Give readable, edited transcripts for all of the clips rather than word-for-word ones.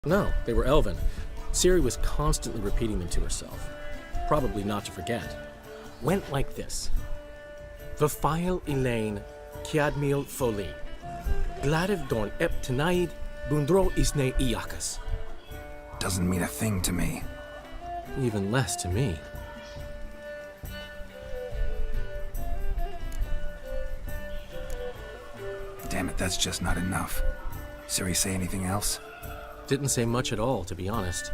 No, they were Elven. Ciri was constantly repeating them to herself, probably not to forget. Went like this. Vafile Elaine, Kiadmil Foli. Gladiv Dorn Ep Tanaid, Bundro Isne Iakas. Doesn't mean a thing to me. Even less to me. Damn it, that's just not enough. Ciri say anything else? Didn't say much at all, to be honest.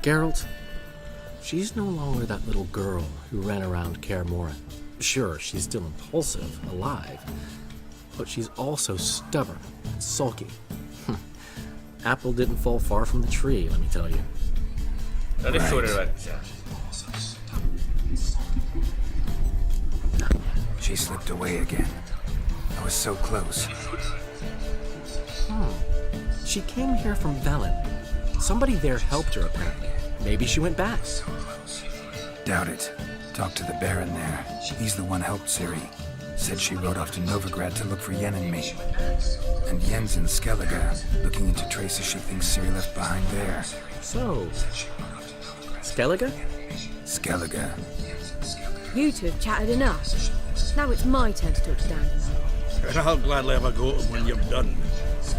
Geralt, she's no longer that little girl who ran around Kaer Morhen. Sure, she's still impulsive, alive, but she's also stubborn and sulky. Apple didn't fall far from the tree, let me tell you. That is so right. She slipped away again. I was so close. She came here from Velen. Somebody there helped her, apparently. Maybe she went back. Doubt it. Talked to the Baron there. He's the one helped Ciri. Said she rode off to Novigrad to look for Yen and me. And Yen's in Skellige, looking into traces she thinks Ciri left behind there. So, Skellige? Skellige. You two have chatted enough. Now it's my turn to talk to Dandy. And I'll gladly have a go at 'em when you've done.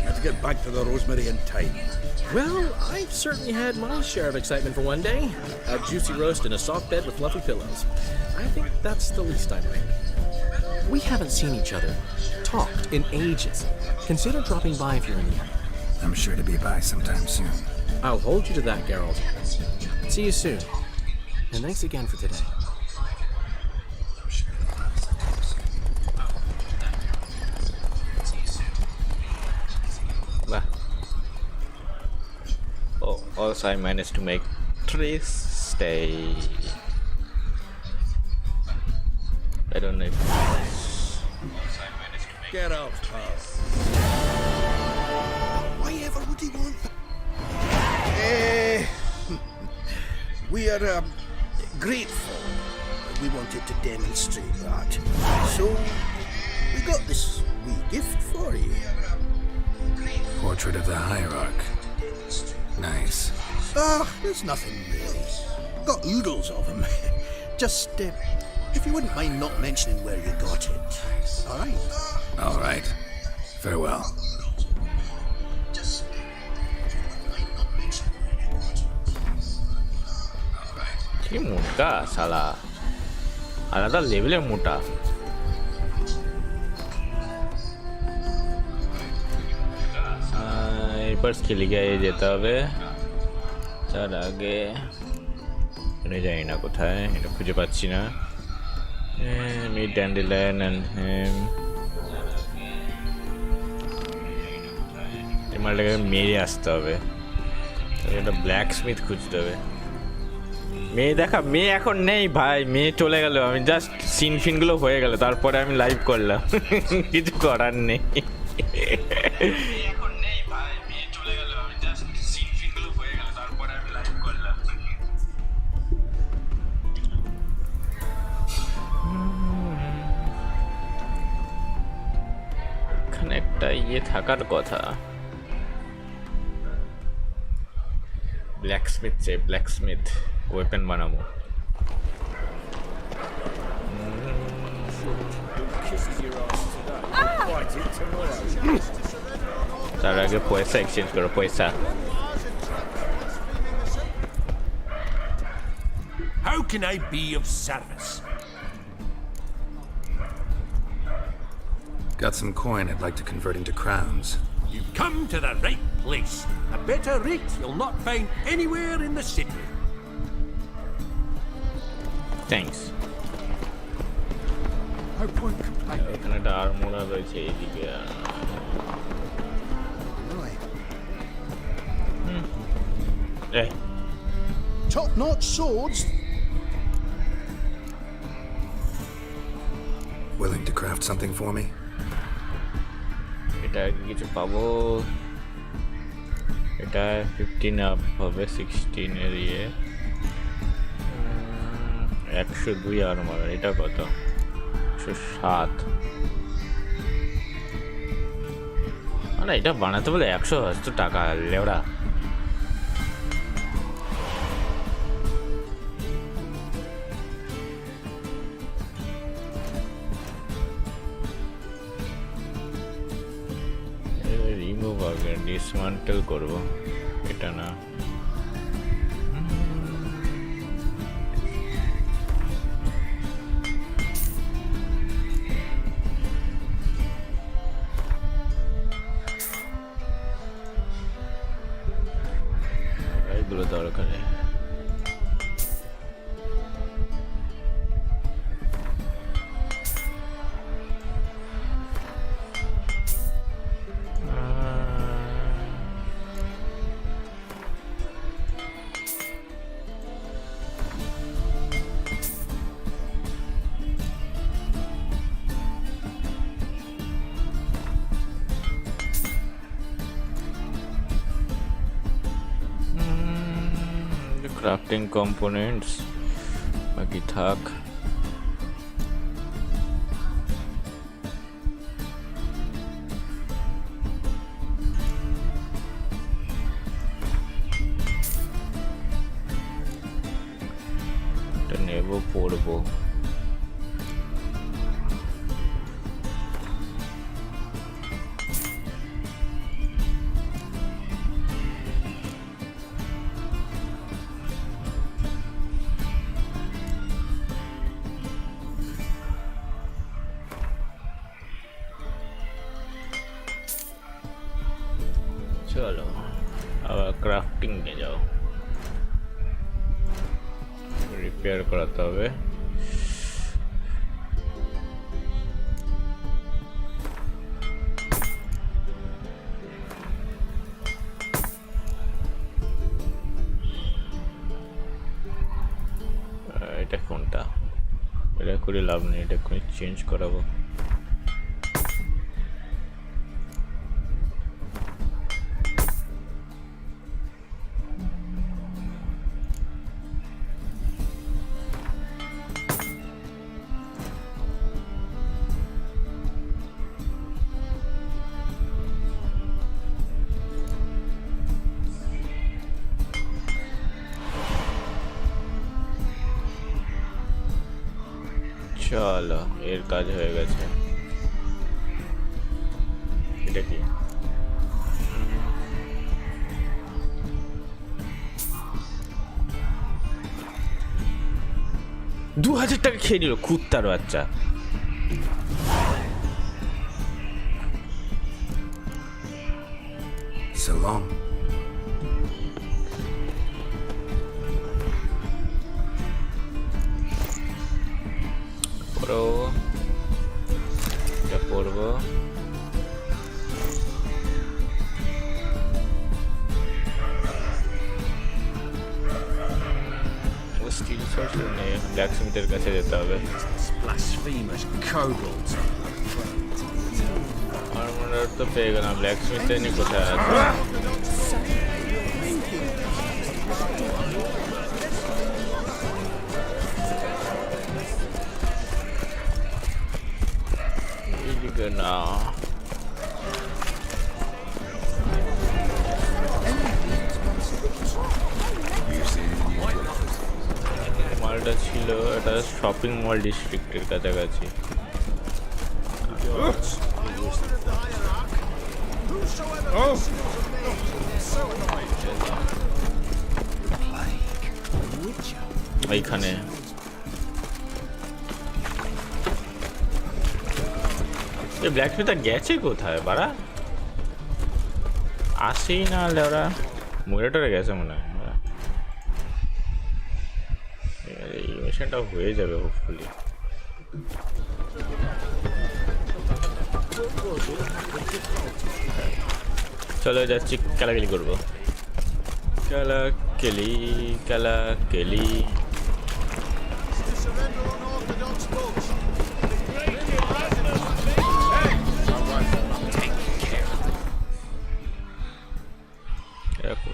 Have to get back to the Rosemary in time. Well, I've certainly had my share of excitement for one day. A juicy roast in a soft bed with fluffy pillows. I think that's the least I mind. We haven't seen each other, talked in ages. Consider dropping by if you're in the area. I'm sure to be by sometime soon. I'll hold you to that, Geralt. See you soon. And thanks again for today. Oh, also I managed to make 3 stay. I don't know if Get out, pal. Why ever would he want that? We are grateful. We wanted to demonstrate that. So, we got this wee gift for you. Portrait of the Hierarch. Nice. There's nothing really. Got oodles of them. Just, if you wouldn't mind not mentioning where you got it. All right? All right. Farewell. কি মোটা শালা আলাদা লেভেলের মোটা এরপর স্কিলিগে যেতে হবে তার আগে জানি না কোথায় এটা খুঁজে পাচ্ছি না মিড ড্যান্ডেলিয়ন অ্যান্ড হেম এই মালটাকে মেরে আসতে হবে একটা ব্ল্যাক স্মিথ খুঁজতে হবে মেয়ে দেখা মেয়ে এখন নেই ভাই মেয়ে চলে গেল আমি জাস্ট সিন ফিনগুলো হয়ে গেল তারপরে আমি লাইভ করলাম কিছু করার নেই এখন নেই ভাই মেয়ে চলে গেল আমি জাস্ট সিন ফিনগুলো হয়ে গেল তারপরে আমি লাইভ করলাম এখানে একটা ইয়ে থাকার কথা ব্ল্যাকস্মিথ চাই ব্ল্যাকস্মিথ ওয়েপেন বানাবো তার আগে পয়সা এক্সচেঞ্জ করো পয়সা How can I be of service? Got some coin I'd like to convert into crowns. You've come to the right place. A better rate you'll not find anywhere in the city. Thanks How point complaint? এখানে একটা আর্মোরা রয়েছে এইদিকে এই Top-notch swords. Willing to craft something for me? এটা কিছু পাবো এটা 15 up হবে 16 এর ইয়ে 102 আর্মার এটা কত 107 আরে এটা বানাতে বলে 100 টাকা লেওড়া ডিসমান্টেল করব এটা না এইগুলো দরকার নেই crafting components বাকি থাক এটা নেব পড়বো চলো আবার ক্রাফটিং নিয়ে যাও রিপেয়ার করাতে হবে এটা কোনটা এটা করে লাভ নেই এটা করে চেঞ্জ করাবো চলো এর কাজ হয়ে গেছে এটা কি 2000 টাকা খেয়ে নিল কুত্তার বাচ্চা So long. পড়ো এটা পড়বো স্টিল শর্ট নেই ব্ল্যাকস্মিথের কাছে যেতে হবে Blasphemous kobolds. আর্মার তো পেয়ে গেলাম ব্ল্যাকস্মিথ নি কোথায় আছে না মালটা ছিল এটা শপিং মল ডিস্ট্রিক্টের কাছাকাছি এইখানে এই ব্ল্যাকস্মিথ গেছে কোথায় বাড়া আসেই না ওরা মুরেটারে গেছে মনে হয় এই মিশনটা হয়ে যাবে হোপফুলি চলো যাচ্ছি খেলাখেলি করবো খেলাখেলি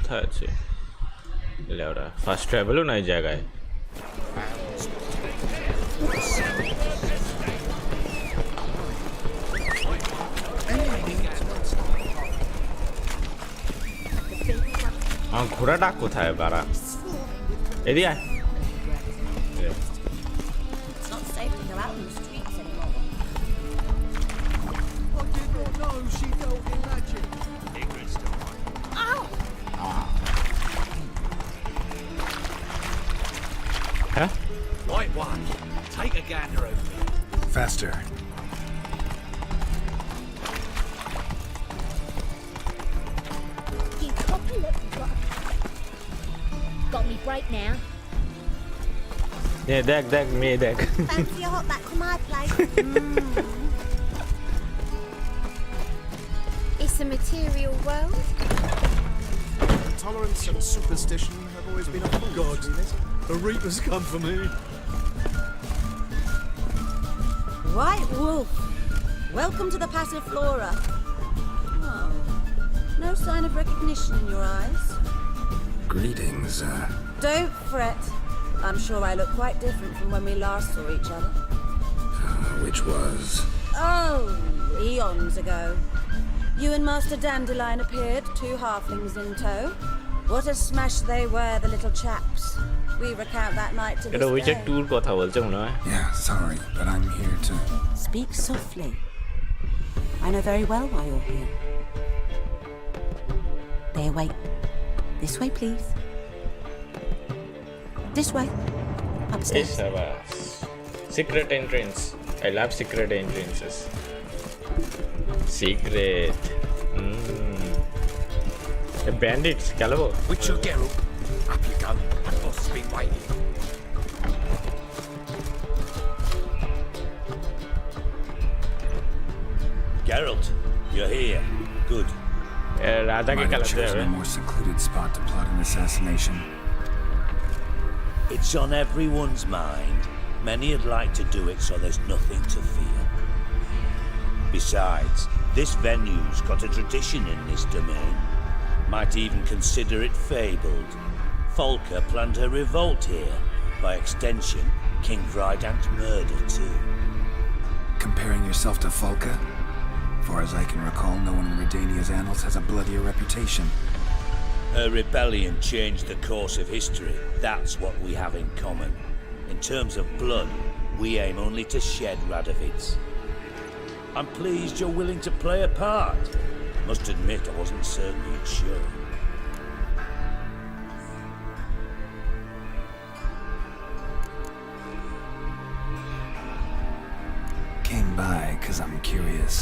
কোথায় আছে ওরা ফার্স্ট ট্রাভেলও নাই জায়গায় আমার ঘোড়াটা কোথায় বাড়া এদিকে আয় It's not safe to go out in the streets anymore. I did not know she dealt in magic. Ignorance to my Right one. Take a gander over me. Faster. You proper look got me break now. Yeah, দেখ মেয়ে দেখ Fancy a hop back to my place? It's a material world. Tolerance and superstition have always been a force. God, the Reaper's come for me. White Wolf, welcome to the passive flora. Oh, no sign of recognition in your eyes. Greetings, Don't fret. I'm sure I look quite different from when we last saw each other. which was? Oh, eons ago. You and Master Dandelion appeared, 2 halflings in tow. What a smash they were, the little chaps. We recount that night to এটা this Witcher day. 2 এর কথা বলছে মনে হয় Yeah, sorry, but I'm here to... Speak softly. I know very well why you're here. There, wait. This way, please. This way. Upstairs. Secret entrance. I love secret entrances. Secret. The bandits, Calvo. Witcher Geralt. Up you go. My boss has been waiting. Geralt, you're here. Good. Radha ke Might have kalaate chosen a hai. more secluded spot to plot an assassination. It's on everyone's mind. Many'd like to do it so there's nothing to fear. Besides, this venue's got a tradition in this domain. Might even consider it fabled. Folker planned her revolt here. By extension, King Vrydank's murder too. Comparing yourself to Folka? Far as I can recall, no one in Redania's annals has a bloodier reputation. Her rebellion changed the course of history. That's what we have in common. In terms of blood, we aim only to shed Radovid's. I'm pleased you're willing to play a part. Must admit, I wasn't certain you'd show. Came by because I'm curious.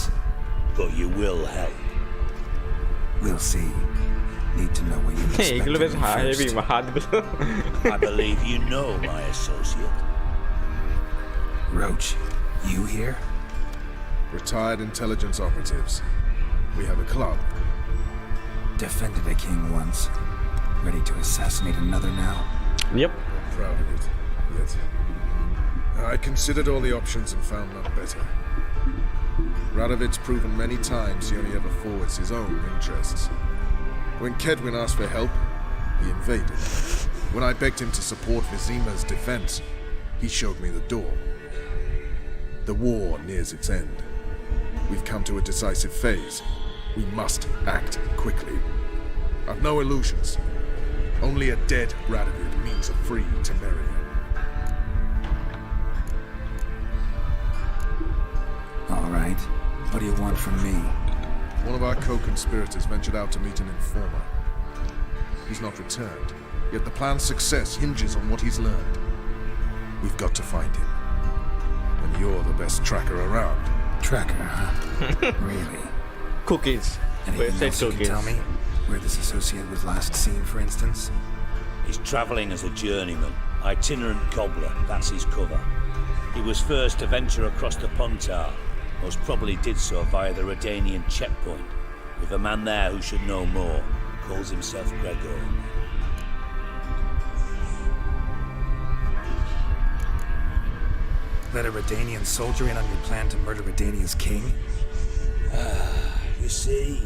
But you will help. We'll see. Need to know what you expect এগুলো of বেশ me heavy first. হাতগুলো I believe you know my associate. Roach, you here? Retired intelligence operatives. We have a club. Defended a king once. Ready to assassinate another now? Yep. Proud of it. Yet, I considered all the options and found none better. Radovid's proven many times he only ever forwards his own interests. When Kedwin asked for help, he invaded. When I begged him to support Vizima's defense, he showed me the door. The war nears its end. We've come to a decisive phase. We must act quickly. I've no illusions. Only a dead Radovid means a free Temeria. All right. What do you want from me? One of our co-conspirators ventured out to meet an informer. He's not returned, yet the plan's success hinges on what he's learned. We've got to find him. And you're the best tracker around. Tracker, huh? Really? Cookies. Anything Website else you can cookies. tell me? Where this associate was last seen, for instance? He's travelling as a journeyman, itinerant cobbler, that's his cover. He was first to venture across the Pontar, most probably did so via the Redanian checkpoint, with a man there who should know more, calls himself Gregor. Let a Redanian soldier in on your plan to murder Redania's king? You see,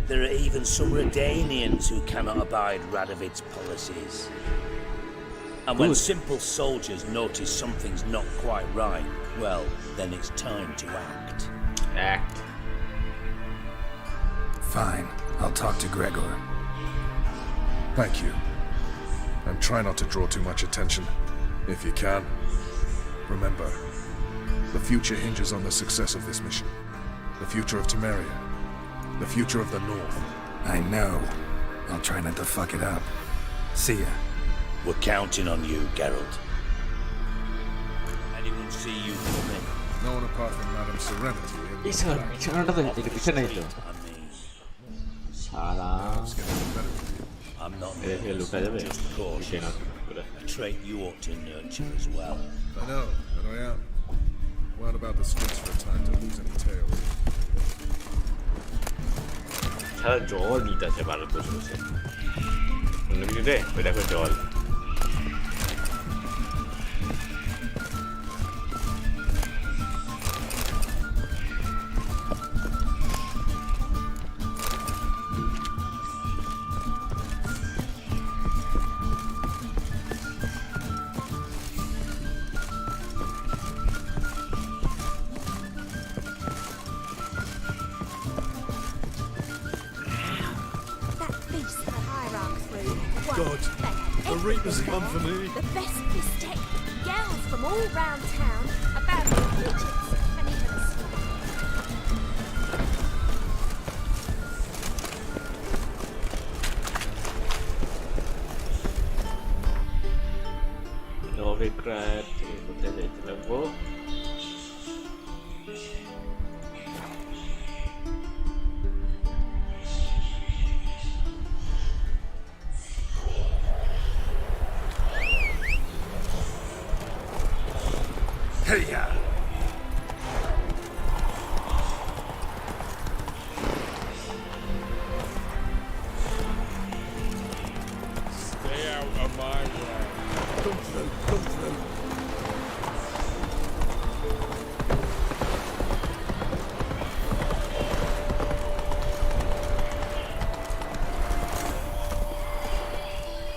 there are even some Redanians who cannot abide Radovid's policies. And when simple soldiers notice something's not quite right, well, then it's time to act. Act. Fine. I'll talk to Gregor. Thank you. And try not to draw too much attention, if you can. Remember, the future hinges on the success of this mission. The future of Temeria. The future of the North. I know. I'll try not to fuck it up. See ya. We're counting on you, Geralt. see you coming. No one apart from Madame Serenity. এই sir বিছানাটা তো এটা বিছানাই তো I mean, Sara It's getting the better of you. I'm not এটা থেকে Luka যাবে just cautious. বিছানা করে A trait you ought to nurture as well. I know, and I am. Weren't about the streets for a time to lose any tail. সারা জল নিতে আছে ভারত বসে বসে অন্য কিছু দে ওই দেখো জল That feast the hierarchs threw. Well, God, they had a Reaper's everything come for me. The best bistec, gals from all round town, about the widgets, and even a small. Novigrad কোথায় যাইতে লাগবো Hey-ya! Stay out of my way. Come through, come through.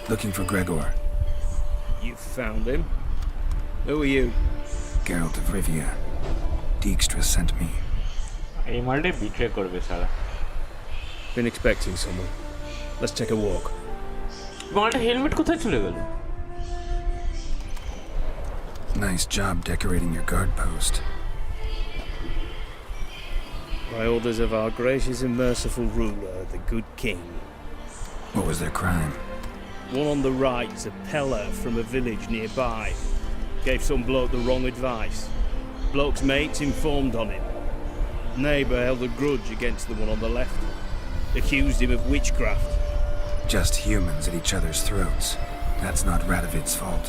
Looking for Gregor. You found him? Who are you? Geralt of Rivia. Dijkstra sent me. এই মালটা betray করবে সারা Been expecting someone. Let's take a walk. মালটা helmet কোথায় চলে গেল Nice job decorating your guard post. By orders of our gracious and merciful ruler, the good king. What was their crime? One on the right's a peller from a village nearby. Gave some bloke the wrong advice. Bloke's mates informed on him. Neighbour held a grudge against the one on the left. Accused him of witchcraft. Just humans at each other's throats. That's not Radovid's fault.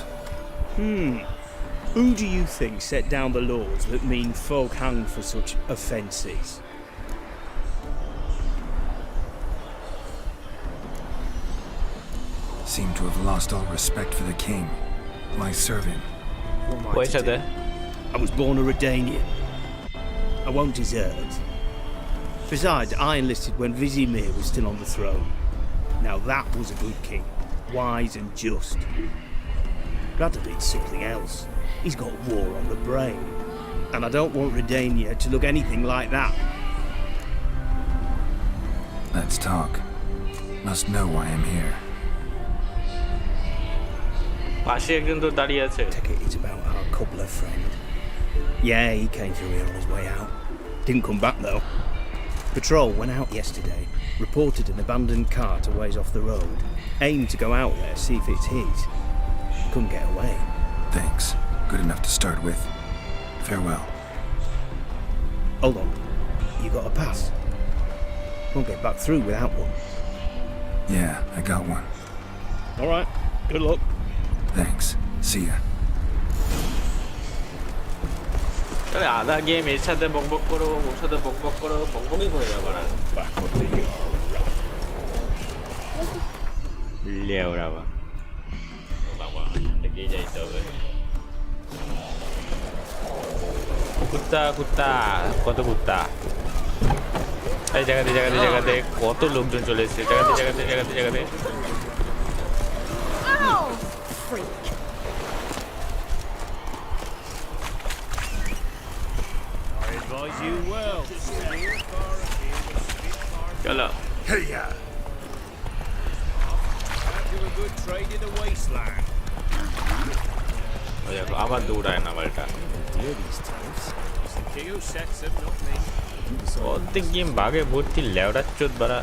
Who do you think set down the laws that mean folk hang for such offences? Seem to have lost all respect for the king. Why serve him? পয়সা দে I was born a Redanian. I won't desert. Besides, I enlisted when Vizimir was still on the throne. Now that was a good king, wise and just. Radovid's something else. He's got war on the brain. And I don't want Redania to look anything like that. Let's talk. Must know why I'm here. পাশে একজন তো দাঁড়িয়ে আছে Take it, it's about our cobbler friend. Yeah, he came through here on his way out. Didn't come back though. Patrol went out yesterday, reported an abandoned cart a ways off the road. Aimed to go out there, see if it's his. Couldn't get away. Thanks. Good enough to start with. Farewell. Hold on. You got a pass? Won't get back through without one. Yeah, I got one. Alright, good luck. Thanks. See ya. তাহলে আধা game এর সাথে বকবক করো ওর সাথে বকবক করো বকবকই হয়ে যাবে না লেওরাবা বাবা এগিয়ে যাইতে হবে কুত্তা কুত্তা কত কুত্তা এই জায়গাতে জায়গাতে জায়গাতে কত লোকজন চলে এসেছে জায়গাতে জায়গাতে জায়গাতে জায়গাতে You well. চলো Hey-ya! Do a good trade in the wasteland. ওই দেখো আবার দৌড়ায় না বালটা It's the king who sets them, not me. অর্ধেক গেম বাঘে ভর্তি লেওড়ার চোদ বাড়া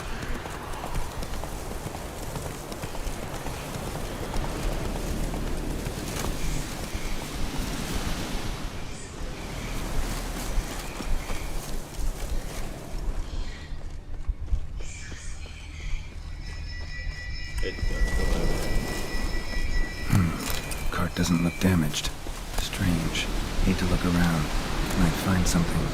Doesn't look damaged. Strange. Need to look around. Might find something.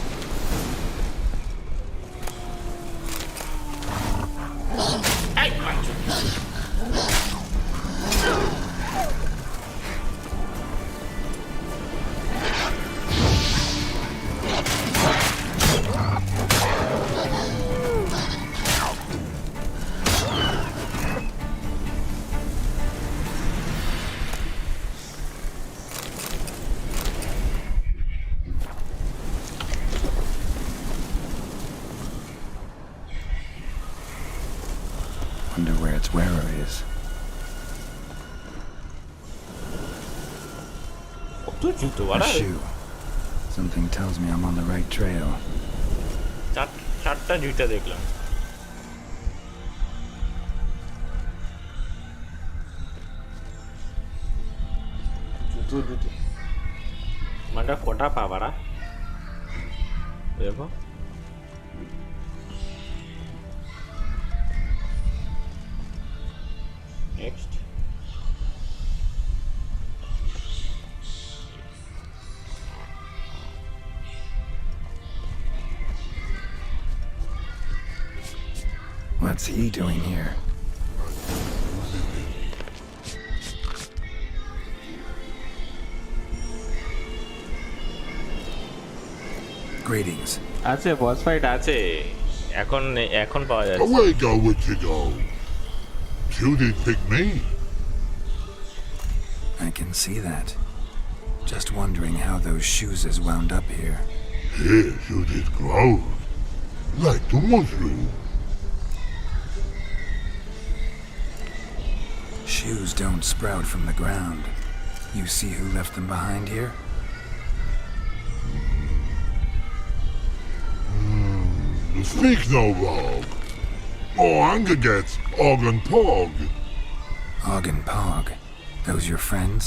Wonder where its wearer is. কত জুতো A বাড়া shoe. Something tells me I'm on the right trail. চারটা জুতা দেখলাম জুতো মানে কটা পা বাড়া দেখো next What's he doing here? Greetings. আছে বস ফাইট আছে এখন পাওয়া যাচ্ছে Away go with you go. You did pick me. I can see that. Just wondering how those shoes is wound up here. Yes, you did grow. Like the mushroom. Shoes don't sprout from the ground. You see who left them behind here? Speak no wrong. Oh, anger gets Og and Pog. Og and Pog. Those your friends?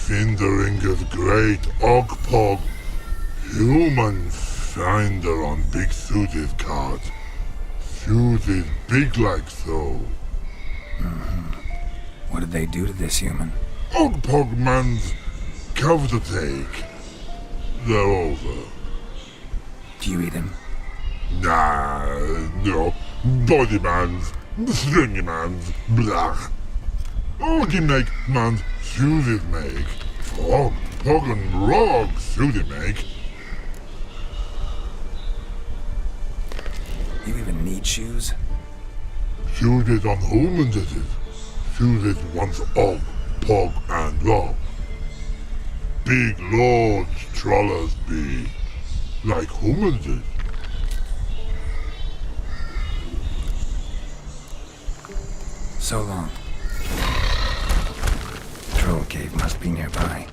Finderinger's great Og Pog. Human finder on big suited card. Suited big like so. What did they do to this human? Og Pog man's cover to take. They're over. Do you eat him? Nah, no. Body man's, stringy man's, blah. Orgy make man's suited make. Frog, hog and rog suited make. You even need shoes? Suited on humans it is. Suited once og, pog and log. Big lords trollers be. Like humans is. So long. Troll cave must be nearby.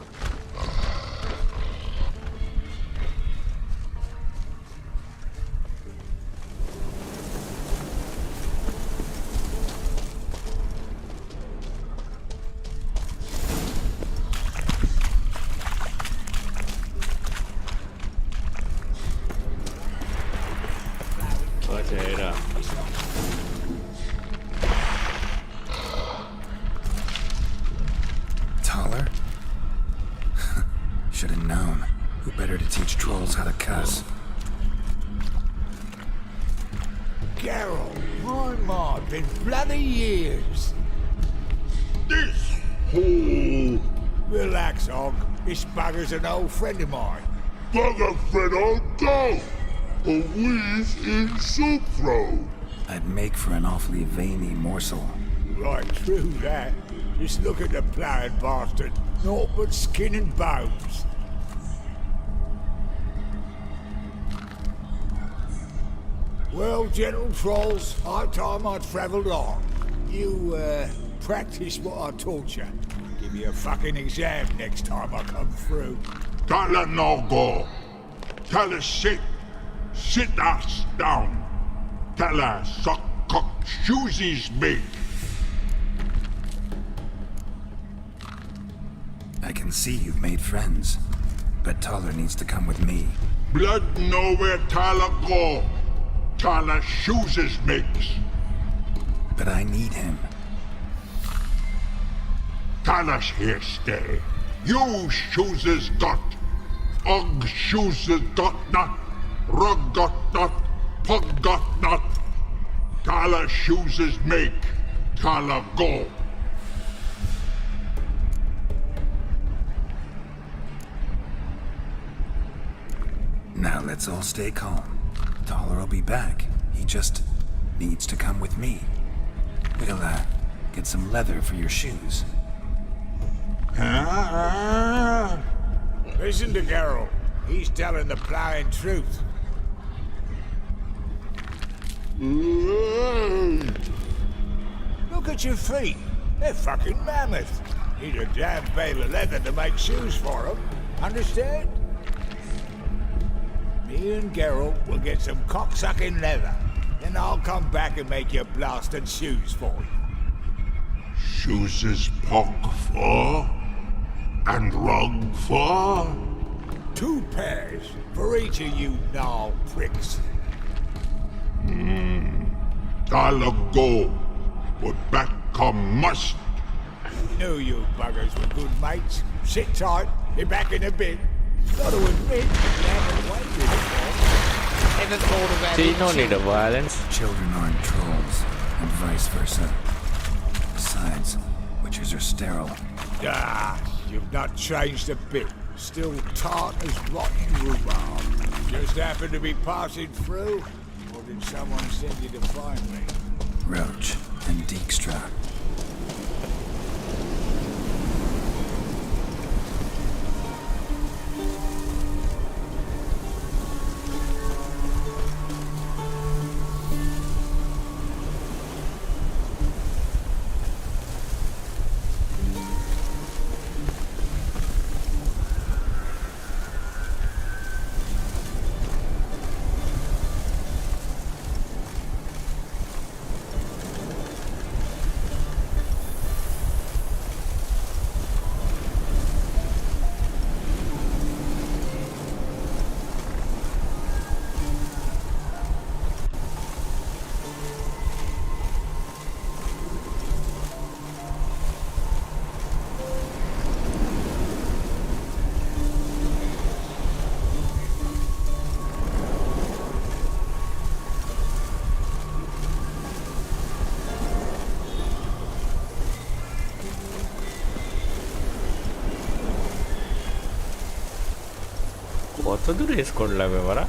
Taller? Should have known. Who better to teach trolls how to cuss? Geralt, my, been bloody years. This hole. Relax, Og. This bugger's an old friend of mine. Bugger friend on go. A wheeze in soup throw. I'd make for an awfully veiny morsel. Right, true that. Just look at the ploughing bastard. Naught but skin and bones. Well, gentle trolls, high time I travelled on. You, practice what I taught you. Give you a fucking exam next time I come through. Don't let no go. Tell her sit. Sit us down. Tell her suck cock shoesies me. I can see you've made friends. But Taller needs to come with me. Blood know where Tyler go. Tyler shoesies makes. But I need him. Tyler's here stay. You chooses got. Og chooses got not. Rug got not. Pug got not. Kala chooses make. Kala go. Now let's all stay calm. Dollar will be back. He just needs to come with me. We'll, get some leather for your shoes. Listen to Geralt. He's telling the plowing truth. Look at your feet. They're fucking mammoth. Need a damn bale of leather to make shoes for them. Understand? Me and Geralt will get some cocksucking leather. Then I'll come back and make your blasted shoes for you. Chooses pog for. And rug for. 2 pairs for each of you gnarl pricks. Kala go. But back come must. Knew you buggers were good mates. Sit tight, be back in a bit. Gotta admit, you haven't waited for. See, no need of violence. Children aren't trolls, and vice versa. Besides, witches are sterile. Ah, you've not changed a bit. Still tart as rotten rhubarb. Just happened to be passing through? Or did someone send you to find me? Roach and Dijkstra. কত দূর race করলাম এবারা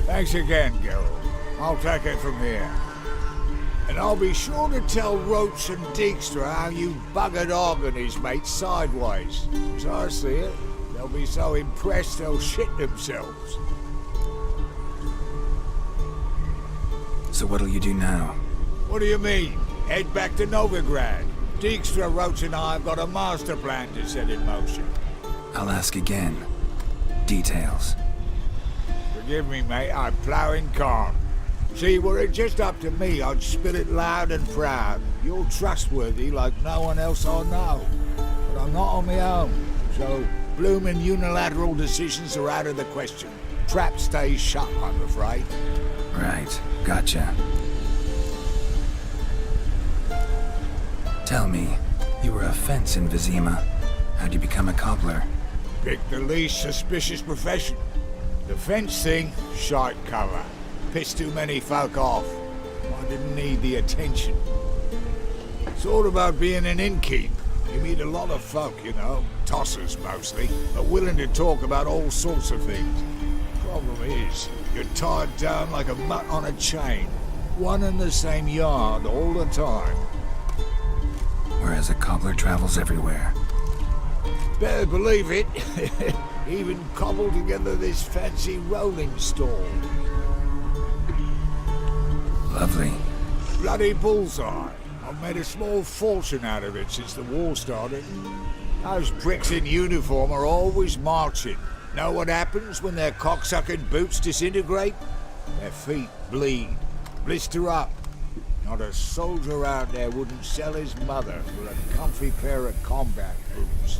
Thanks again, Geralt. I'll take it from here. And I'll be sure to tell Roach and Dijkstra how you buggered Og and his mates sideways. As I see it, they'll be so impressed they'll shit themselves. So what'll you do now? What do you mean? Head back to Novigrad. Dijkstra, Roach and I have got a master plan to set in motion. I'll ask again. Details. Forgive me, mate, I'm plowing calm. See, were it just up to me, I'd spit it loud and proud. You're trustworthy like no one else I know. But I'm not on my own, so bloomin' unilateral decisions are out of the question. Trap stays shut, I'm afraid. Right, gotcha. Tell me, you were a fence in Vizima. How'd you become a cobbler? Pick the least suspicious profession. The fence thing, shite cover. Pissed too many folk off. I didn't need the attention. It's all about being an innkeep. You meet a lot of folk, you know, tossers mostly, but willing to talk about all sorts of things. Problem is, you're tied down like a mutt on a chain, one and the same yard all the time. Whereas a cobbler travels everywhere. Better believe it. Even cobbled together this fancy rolling stall. Lovely. Bloody bullseye. I've made a small fortune out of it since the war started. Those pricks in uniform are always marching. Know what happens when their cocksucking boots disintegrate? Their feet bleed, blister up. Not a soldier out there wouldn't sell his mother for a comfy pair of combat boots.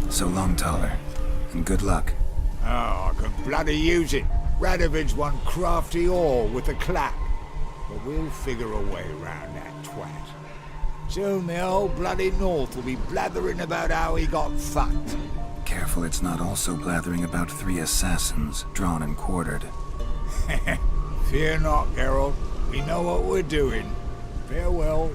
So long, Taller, and good luck. Oh, I can bloody use it. Radovid's one crafty all with a clap. But we'll figure a way round that twat. Soon the old bloody North will be blathering about how he got fucked. Careful it's not also blathering about 3 assassins, drawn and quartered. Fear not, Geralt. We know what we're doing. Farewell.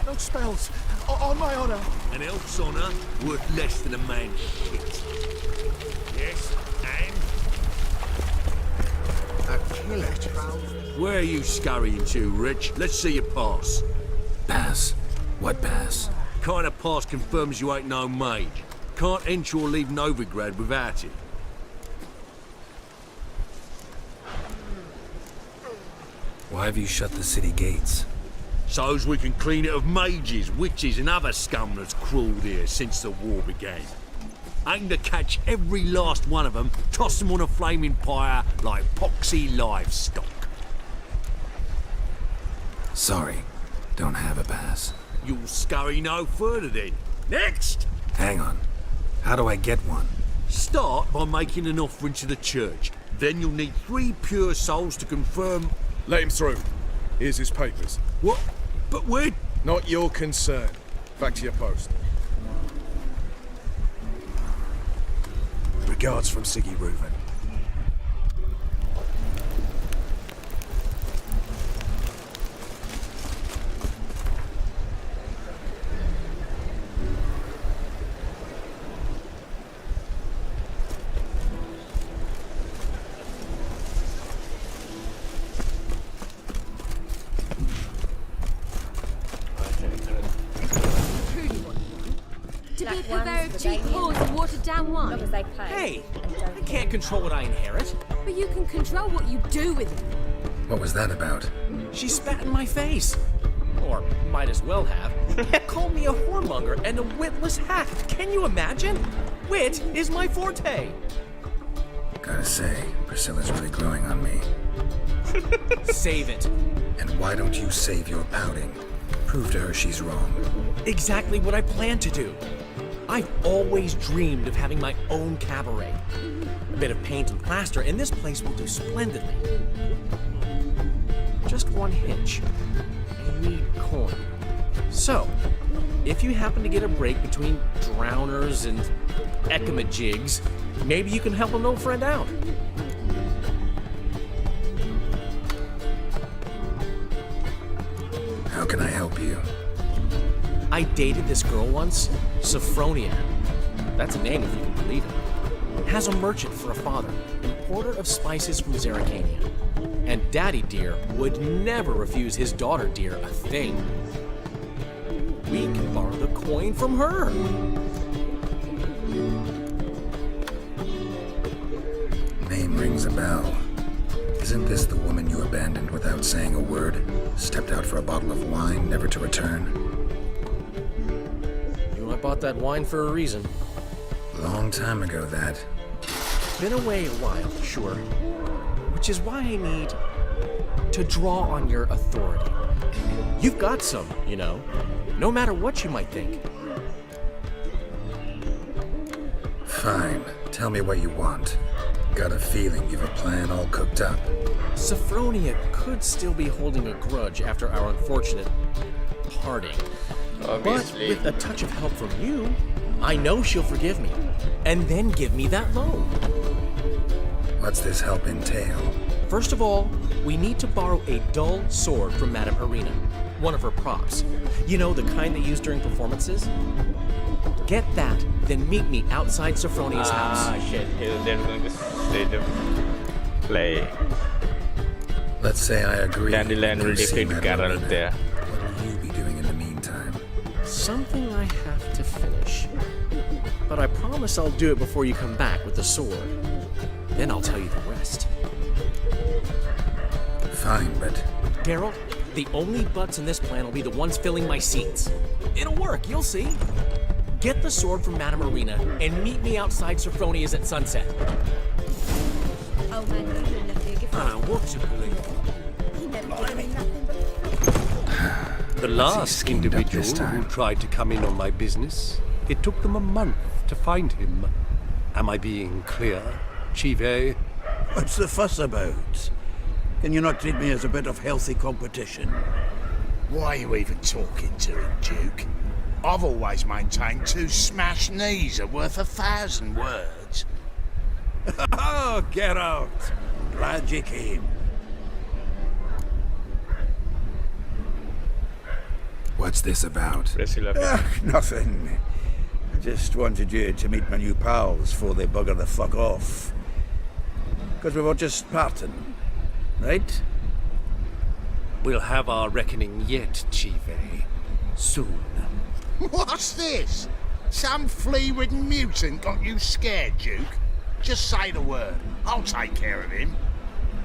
No spells. On my honor. An elf's honor worth less than a man's shit. Yes, and? A kill it. Where are you scurrying to, Rich? Let's see your pass. Pass? What pass? Kind of pass confirms you ain't no mage. Can't enter or leave Novigrad without it. Why have you shut the city gates? So's we can clean it of mages, witches and other scum that's crawled here since the war began. Aim to catch every last one of them, toss them on a flaming pyre like poxy livestock. Sorry, don't have a pass. You'll scurry no further then. Next! Hang on. How do I get one? Start by making an offering to the church. Then you'll need 3 pure souls to confirm... Let him through. Here's his papers. What? But we're... Not your concern. Back to your post. Regards from Siggy Reuven. To be a purveyor of cheap whores and watered down wine. Hey, I can't control what I inherit. But you can control what you do with it. What was that about? She spat in my face. Or might as well have. Called me a whoremonger and a witless hack. Can you imagine? Wit is my forte. Gotta say, Priscilla's really growing on me. Save it. And why don't you save your pouting? Prove to her she's wrong. Exactly what I plan to do. I've always dreamed of having my own cabaret. A bit of paint and plaster, and this place will do splendidly. Just one hitch. I need coin. So, if you happen to get a break between drowners and ekamajigs, maybe you can help an old friend out. How can I help you? I dated this girl once, Sophronia. That's a name if you can believe it. Has a merchant for a father, importer of spices from Zerrikania. And Daddy Dear would never refuse his daughter Dear a thing. We can borrow the coin from her. Rings a bell. Isn't this the woman you abandoned without saying a word? Stepped out for a bottle of wine, never to return? You know, I bought that wine for a reason. Long time ago, that. Been away a while, sure. Which is why I need to draw on your authority. You've got some, you know, no matter what you might think. Fine. Tell me what you want. Got a feeling you've a plan all cooked up. Sophronia could still be holding a grudge after our unfortunate parting. Obviously. But with a touch of help from you, I know she'll forgive me. And then give me that loan. What's this help entail? First of all, we need to borrow a dull sword from Madame Irina. One of her props. You know, the kind they use during performances? Get that, then meet me outside Sophronia's house. Ah, shit. They're going to straight up play. Let's say I agree. Dandelion will defeat Geralt there. What will you be doing in the meantime? Something I have to finish. But I promise I'll do it before you come back with the sword. Then I'll tell you the rest. Fine, but... Geralt, the only butts in this plan will be the ones filling my scenes. It'll work, you'll see. Get the sword from Madame Irina and meet me outside Sophronia's at sunset. Oh man, you didn't have to give What's it believe? He never gave me nothing but... The last individual who tried to come in on my business, it took them a month to find him. Am I being clear, Chive? What's the fuss about? Can you not treat me as a bit of healthy competition? Why are you even talking to him, Duke? I've always maintained 2 smashed knees are worth 1,000 words. Oh, get out! Glad you came. What's this about? Nothing. I just wanted you to meet my new pals before they bugger the fuck off. Because we were just parting, right? We'll have our reckoning yet, Chive. Soon. What's this? Some flea-ridden mutant got you scared, Duke? Just say the word. I'll take care of him.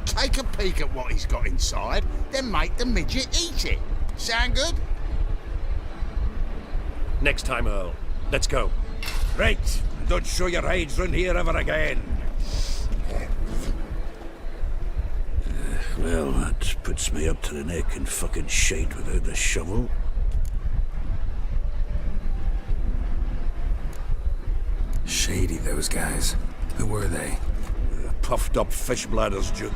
Take a peek at what he's got inside, then make the midget eat it. Sound good? Next time, Earl. Let's go. Right. Don't show your hides round here ever again. Well, that puts me up to the neck in fucking shite without the shovel. Shady, those guys. Who were they? Puffed up fish bladders, Duke.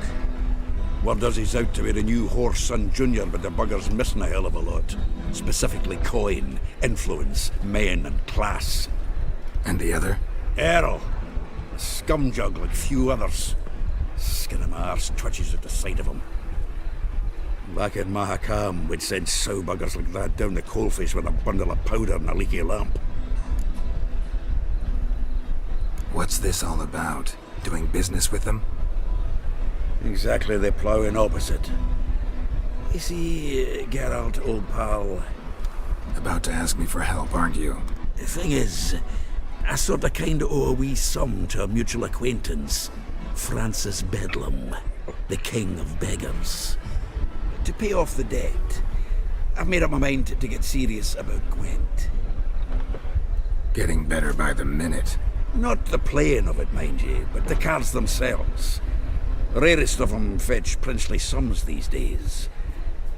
Word does he's out to be the new Whoreson Jr., but the bugger's missing a hell of a lot. Specifically coin, influence, men, and class. And the other? Earl. A scumjug like few others. Skin of my arse twitches at the sight of him. Back in Mahakam, we'd send sow buggers like that down the coalface with a bundle of powder and a leaky lamp. What's this all about? Doing business with them? Exactly the ploughing opposite. You see, Geralt, old pal... About to ask me for help, aren't you? The thing is, I sort of kinda owe a wee sum to a mutual acquaintance. Francis Bedlam, the king of beggars. To pay off the debt, I've made up my mind to get serious about Gwent. Getting better by the minute. Not the playing of it, mind you, but the cards themselves. The rarest of them fetch princely sums these days.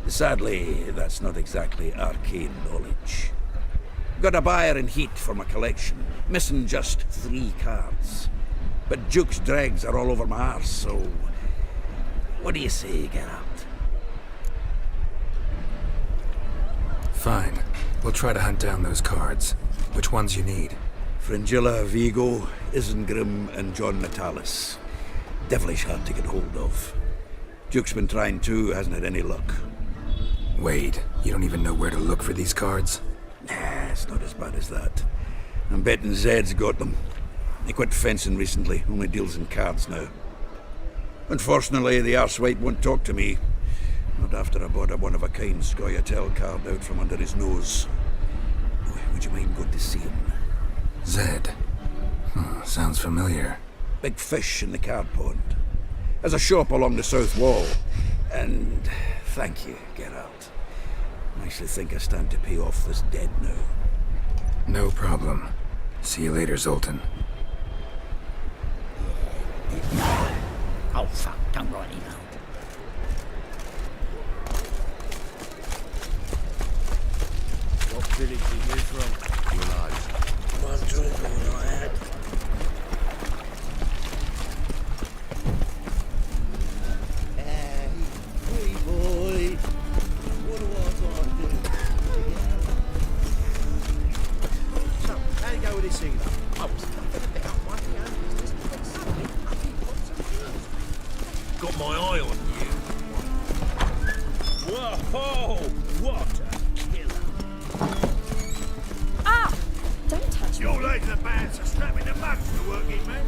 Sadly, that's not exactly arcane knowledge. Got a buyer in heat for my collection, missing just 3 cards. But Duke's dregs are all over my arse, so... What do you say, Geralt? Fine. We'll try to hunt down those cards. Which ones you need? Fringilla, Vigo, Isengrim, and John Natalis. Devilish hard to get hold of. Duke's been trying too, hasn't had any luck. Wait, you don't even know where to look for these cards? Nah, it's not as bad as that. I'm betting Zed's got them. He quit fencing recently, only deals in cards now. Unfortunately, the arsewipe won't talk to me. Not after I bought a one-of-a-kind Scoia'tael card out from under his nose. Would you mind going to see him? Zed. Sounds familiar. Big fish in the card pond. There's a shop along the south wall. And thank you, Geralt. I actually think I stand to pay off this debt now. No problem. See you later, Zoltan. Oh, fuck. Don't write email. What village are you from? You lads. One drink all I had. Hey, boy. What do I do? So, how you go with this email? I was thinking about my own business, but suddenly I think got some news. Got my eye on you. Whoa! What a killer! Ah! Don't touch me. Your legs are bad, so strap in the mugs to working, man.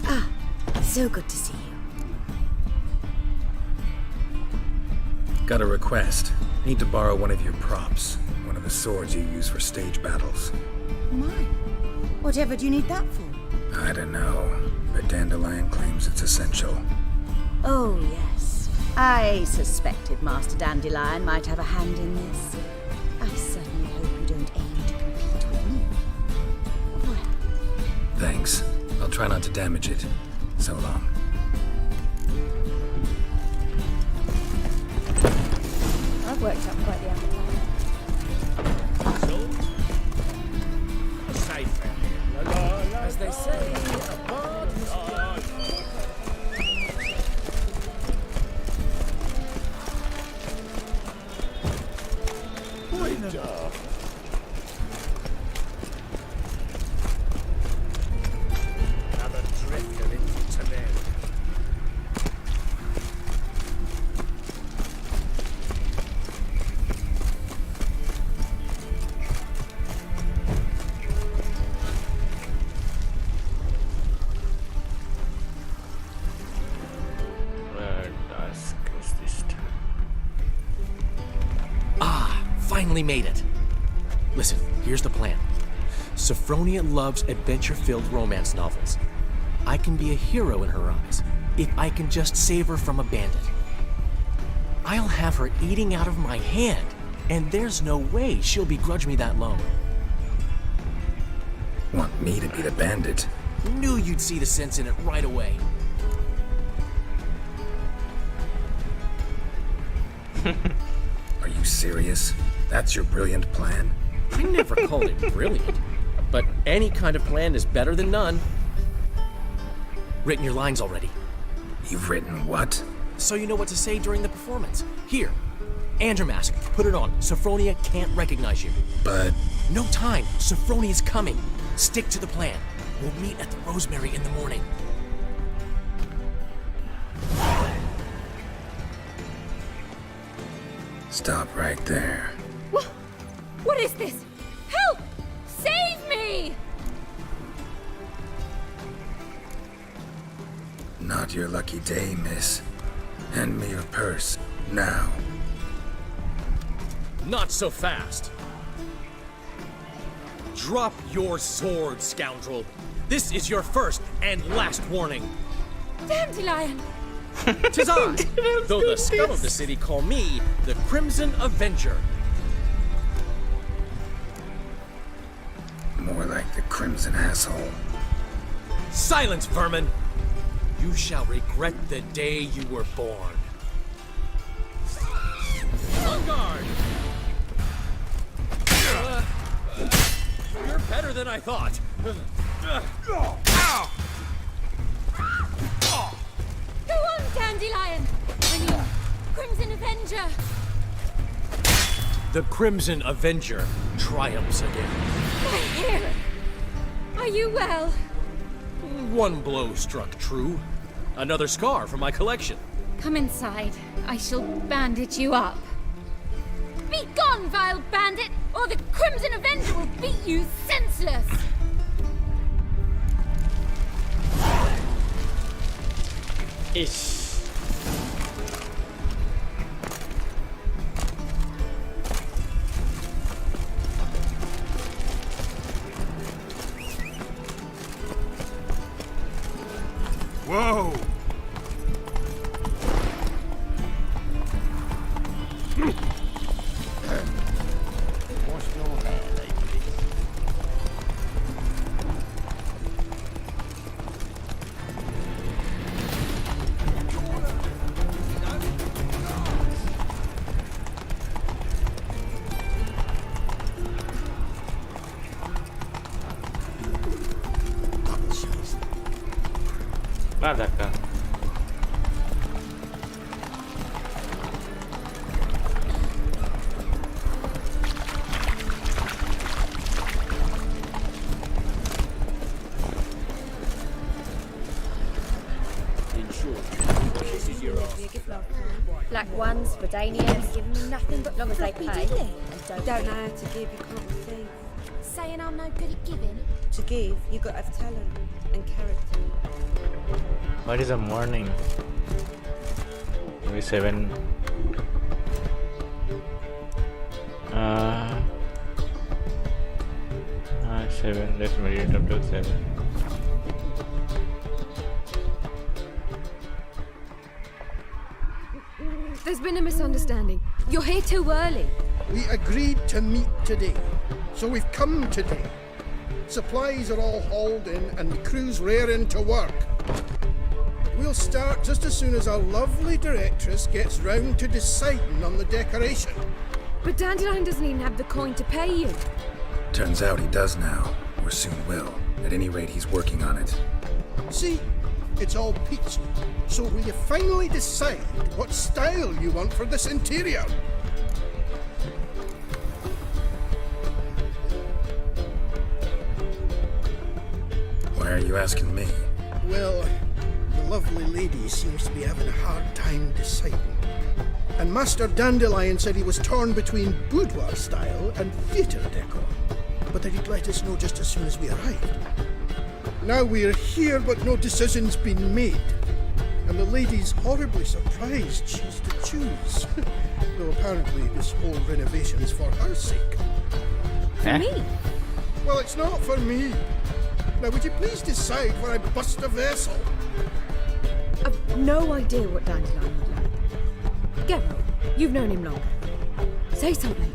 Ah, so good to see you. Got a request. Need to borrow one of your props. One of the swords you use for stage battles. My. Whatever do you need that for? I don't know, but Dandelion claims it's essential. Oh, yes. I suspected Master Dandelion might have a hand in this. I certainly hope you don't aim to compete with me. Well, Thanks. I'll try not to damage it. So long. I've worked up quite the appetite. Safe out here. As they say, a bond is Another drifter into Toledo. Where dusk is this time? Ah, finally made it. Listen, here's the plan. Sophronia loves adventure-filled romance novels. I can be a hero in her eyes if I can just save her from a bandit. I'll have her eating out of my hand, and there's no way she'll begrudge me that loan. Want me to be the bandit? Knew you'd see the sense in it right away. Are you serious? That's your brilliant plan? I never called it brilliant, but any kind of plan is better than none. Written your lines already, You've written what? so you know what to say during the performance. Here, and your mask. Put it on. Sophronia can't recognize you. But No time. Sophronia's coming. Stick to the plan. We'll meet at the Rosemary in the morning. stop right there. What is this? Help! Save me! Not your lucky day, miss. Hand me your purse, now. Not so fast. Drop your sword, scoundrel. This is your first and last warning. Dandelion! 'Tis I, though the scum of the city call me the Crimson Avenger. More like the Crimson Asshole. Silence, vermin! You shall regret the day you were born. On guard! You're better than I thought. Go on, Dandelion! I mean, Crimson Avenger! The Crimson Avenger triumphs again. My hair! Are you well? One blow struck true. Another scar from my collection. Come inside. I shall bandage you up. Be gone, vile bandit, or the Crimson Avenger will beat you senseless! Ish. Whoa! What's your hair, lady? Adda. Black ones, Redanians, giving me nothing but long as they pay. And You don't know how to give, you can't receive. Saying I'm no good at giving. To give, you got to have talent and character. What is a morning? Maybe 7. 7. Let's meditate up to 7. There's been a misunderstanding. You're here too early. We agreed to meet today, so we've come today. Supplies are all hauled in and the crew's raring to work. We'll start just as soon as our lovely directress gets round to deciding on the decoration. But Dandelion doesn't even have the coin to pay you. Turns out he does now, or soon will. At any rate, he's working on it. See, it's all peachy. So will you finally decide what style you want for this interior? Why are you asking me? Well, the lovely lady seems to be having a hard time deciding. And Master Dandelion said he was torn between boudoir style and theatre decor, but that he'd let us know just as soon as we arrived. Now we're here, but no decision's been made. And the lady's horribly surprised she's to choose. Though apparently this whole renovation is for her sake. For me? Well, it's not for me. Now, would you please decide where I bust a vessel? I've no idea what Dandelion would like. Geralt, you've known him longer. Say something.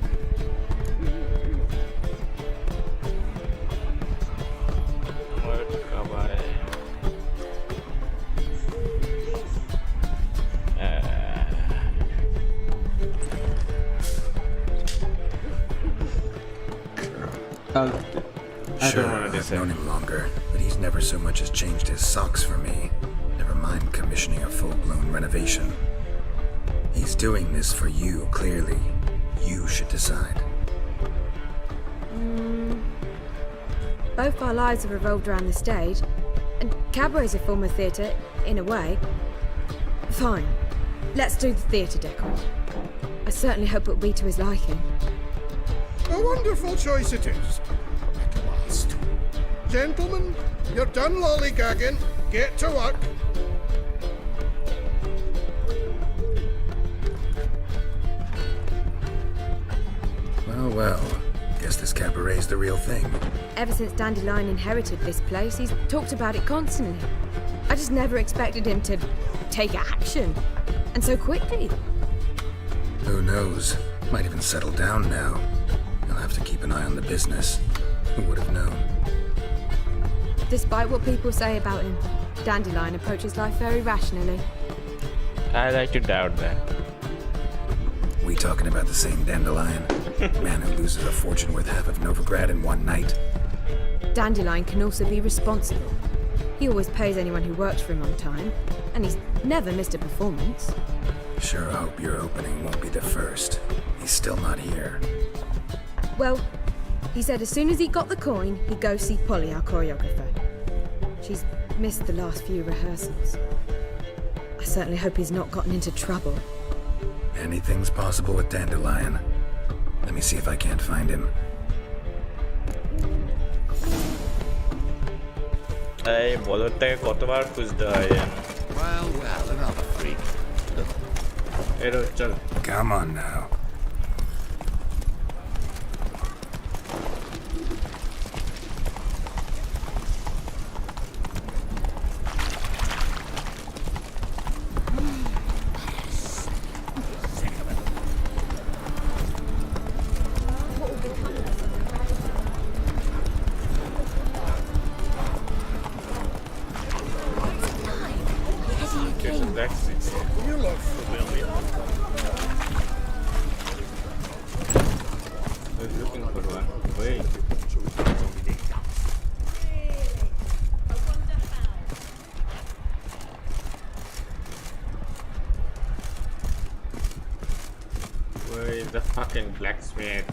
Sure, I've known him longer, but he's never so much as changed his socks for me. Never mind commissioning a full-blown renovation. He's doing this for you, clearly. You should decide. Both our lives have revolved around the stage, and cabaret's a form of theatre, in a way. Fine, let's do the theatre decor. I certainly hope it'll be to his liking. A wonderful choice it is. At last. Gentlemen, you're done lollygagging. Get to work. Well, well. Guess this cabaret's the real thing. Ever since Dandelion inherited this place, he's talked about it constantly. I just never expected him to take action. And so quickly. Who knows? Might even settle down now. You'll have to keep an eye on the business. Who would have known? Despite what people say about him, Dandelion approaches life very rationally. I like to doubt that. We talking about the same Dandelion? Man who loses a fortune worth half of Novigrad in one night? Dandelion can also be responsible. He always pays anyone who works for him on time, and he's never missed a performance. Sure hope your opening won't be the first. He's still not here. Well, he said as soon as he got the coin, he'd go see Polly, our choreographer. She's missed the last few rehearsals. I certainly hope he's not gotten into trouble. Anything's possible with Dandelion. Let me see if I can't find him. এই বলদটাকে কতবার খুঁজতে হয় জানো? Well, another freak. এরো চল। Come on now. blacksmith. You look familiar. I was looking for one. Wait. Where is the fucking blacksmith?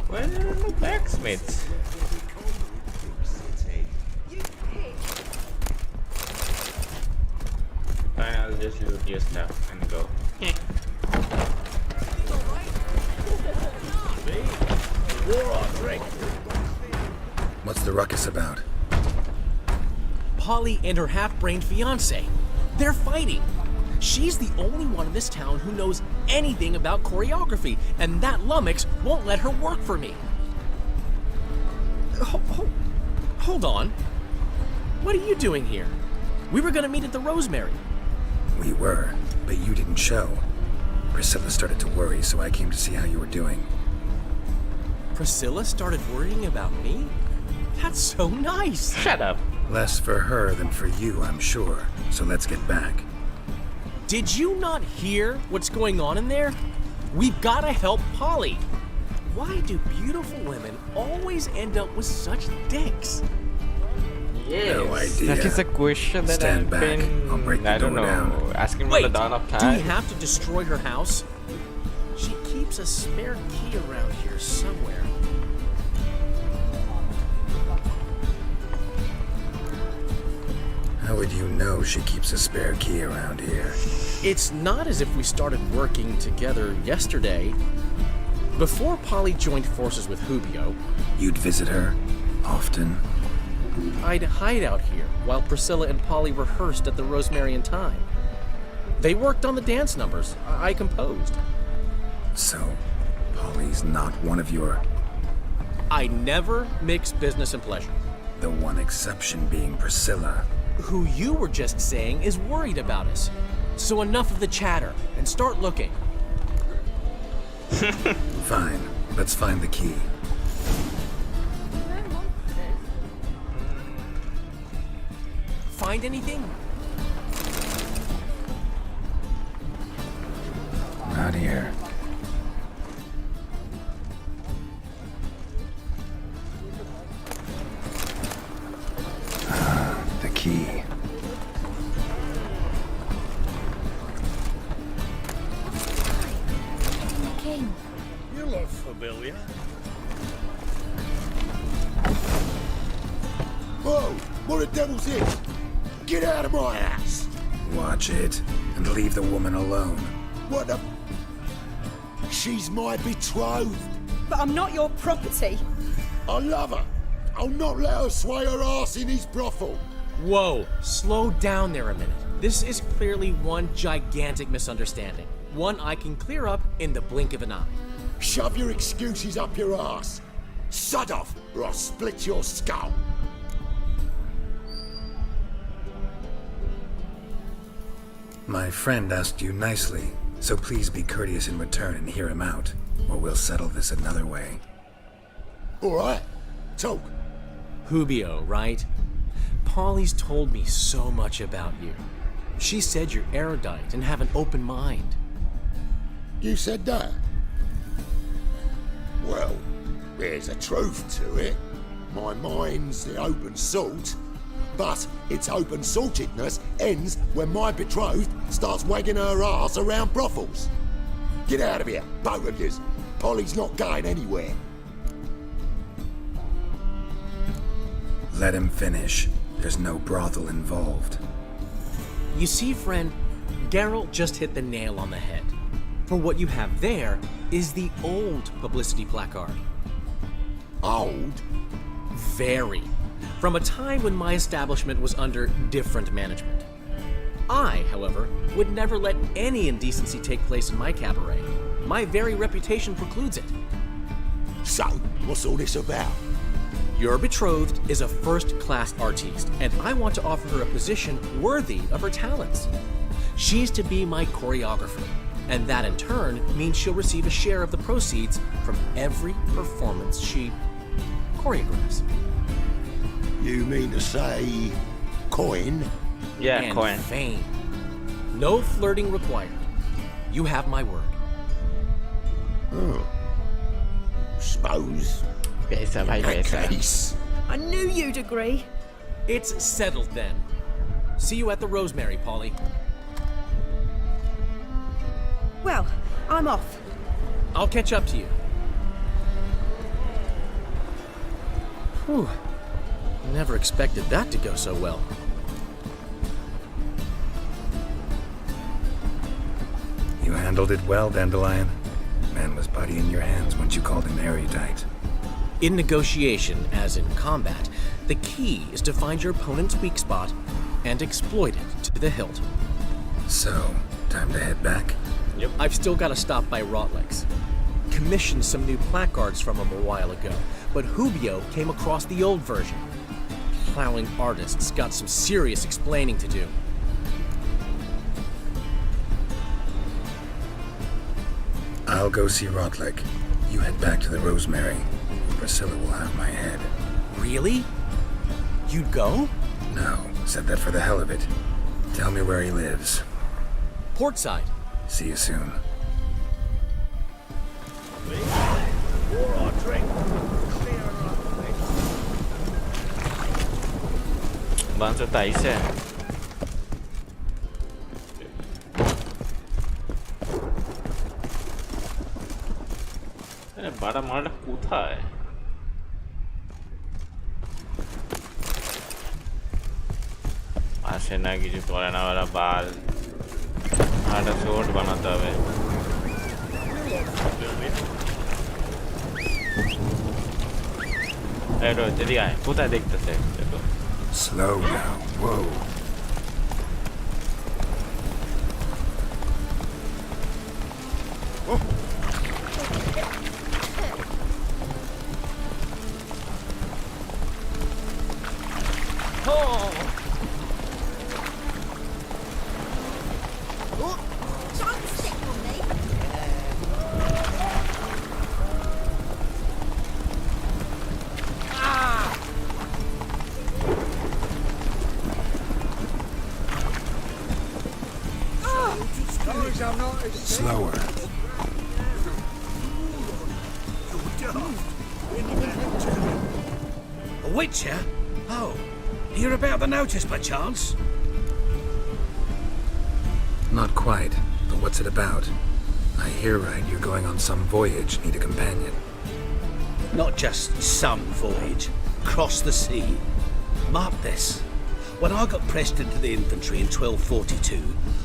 Where are the blacksmiths? Fine, I'll just loot your stuff and go. What's the ruckus about? Polly and her half-brained fiancé. They're fighting. She's the only one in this town who knows anything about choreography, and that lummox won't let her work for me. Hold on. What are you doing here? We were gonna meet at the Rosemary. We were, but you didn't show. Priscilla started to worry, so I came to see how you were doing. Priscilla started worrying about me? That's so nice. Shut up. Less for her than for you, I'm sure. So let's get back. Did you not hear what's going on in there? We've gotta help Polly. Why do beautiful women always end up with such dicks? Yes. No idea. That is a question that Stand I've back. been, I'll break the I don't door know, down. asking for Wait, the dawn of do time. we have to destroy her house? She keeps a spare key around here somewhere. How would you know she keeps a spare key around here? It's not as if we started working together yesterday. Before Polly joined forces with Hubio, You'd visit her? Often? I'd hide out here while Priscilla and Polly rehearsed at the Rosemary and Thyme. They worked on the dance numbers I composed. So, Polly's not one of your... I never mix business and pleasure. The one exception being Priscilla. Who you were just saying is worried about us. So enough of the chatter and start looking. Fine. Let's find the key. Find anything? Not here. The key. King. You look familiar. Whoa! What the devil's it? Get out of my house! Watch it, and leave the woman alone. What the... She's my betrothed. But I'm not your property. I love her. I'll not let her sway her ass in his brothel. Whoa, slow down there a minute. This is clearly one gigantic misunderstanding. One I can clear up in the blink of an eye. Shove your excuses up your ass. Sod off, or I'll split your skull. My friend asked you nicely, so please be courteous in return and hear him out, or we'll settle this another way. All right, talk. Hubio, right? Polly's told me so much about you. She said you're erudite and have an open mind. You said that? Well, there's a truth to it. My mind's the open salt, but its open saltedness ends when my betrothed starts wagging her ass around brothels. Get out of here, both of yous. Polly's not going anywhere. Let him finish. There's no brothel involved. You see, friend, Geralt just hit the nail on the head. For what you have there is the old publicity placard. Old? Very. From a time when my establishment was under different management. I, however, would never let any indecency take place in my cabaret. My very reputation precludes it. So, what's all this about? Your betrothed is a first-class artiste, and I want to offer her a position worthy of her talents. She's to be my choreographer, and that in turn means she'll receive a share of the proceeds from every performance she choreographs. You mean to say coin? Yeah, and coin. fame. No flirting required. You have my word. Oh. Suppose. Paisa, bhai, In that paisa. case, I knew you'd agree. It's settled then. See you at the Rosemary, Polly. Well, I'm off. I'll catch up to you. Whew. Never expected that to go so well. You handled it well, Dandelion. Man was body in your hands once you called him erudite. In negotiation, as in combat, the key is to find your opponent's weak spot and exploit it to the hilt. So, time to head back? Yep. I've still got to stop by Rotlick's. Commissioned some new placards from him a while ago, but Hubio came across the old version. Plowing artists got some serious explaining to do. I'll go see Rotlick. You head back to the Rosemary. Priscilla will have my head. Really? You'd go? No, said that for the hell of it. Tell me where he lives. Portside. See you soon. pour or drink. Banzo taise. আরে বাড়া মারাটা কোথায়? আসে না কিছু করে না ওরা বাল একটা শর্ট বানাতে হবে এটো যদি আয় কোথায় দেখতেছে দেখো Slow now. Whoa. Slower. A witcher? Oh, you're about the notice by chance? Not quite, but what's it about? I hear right you're going on some voyage, need a companion. Not just some voyage. Cross the sea. Mark this. When I got pressed into the infantry in 1242,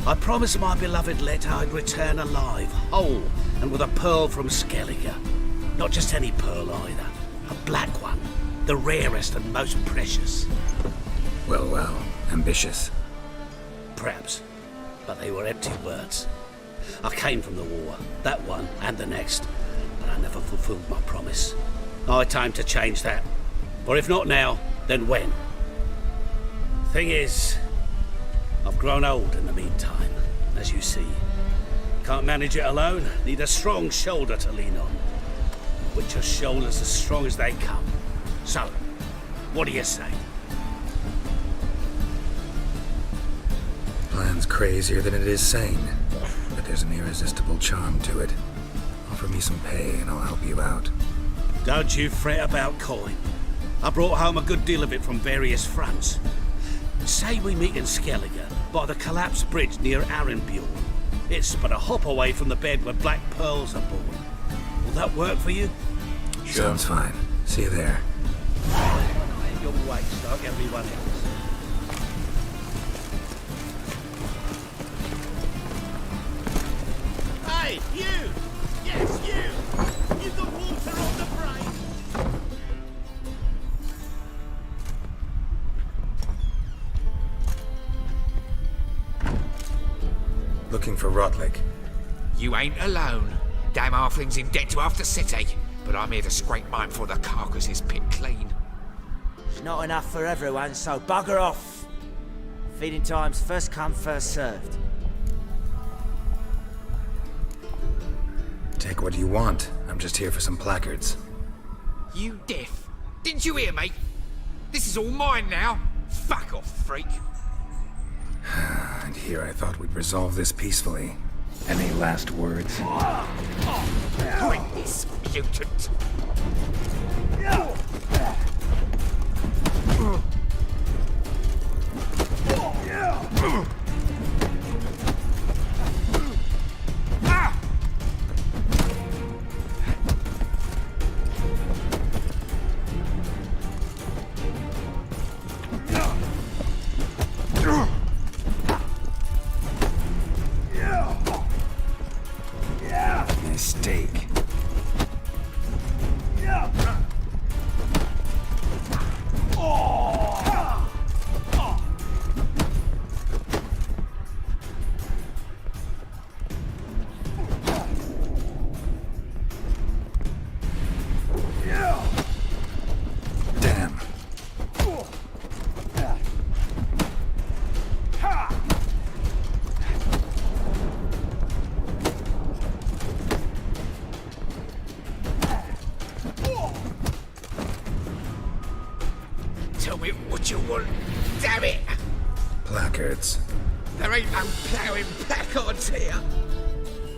I promised my beloved Let I'd return alive, whole, and with a pearl from Skellige. Not just any pearl either. A black one. The rarest and most precious. Well, well, ambitious. Perhaps. But they were empty words. I came from the war, that one and the next, but I never fulfilled my promise. High time to change that. Or if not now, then when? Thing is, I've grown old in the meantime, as you see. Can't manage it alone, need a strong shoulder to lean on. Witcher's shoulders as strong as they come. So, what do you say? Plan's crazier than it is sane, but there's an irresistible charm to it. Offer me some pay and I'll help you out. Don't you fret about coin. I brought home a good deal of it from various fronts. Say we meet in Skellige, by the collapsed bridge near Arenbjorn. It's but a hop away from the bed where black pearls are born. Will that work for you? Sure. Sounds fine. See you there. Your waist like everyone else. Hey, you! Yes, you! You got water on the brain! Looking for Rotlick. You ain't alone. Damn halfling's in debt to half the city, but I'm here to scrape mine before the carcass is picked clean. It's not enough for everyone, so bugger off. Feeding time's first come, first served. Take what you want. I'm just here for some placards. You deaf? Didn't you hear me? This is all mine now. Fuck off, freak. And here I thought we'd resolve this peacefully. Any last words? Bring this mutant. Mistake. Damn. Tell me what you want. Damn it! Placards. There ain't no ploughing placards here.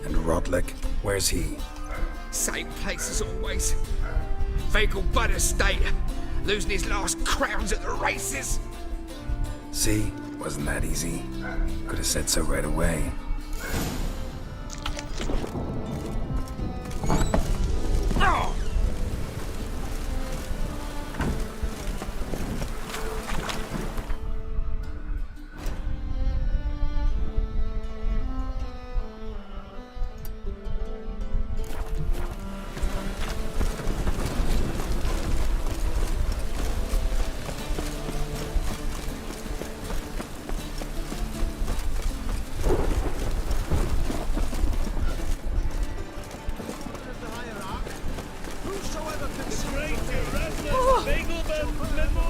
And Rotlick, where's he? Same place as always. Vehicle Bud Estate. Losing his last crowns at the races. See? Wasn't that easy? Could have said so right away. Oh!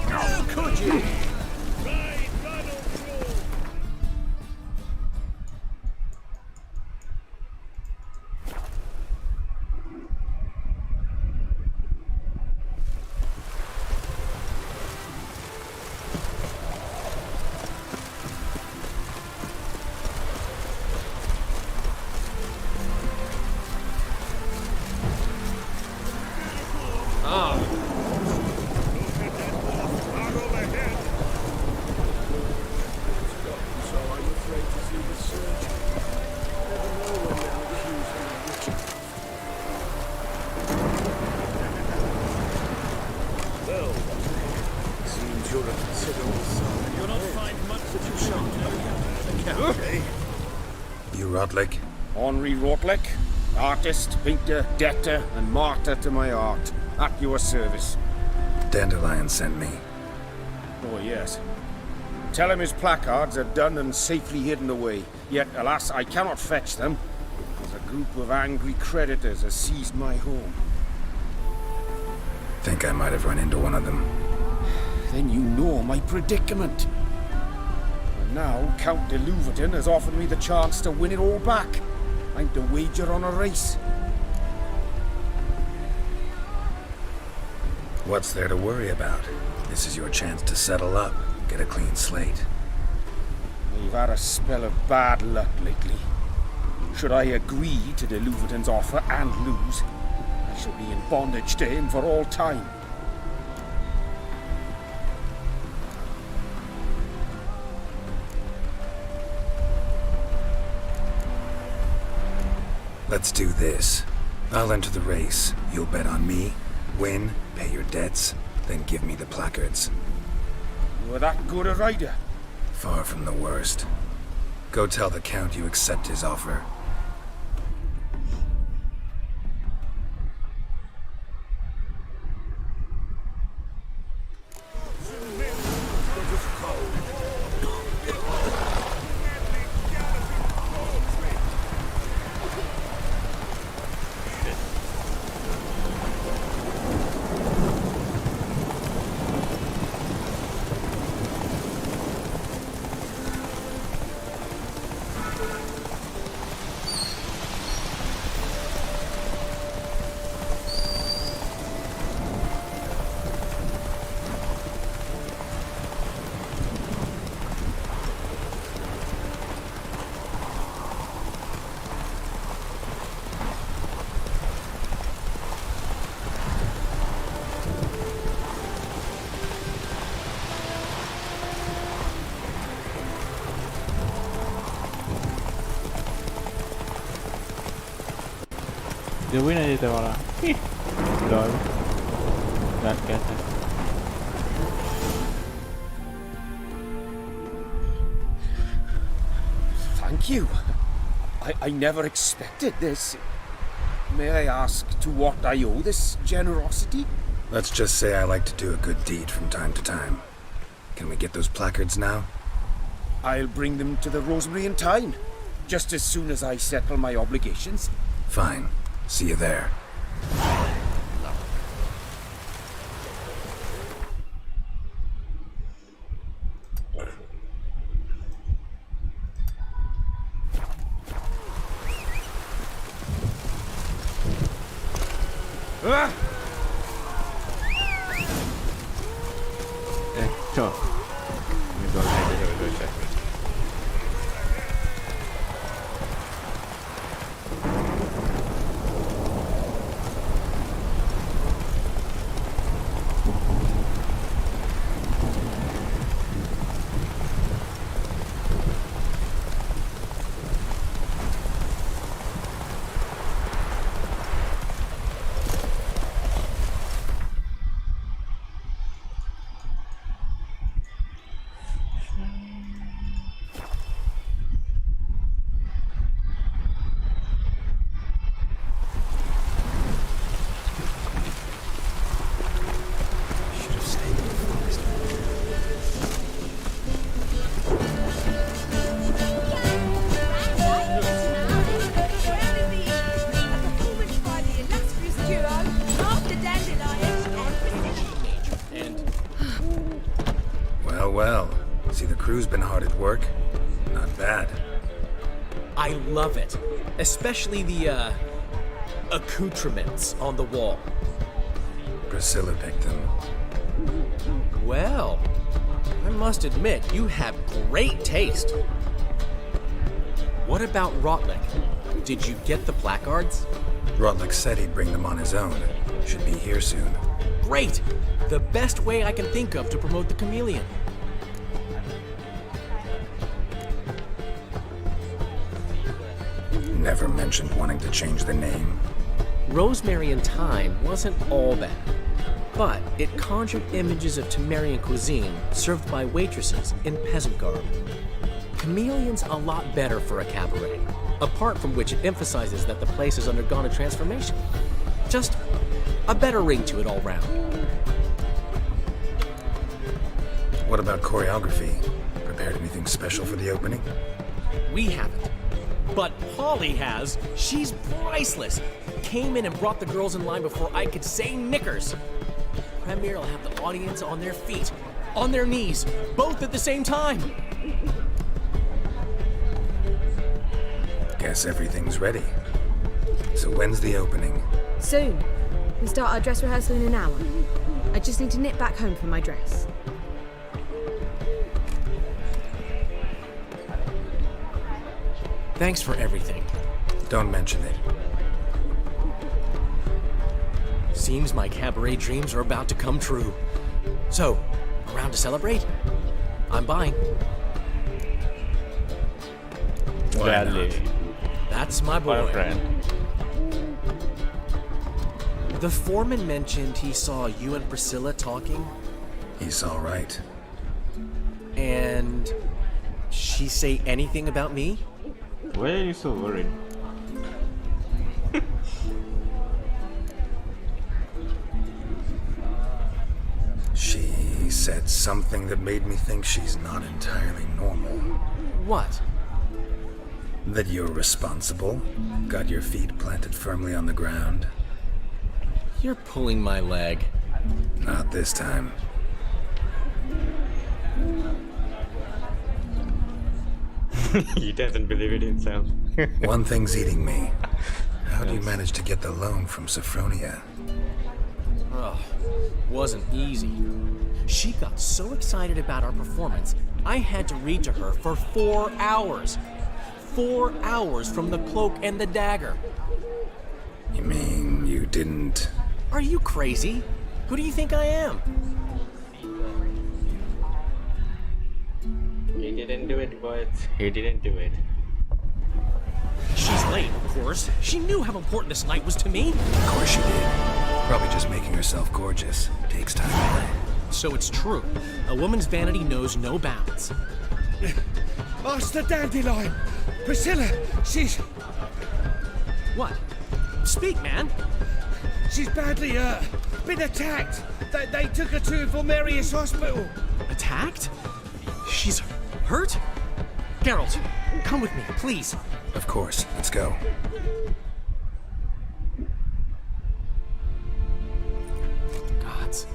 How could you? You Rotlick? Henri Rotlick, artist, painter, debtor, and martyr to my art. At your service. Dandelion sent me. Oh, yes. Tell him his placards are done and safely hidden away. Yet, alas, I cannot fetch them, as a group of angry creditors has seized my home. Think I might have run into one of them. Then you know my predicament. And now Count de Louverton has offered me the chance to win it all back. I'm to wager on a race. What's there to worry about? This is your chance to settle up, get a clean slate. We've had a spell of bad luck lately. Should I agree to de Louverton's offer and lose, I shall be in bondage to him for all time. Let's do this. I'll enter the race. You'll bet on me, win, pay your debts, then give me the placards. You were that good a rider? Far from the worst. Go tell the Count you accept his offer. দেবই না যেতে পারা লল bat catch Thank you. I never expected this. May I ask to what I owe this generosity? Let's just say I like to do a good deed from time to time. Can we get those placards now? I'll bring them to the Rosemary in time, just as soon as I settle my obligations. Fine. See you there. Sure. We go check. Well. See, the crew's been hard at work. Not bad. I love it. Especially the, accoutrements on the wall. Priscilla picked them. Well, I must admit, you have great taste. What about Rotlick? Did you get the placards? Rotlick said he'd bring them on his own. Should be here soon. Great! The best way I can think of to promote the chameleon. Never mentioned wanting to change the name. Rosemary in Time wasn't all bad, but it conjured images of Temerian cuisine served by waitresses in peasant garb. Chameleon's a lot better for a cabaret, apart from which it emphasizes that the place has undergone a transformation. Just a better ring to it all round. What about choreography? Prepared anything special for the opening? We haven't. But Polly has. She's priceless. Came in and brought the girls in line before I could say knickers. Premiere will have the audience on their feet, on their knees, both at the same time. Guess everything's ready. So when's the opening? Soon. We start our dress rehearsal in an hour. I just need to nip back home for my dress. Thanks for everything. Don't mention it. Seems my cabaret dreams are about to come true. So, around to celebrate? I'm buying. Gladly. That's my boy. My friend. The foreman mentioned he saw you and Priscilla talking. He's all right. And she say anything about me? Why are you so worried? She said something that made me think she's not entirely normal. What? That you're responsible, got your feet planted firmly on the ground. You're pulling my leg. Not this time. He doesn't believe it himself. One thing's eating me. How do you manage to get the loan from Sophronia? Oh, wasn't easy. She got so excited about our performance, I had to read to her for 4 hours. 4 hours from the cloak and the dagger. You mean you didn't... Are you crazy? Who do you think I am? He didn't do it, boys. He didn't do it. She's late, of course. She knew how important this night was to me. Of course she did. Probably just making herself gorgeous. Takes time away. So it's true. A woman's vanity knows no bounds. Master Dandelion! Priscilla, she's... What? Speak, man. She's badly hurt. Been attacked. They took her to Vulmerius Hospital. Attacked? She's hurt? Geralt, come with me, please. Of course. Let's go. Gods.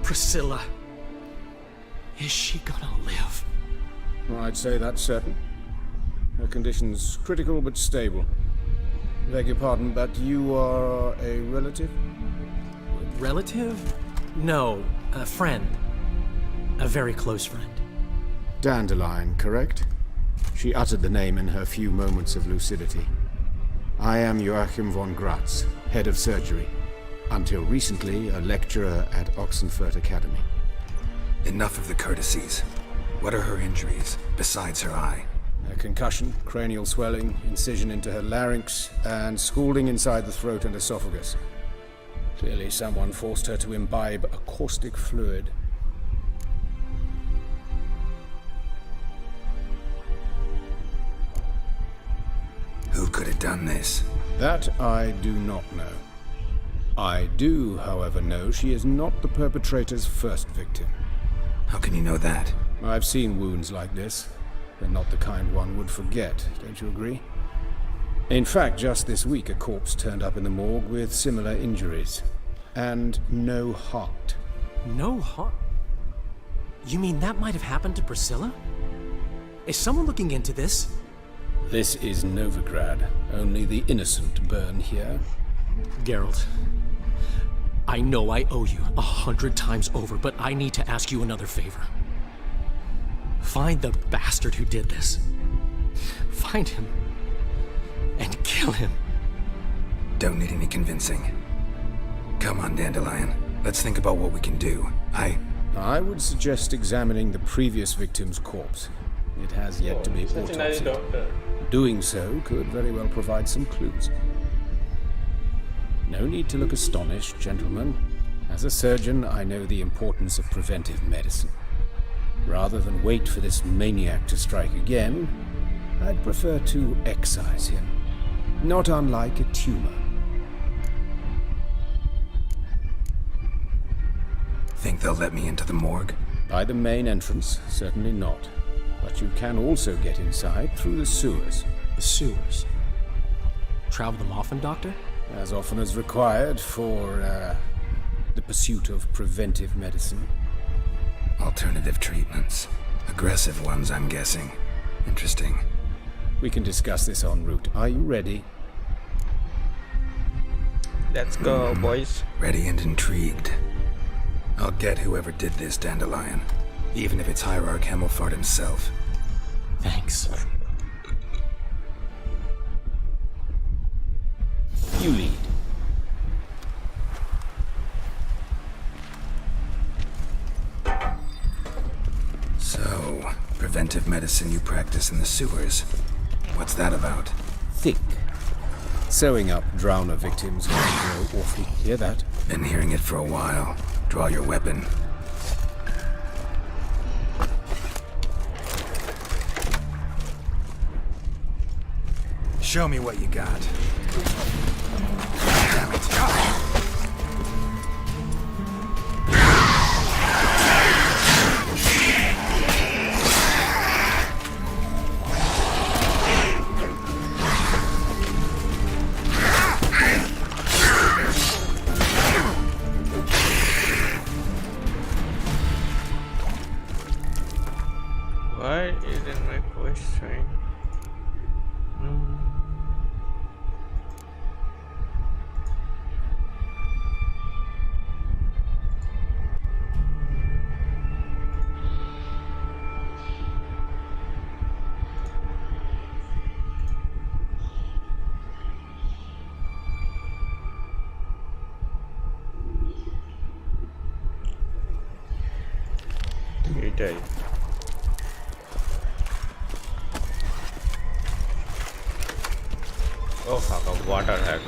Priscilla. Is she gonna live? I'd say that's certain. Her condition's critical but stable. Beg your pardon, but you are a relative? Relative? No, a friend. A very close friend. Dandelion, correct? She uttered the name in her few moments of lucidity. I am Joachim von Gratz, head of surgery. Until recently, a lecturer at Oxenfurt Academy. Enough of the courtesies. What are her injuries, besides her eye? A concussion, cranial swelling, incision into her larynx, and scalding inside the throat and esophagus. Clearly someone forced her to imbibe a caustic fluid. Who could have done this? That I do not know. I do, however, know she is not the perpetrator's first victim. How can you know that? I've seen wounds like this. They're not the kind one would forget, don't you agree? In fact, just this week a corpse turned up in the morgue with similar injuries. And no heart. No heart? You mean that might have happened to Priscilla? Is someone looking into this? This is Novigrad. Only the innocent burn here. Geralt, I know I owe you 100 times over, but I need to ask you another favor. Find the bastard who did this. Find him. And kill him. Don't need any convincing. Come on, Dandelion. Let's think about what we can do. I would suggest examining the previous victim's corpse. It has yet to be autopsied. Doing so could very well provide some clues. No need to look astonished, gentlemen. As a surgeon, I know the importance of preventive medicine. Rather than wait for this maniac to strike again, I'd prefer to excise him. Not unlike a tumor. Think they'll let me into the morgue? By the main entrance, certainly not. But you can also get inside through the sewers. The sewers? Travel them often, Doctor? As often as required for, the pursuit of preventive medicine. Alternative treatments. Aggressive ones, I'm guessing. Interesting. We can discuss this en route. Are you ready? Let's go, boys. Ready and intrigued. I'll get whoever did this, Dandelion. Even if it's Hierarch Hemmelfart himself. Thanks. You lead. So, preventive medicine you practice in the sewers. What's that about? Think. Sewing up drowner victims can go awfully. Hear that? Been hearing it for a while. Draw your weapon. Show me what you got. Damn it. Why isn't my voice trying? এটাই Oh fuck, a water hack.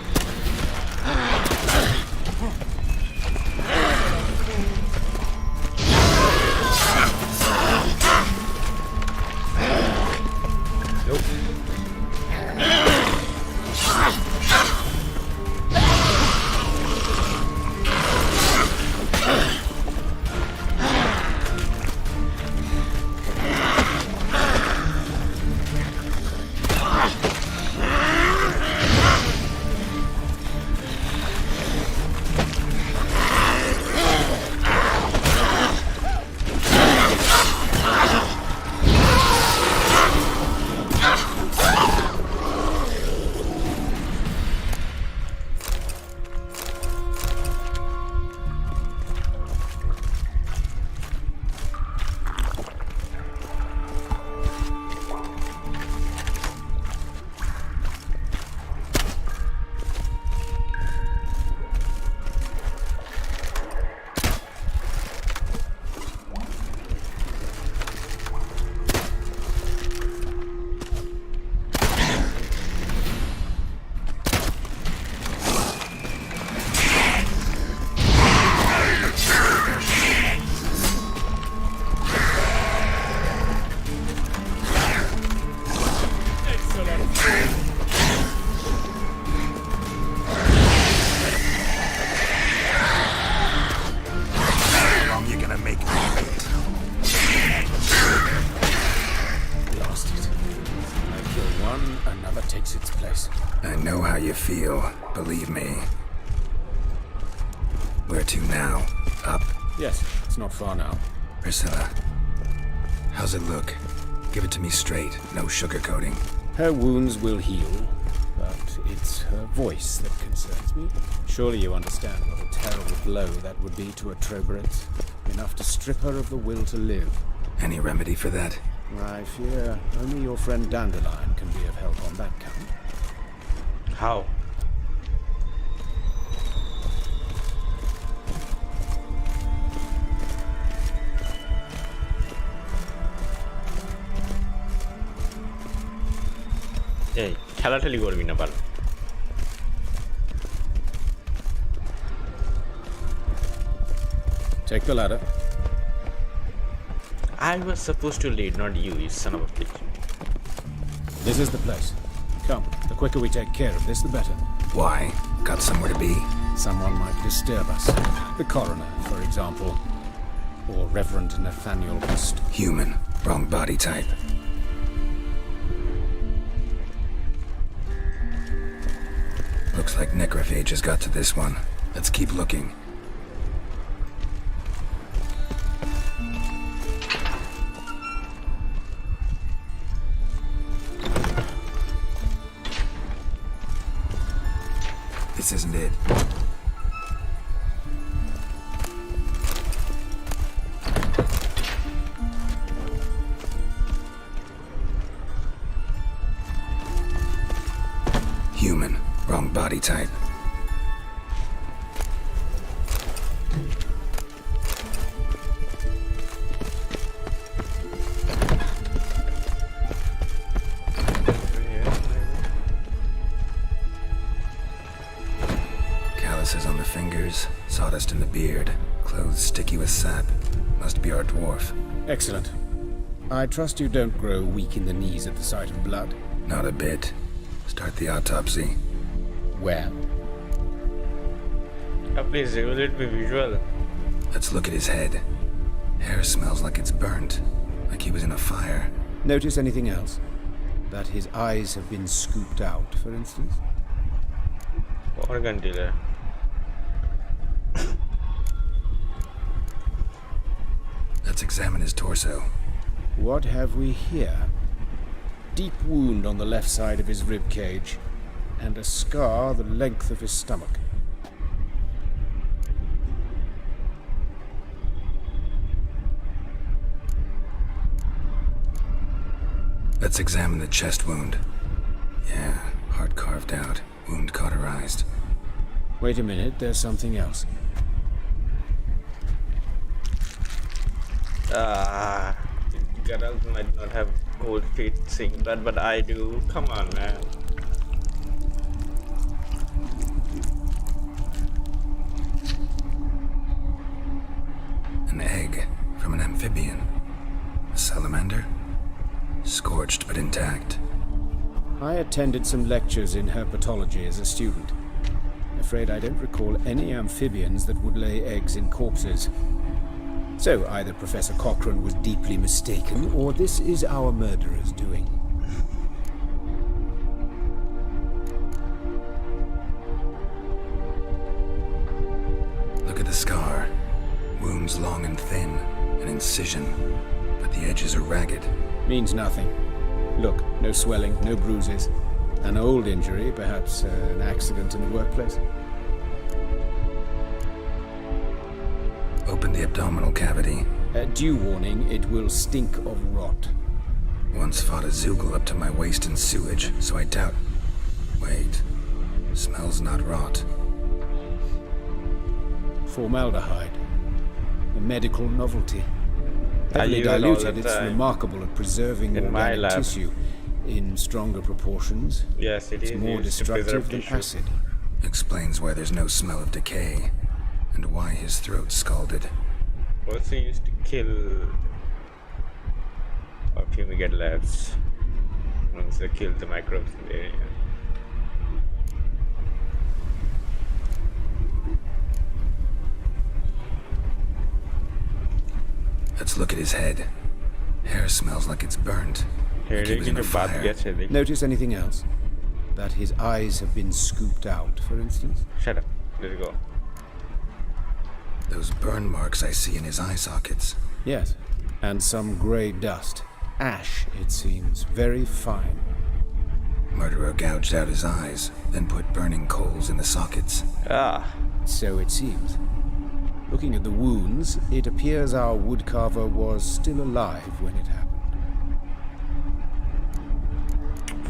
I know how you feel, believe me. Where to now? Up? Yes, it's not far now. Priscilla, how's it look? Give it to me straight, no sugarcoating. Her wounds will heal, but it's her voice that concerns me. Surely you understand what a terrible blow that would be to a Troberet. Enough to strip her of the will to live. Any remedy for that? I fear only your friend Dandelion can be of help on that count. How? এই ঠেলাঠেলি করবি না পারো। Take the ladder. I was supposed to lead, not you, you son of a bitch. This is the place. Come, the quicker we take care of this, the better. Why? Got somewhere to be? Someone might disturb us. The coroner, for example. Or Reverend Nathaniel West. Human. Wrong body type. Looks like necrophage has got to this one. Let's keep looking. This isn't it. Human. Wrong body type. Calluses on the fingers, sawdust in the beard, clothes sticky with sap. Must be our dwarf. Excellent. I trust you don't grow weak in the knees at the sight of blood. Not a bit. Start the autopsy. Where? Please, will it be visual? Let's look at his head. Hair smells like it's burnt, like he was in a fire. Notice anything else? That his eyes have been scooped out, for instance? Organ dealer. Let's examine his torso. What have we here? Deep wound on the left side of his rib cage, and a scar the length of his stomach. Let's examine the chest wound. Yeah, heart carved out, wound cauterized. Wait a minute, there's something else. Geralt might not have cold feet seeing blood, but I do. Come on, man. amphibian. A salamander? Scorched but intact. I attended some lectures in herpetology as a student. Afraid I don't recall any amphibians that would lay eggs in corpses. So either Professor Cochrane was deeply mistaken, or this is our murderer's doing. Look at the scar. Wounds long and thin, an incision, but the edges are ragged. Means nothing. Look, no swelling, no bruises. An old injury, perhaps an accident in the workplace. Open the abdominal cavity. Due warning, it will stink of rot. Once fought a Zoogle up to my waist in sewage, so I doubt... Wait. Smells not rot. Formaldehyde. A medical novelty. Heavily diluted, it's remarkable at preserving organic tissue in stronger proportions. Yes, it's more destructive than acid. Explains why there's no smell of decay, and why his throat's scalded. Also used to kill or fumigate labs once they kill the microbes in the area. Let's look at his head. Hair smells like it's burnt. Like he was in a fire. Notice anything else? That his eyes have been scooped out, for instance? Shut up. Let's go. Those burn marks I see in his eye sockets. Yes. And some grey dust. Ash, it seems. Very fine. Murderer gouged out his eyes, then put burning coals in the sockets. Ah. So it seems. Looking at the wounds, it appears our woodcarver was still alive when it happened.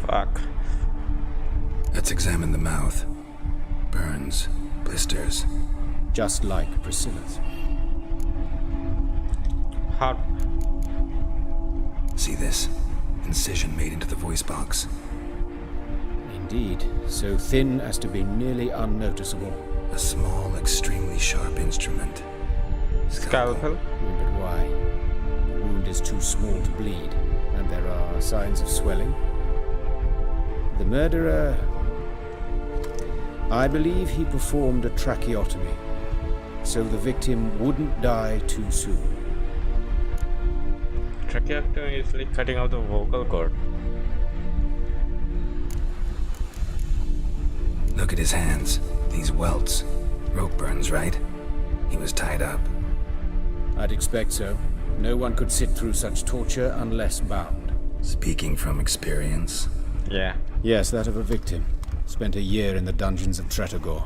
Fuck. Let's examine the mouth. Burns, blisters. Just like Priscilla's. How? See this? Incision made into the voice box. Indeed, so thin as to be nearly unnoticeable. A small, extremely sharp instrument. Scalpel? But why? The wound is too small to bleed, and there are signs of swelling. The murderer... I believe he performed a tracheotomy, so the victim wouldn't die too soon. Tracheotomy is like cutting out the vocal cord. Look at his hands. These welts. Rope burns, right? He was tied up. I'd expect so. No one could sit through such torture unless bound. Speaking from experience? Yeah. Yes, that of a victim. Spent a year in the dungeons of Tretogor.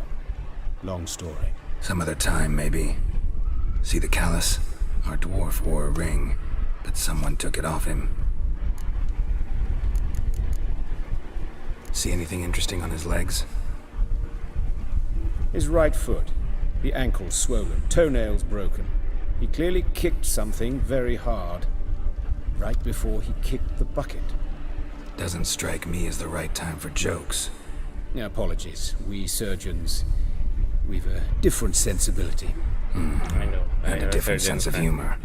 Long story. Some other time, maybe. See the callus? Our dwarf wore a ring, but someone took it off him. See anything interesting on his legs? His right foot. The ankle swollen, toenails broken. He clearly kicked something very hard, right before he kicked the bucket. Doesn't strike me as the right time for jokes. Apologies. We surgeons, we've a different sensibility. I know. And a different sense of humor.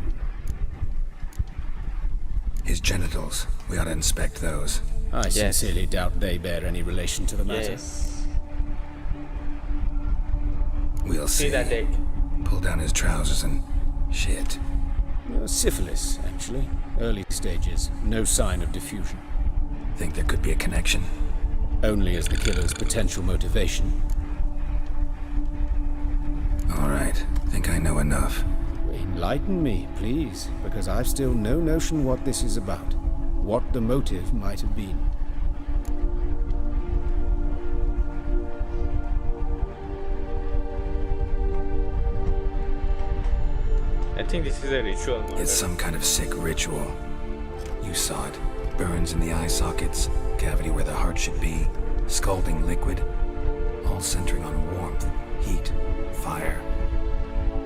His genitals. We ought to inspect those. I sincerely doubt they bear any relation to the matter. Yes. We'll see. That dick. Pull down his trousers and... shit. Syphilis, actually. Early stages. No sign of diffusion. Think there could be a connection? Only as the killer's potential motivation. All right. Think I know enough. Enlighten me, please, because I've still no notion what this is about. What the motive might have been. I think this is a ritual murder. It's some kind of sick ritual. You saw it. Burns in the eye sockets, cavity where the heart should be, scalding liquid, all centering on warmth, heat, fire.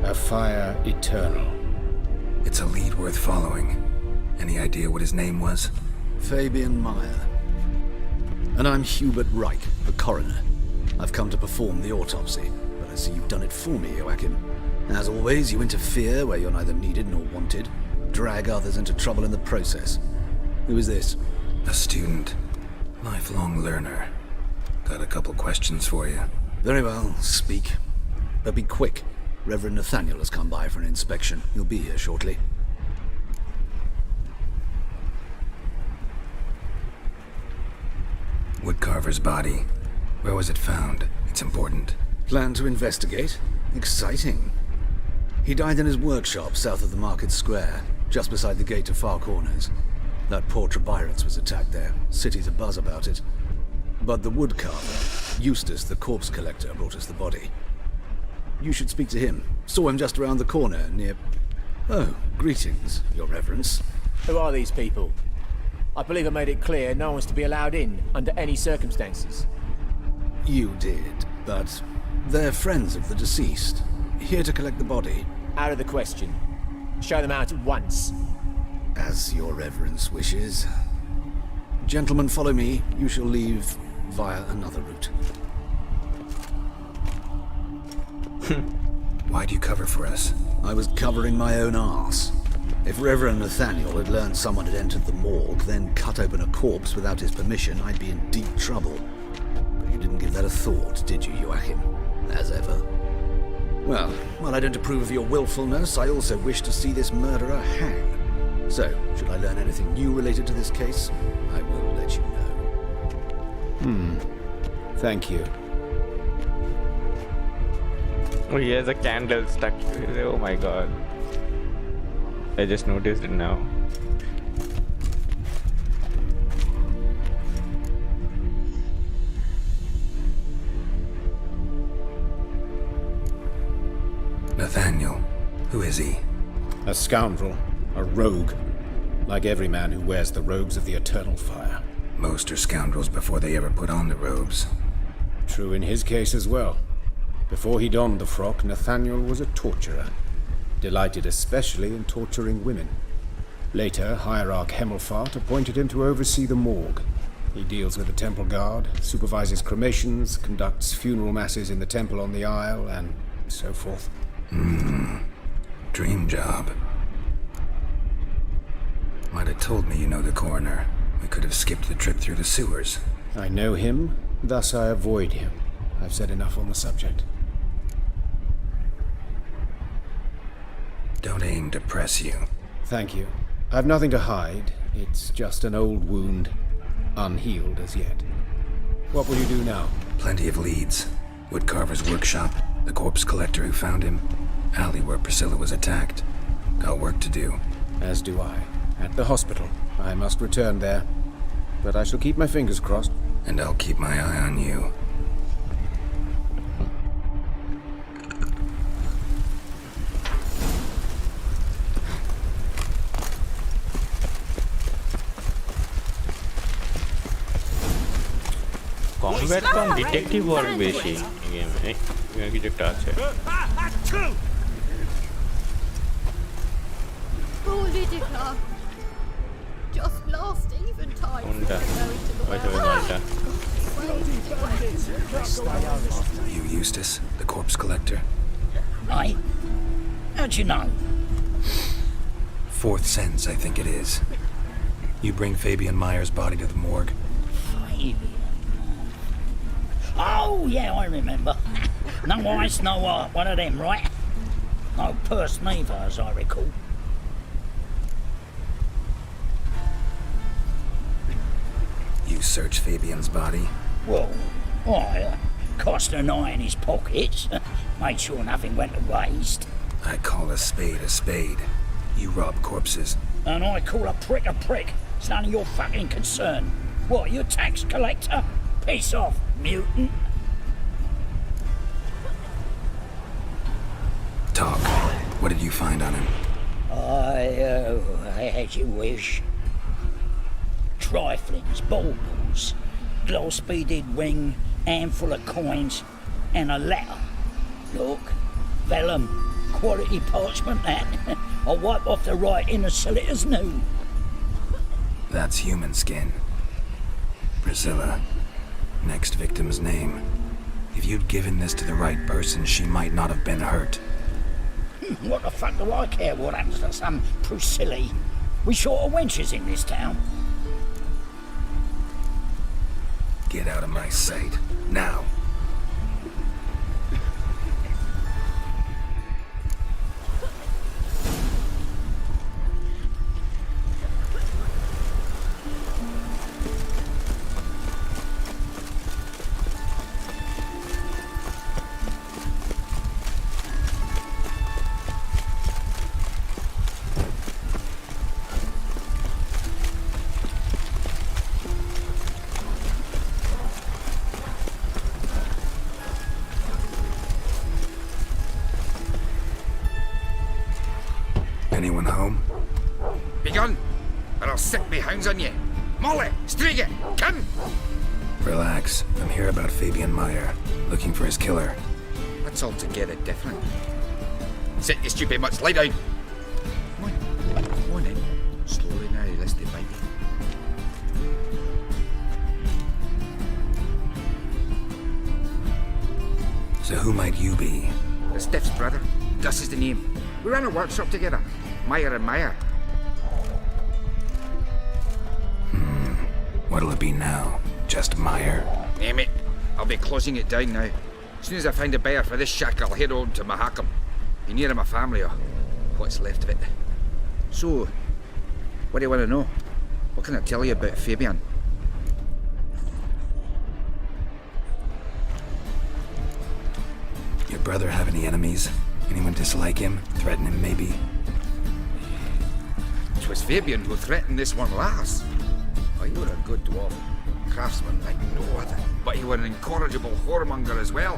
A fire eternal. It's a lead worth following. Any idea what his name was? Fabian Meyer. And I'm Hubert Reich, the coroner. I've come to perform the autopsy, but I see you've done it for me, Joachim. As always, you interfere where you're neither needed nor wanted. drag others into trouble in the process. Who is this? A student. Lifelong learner. Got a couple questions for you. Very well, speak. But be quick. Reverend Nathaniel has come by for an inspection. He'll be here shortly. Woodcarver's body. Where was it found? It's important. Plan to investigate? Exciting. He died in his workshop south of the market square, just beside the gate to Far Corners. That poor Trebirates was attacked there. City's abuzz about it. But the woodcarver, Eustace the corpse collector, brought us the body. You should speak to him. Saw him just around the corner near... Oh, greetings, Your Reverence. Who are these people? I believe I made it clear no one's to be allowed in under any circumstances. You did, but they're friends of the deceased. Here to collect the body. Out of the question. Show them out at once. As Your Reverence wishes. Gentlemen, follow me. You shall leave via another route. Why'd you cover for us? I was covering my own arse. If Reverend Nathaniel had learned someone had entered the morgue, then cut open a corpse without his permission, I'd be in deep trouble. But you didn't give that a thought, did you, Joachim? As ever. Well, while I don't approve of your willfulness, I also wish to see this murderer hang. So, should I learn anything new related to this case, I will let you know. Thank you. Oh, he has a candle stuck to it. Oh my god. I just noticed it now. Nathaniel. Who is he? A scoundrel. A rogue. Like every man who wears the robes of the Eternal Fire. Most are scoundrels before they ever put on the robes. True in his case as well. Before he donned the frock, Nathaniel was a torturer. Delighted especially in torturing women. Later, Hierarch Hemmelfart appointed him to oversee the morgue. He deals with the temple guard, supervises cremations, conducts funeral masses in the temple on the Isle, and so forth. Dream job. Might have told me you know the coroner. We could have skipped the trip through the sewers. I know him, thus I avoid him. I've said enough on the subject. Don't aim to press you. Thank you. I've nothing to hide. It's just an old wound, unhealed as yet. What will you do now? Plenty of leads. Woodcarver's workshop, the corpse collector who found him, alley where Priscilla was attacked. Got work to do. As do I. At the hospital. I must return there. But I shall keep my fingers crossed. And I'll keep my eye on you. Combat com detective work বেশি গেমে কিছু একটা আছে কোনটা ওইটা You Eustace, the corpse collector? Aye. How'd you know? Fourth sense, I think it is. You bring Fabian Meyer's body to the morgue? Fabian. Oh, yeah, I remember. No eyes, no heart, one of them, right? No purse neither, as I recall. You search Fabian's body? Well, I cast an eye in his pockets, made sure nothing went to waste. I call a spade. You rob corpses. And I call a prick. It's none of your fucking concern. What, you tax collector? Piss off, mutant. Talk. What did you find on him? As you wish. Triflings, baubles, gloss-beaded ring, handful of coins, and a letter. Look, vellum, quality parchment that. I'll wipe off the writing and sell it as new. That's human skin. Priscilla. Next victim's name. If you'd given this to the right person, she might not have been hurt. What the fuck do I care what happens to some Priscilla? We short of wenches in this town. Get out of my sight. Now. Anyone home? Begone, or I'll set me hounds on you. Molly, Striga, come! Relax. I'm here about Fabian Meyer, looking for his killer. That's altogether different. Sit your stupid mutts, lie down. Come on in. Slowly now, lest they bite you. So who might you be? The Stiff's brother. Gus is the name. We ran a workshop together. Meyer and Meyer. What'll it be now? Just Meyer? Name it. I'll be closing it down now. As soon as I find a buyer for this shack, I'll head on to Mahakam. Be near my family, or what's left of it. So, what do you want to know? What can I tell you about Fabian? Your brother have any enemies? Anyone dislike him? Threaten him, maybe? 'Twas Fabian who threatened this one last. Oh, you were a good dwarf. Craftsman like no other. But he were an incorrigible whoremonger as well.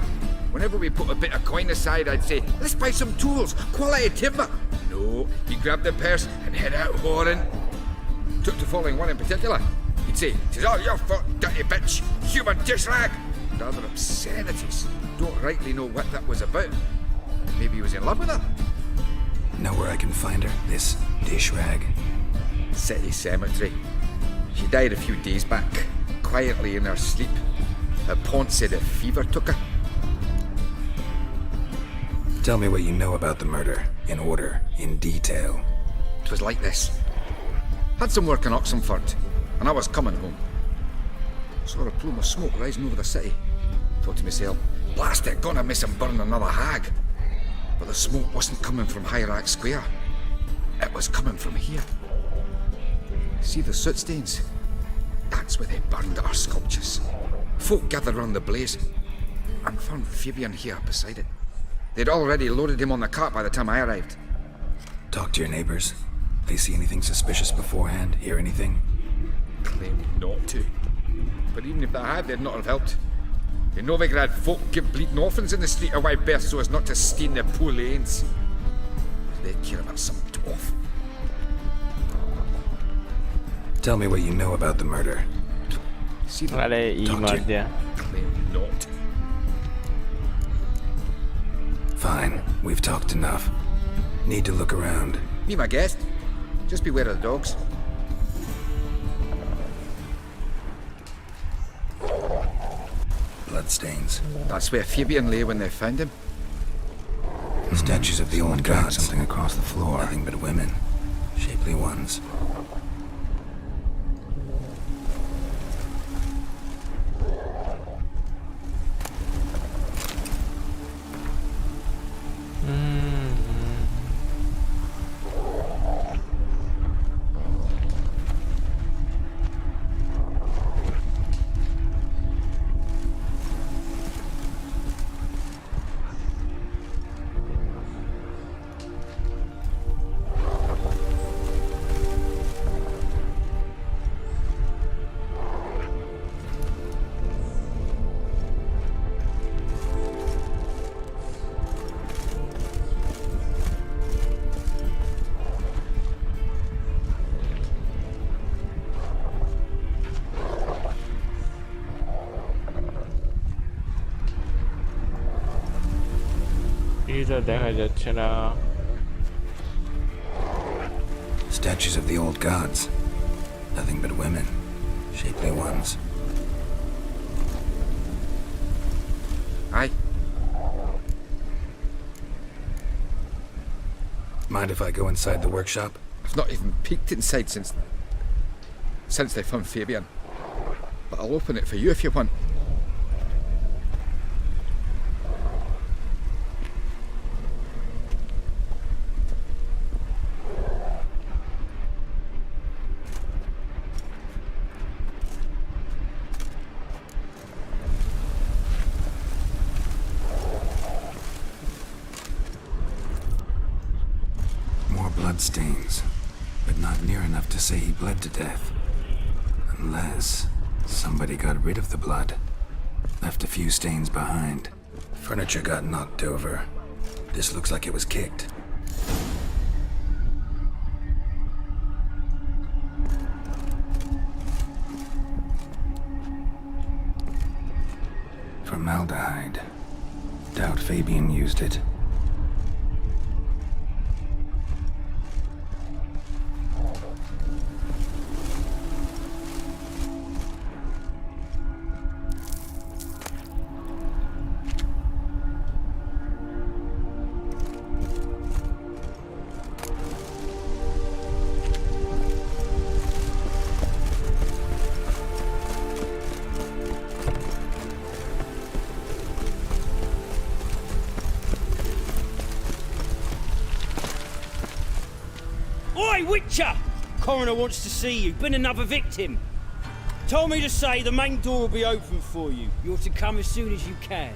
Whenever we put a bit of coin aside, I'd say, let's buy some tools, quality timber. No, he'd grab the purse and head out whoring. Took to following one in particular. He'd say, "'Tis all your fault, dirty bitch, human dish rag," and other obscenities. Don't rightly know what that was about. Maybe he was in love with her. Know where I can find her? This dish rag? City cemetery. She died a few days back, quietly in her sleep. Her pawn said a fever took her. Tell me what you know about the murder, in order, in detail. 'Twas like this. Had some work in Oxenford, and I was coming home. Saw a plume of smoke rising over the city. Thought to myself, blast it, gonna miss him burn another hag. But the smoke wasn't coming from Hierarch Square. It was coming from here. See the soot stains? That's where they burned our sculptures. Folk gathered round the blaze and found Fabian here beside it. They'd already loaded him on the cart by the time I arrived. Talk to your neighbors. They see anything suspicious beforehand? Hear anything? Claimed not to. But even if they had, they'd not have helped. In Novigrad, folk give bleeding orphans in the street a wide berth so as not to stain their poor lanes. They'd care about some dwarf. Tell me what you know about the murder. See the Doctor. Claimed not. Fine, we've talked enough. Need to look around. Be my guest. Just beware of the dogs. Bloodstains. That's where Fabian lay when they found him. Statues of the old gods. Something across the floor. Nothing but women. Shapely ones. দেখা যাচ্ছে না Statues of the old gods. Nothing but women. Shapely ones. Aye. Mind if I go inside the workshop? I've not even peeked inside since they found Fabian. But I'll open it for you if you want. Bloodstains, but not near enough to say he bled to death. Unless somebody got rid of the blood, left a few stains behind. Furniture got knocked over. This looks like it was kicked. Formaldehyde. Doubt Fabian used it. Oi, Witcher! Coroner wants to see you. Been another victim. Told me to say the main door will be open for you. You're to come as soon as you can.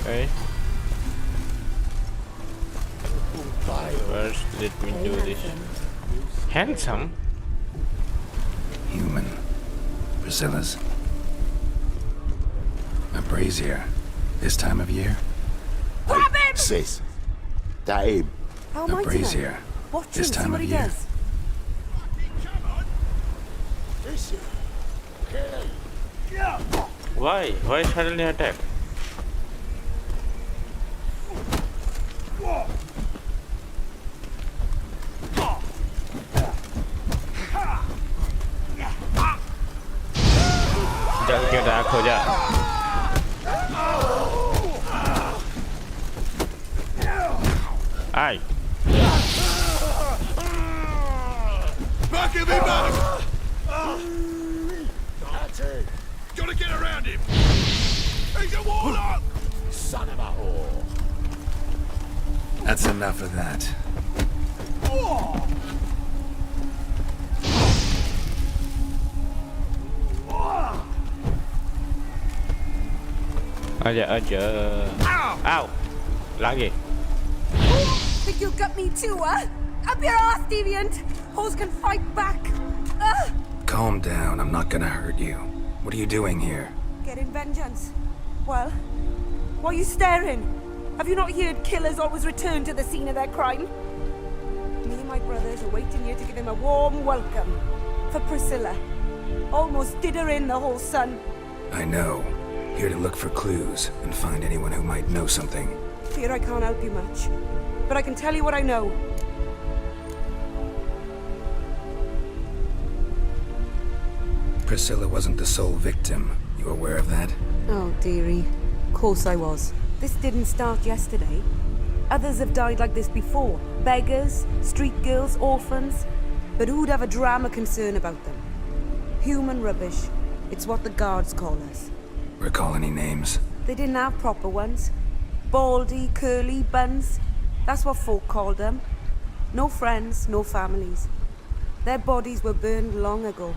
Okay. First, let me do this. Handsome? Human. Priscilla's. A brazier. This time of year? Grab him! Sis. That him. How A brazier. Watch This him, see time what of he year? does. Why? Why suddenly attack? चल के डाक हो जा Aye. Back him, back! That's it. Gotta get around him. He's a warlock! Son of a whore. That's enough of that. Aja. Ow. Lagi. Think you'll gut me too, huh? Up your ass, deviant! Hoes can fight back! Calm down, I'm not gonna hurt you. What are you doing here? Getting vengeance. Well, why are you staring? Have you not heard killers always return to the scene of their crime? Me and my brothers are waiting here to give him a warm welcome. For Priscilla. Almost did her in, the whole son. I know. Here to look for clues and find anyone who might know something. Fear I can't help you much. But I can tell you what I know. Priscilla wasn't the sole victim. You aware of that? Oh, dearie. Of course I was. This didn't start yesterday. Others have died like this before. Beggars, street girls, orphans. But who'd have a drama concern about them? Human rubbish. It's what the guards call us. Recall any names? They didn't have proper ones. Baldy, curly, buns. That's what folk called them. No friends, no families. Their bodies were burned long ago.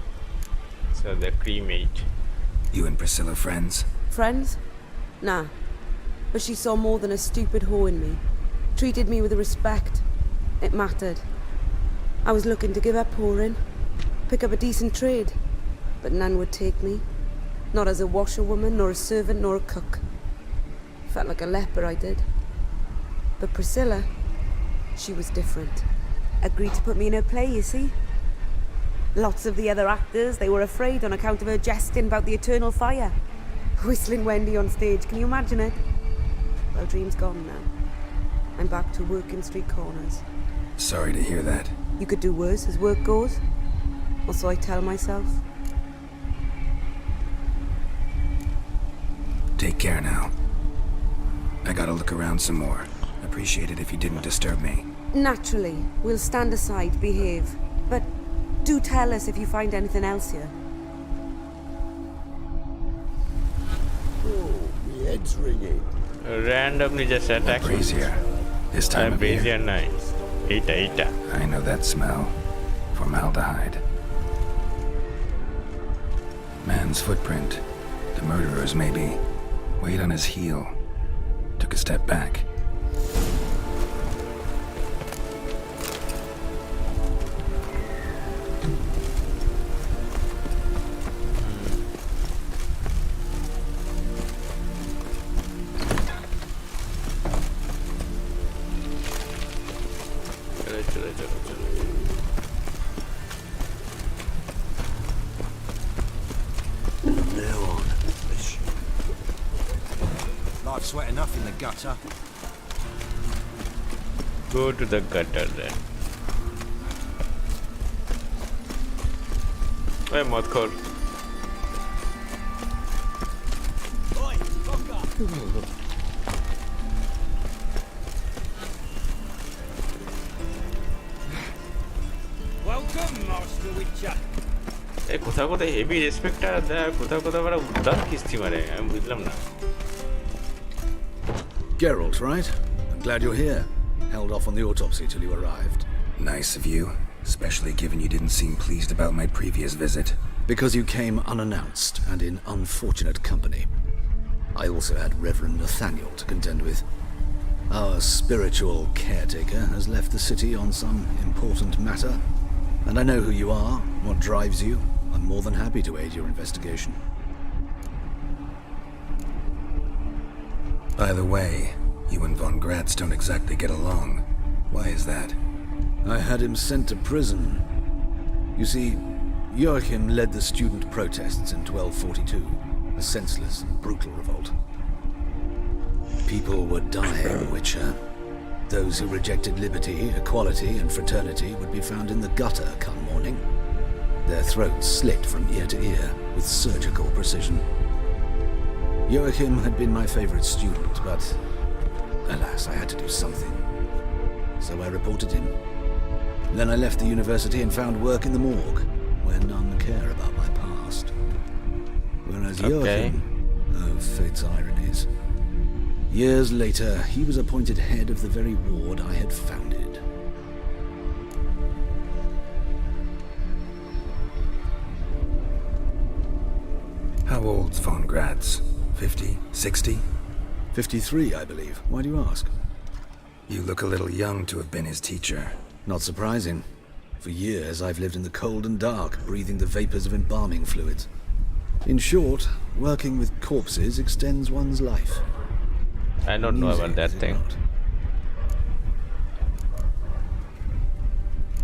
So they cremate. You and Priscilla friends? Friends? Nah. But she saw more than a stupid whore in me. Treated me with respect. It mattered. I was looking to give up whoring. Pick up a decent trade. But none would take me. Not as a washerwoman, nor a servant, nor a cook. Felt like a leper, I did. But Priscilla, she was different. Agreed to put me in her play, you see. Lots of the other actors, they were afraid on account of her jesting about the eternal fire. Whistling Wendy on stage, can you imagine it? Well, dream's gone now. I'm back to working street corners. Sorry to hear that. You could do worse as work goes. Or so I tell myself. Take care now. I gotta look around some more. appreciate it if you didn't disturb me. Naturally, we'll stand aside, behave. But do tell us if you find anything else here. Oh, my head's ringing. Randomly just attack. Brazier. This time of year. Brazier nice. Eita. I know that smell. Formaldehyde. Man's footprint. The murderer's maybe. Weight on his heel. Took a step back. Life sweat enough in the gutter. Go to the gutter then. Hey, Mothcore. Welcome, Master Witcher. এই কোথাও কোথাও heavy রেসপেক্টটা দেয়, কোথাও কোথাও আবার উদ্ধার কিস্তি মারে, আমি বুঝলাম না। Geralt, right? I'm glad you're here. Held off on the autopsy till you arrived. Nice of you, especially given you didn't seem pleased about my previous visit. Because you came unannounced and in unfortunate company. I also had Reverend Nathaniel to contend with. Our spiritual caretaker has left the city on some important matter, and I know who you are, what drives you. I'm more than happy to aid your investigation. By the way, you and von Gratz don't exactly get along. Why is that? I had him sent to prison. You see, Joachim led the student protests in 1242, a senseless and brutal revolt. People were dying, Witcher. Those who rejected liberty, equality, and fraternity would be found in the gutter come morning, their throats slit from ear to ear with surgical precision. Joachim had been my favorite student, but alas, I had to do something. So I reported him. Then I left the university and found work in the morgue, where none care about my past. Whereas Joachim, oh, fate's ironies. Years later, he was appointed head of the very ward I had founded. How old's von Gratz? 50? 60? 53, I believe. Why do you ask? You look a little young to have been his teacher. Not surprising. For years, I've lived in the cold and dark, breathing the vapors of embalming fluids. In short, working with corpses extends one's life. I don't know about that thing.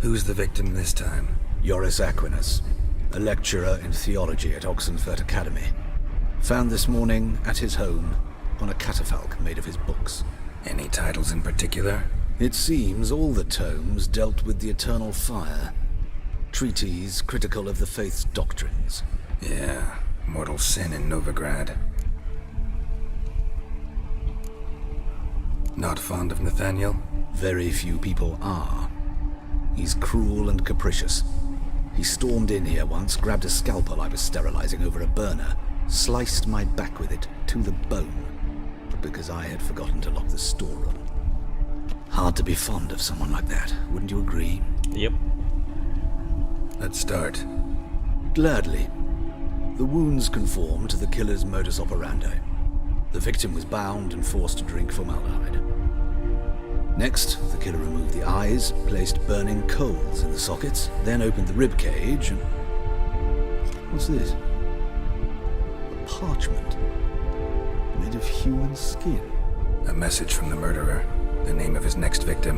Who's the victim this time? Joris Aquinas, a lecturer in theology at Oxenfurt Academy. Found this morning at his home on a catafalque made of his books. Any titles in particular? It seems all the tomes dealt with the eternal fire. Treatises critical of the faith's doctrines. Yeah, mortal sin in Novigrad. Not fond of Nathaniel? Very few people are. He's cruel and capricious. He stormed in here once, grabbed a scalpel I was sterilizing over a burner, sliced my back with it to the bone, because I had forgotten to lock the storeroom. Hard to be fond of someone like that, wouldn't you agree? Yep. Let's start. Gladly. The wounds conform to the killer's modus operandi. The victim was bound and forced to drink formaldehyde. Next, the killer removed the eyes, placed burning coals in the sockets, then opened the rib cage and... What's this? A parchment. Made of human skin. A message from the murderer. The name of his next victim.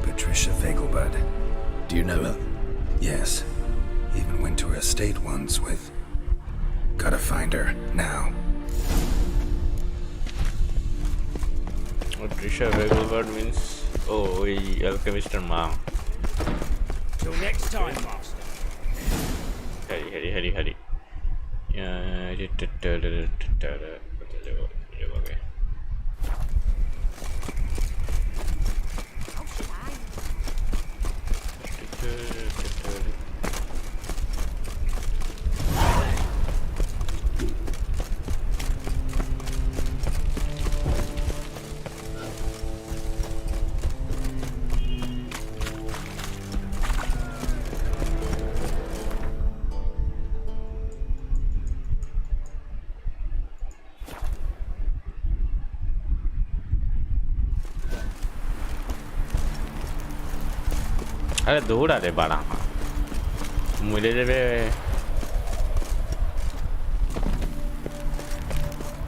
Patricia Vegelbud. Do you know her? Yes. Even went to her estate once with... Gotta find her, now. Patricia Vegelbud means... Oh, alchemist and mom. Till next time, Master. Hurry. আরে দৌড়া রে বাড়া মরে যাবে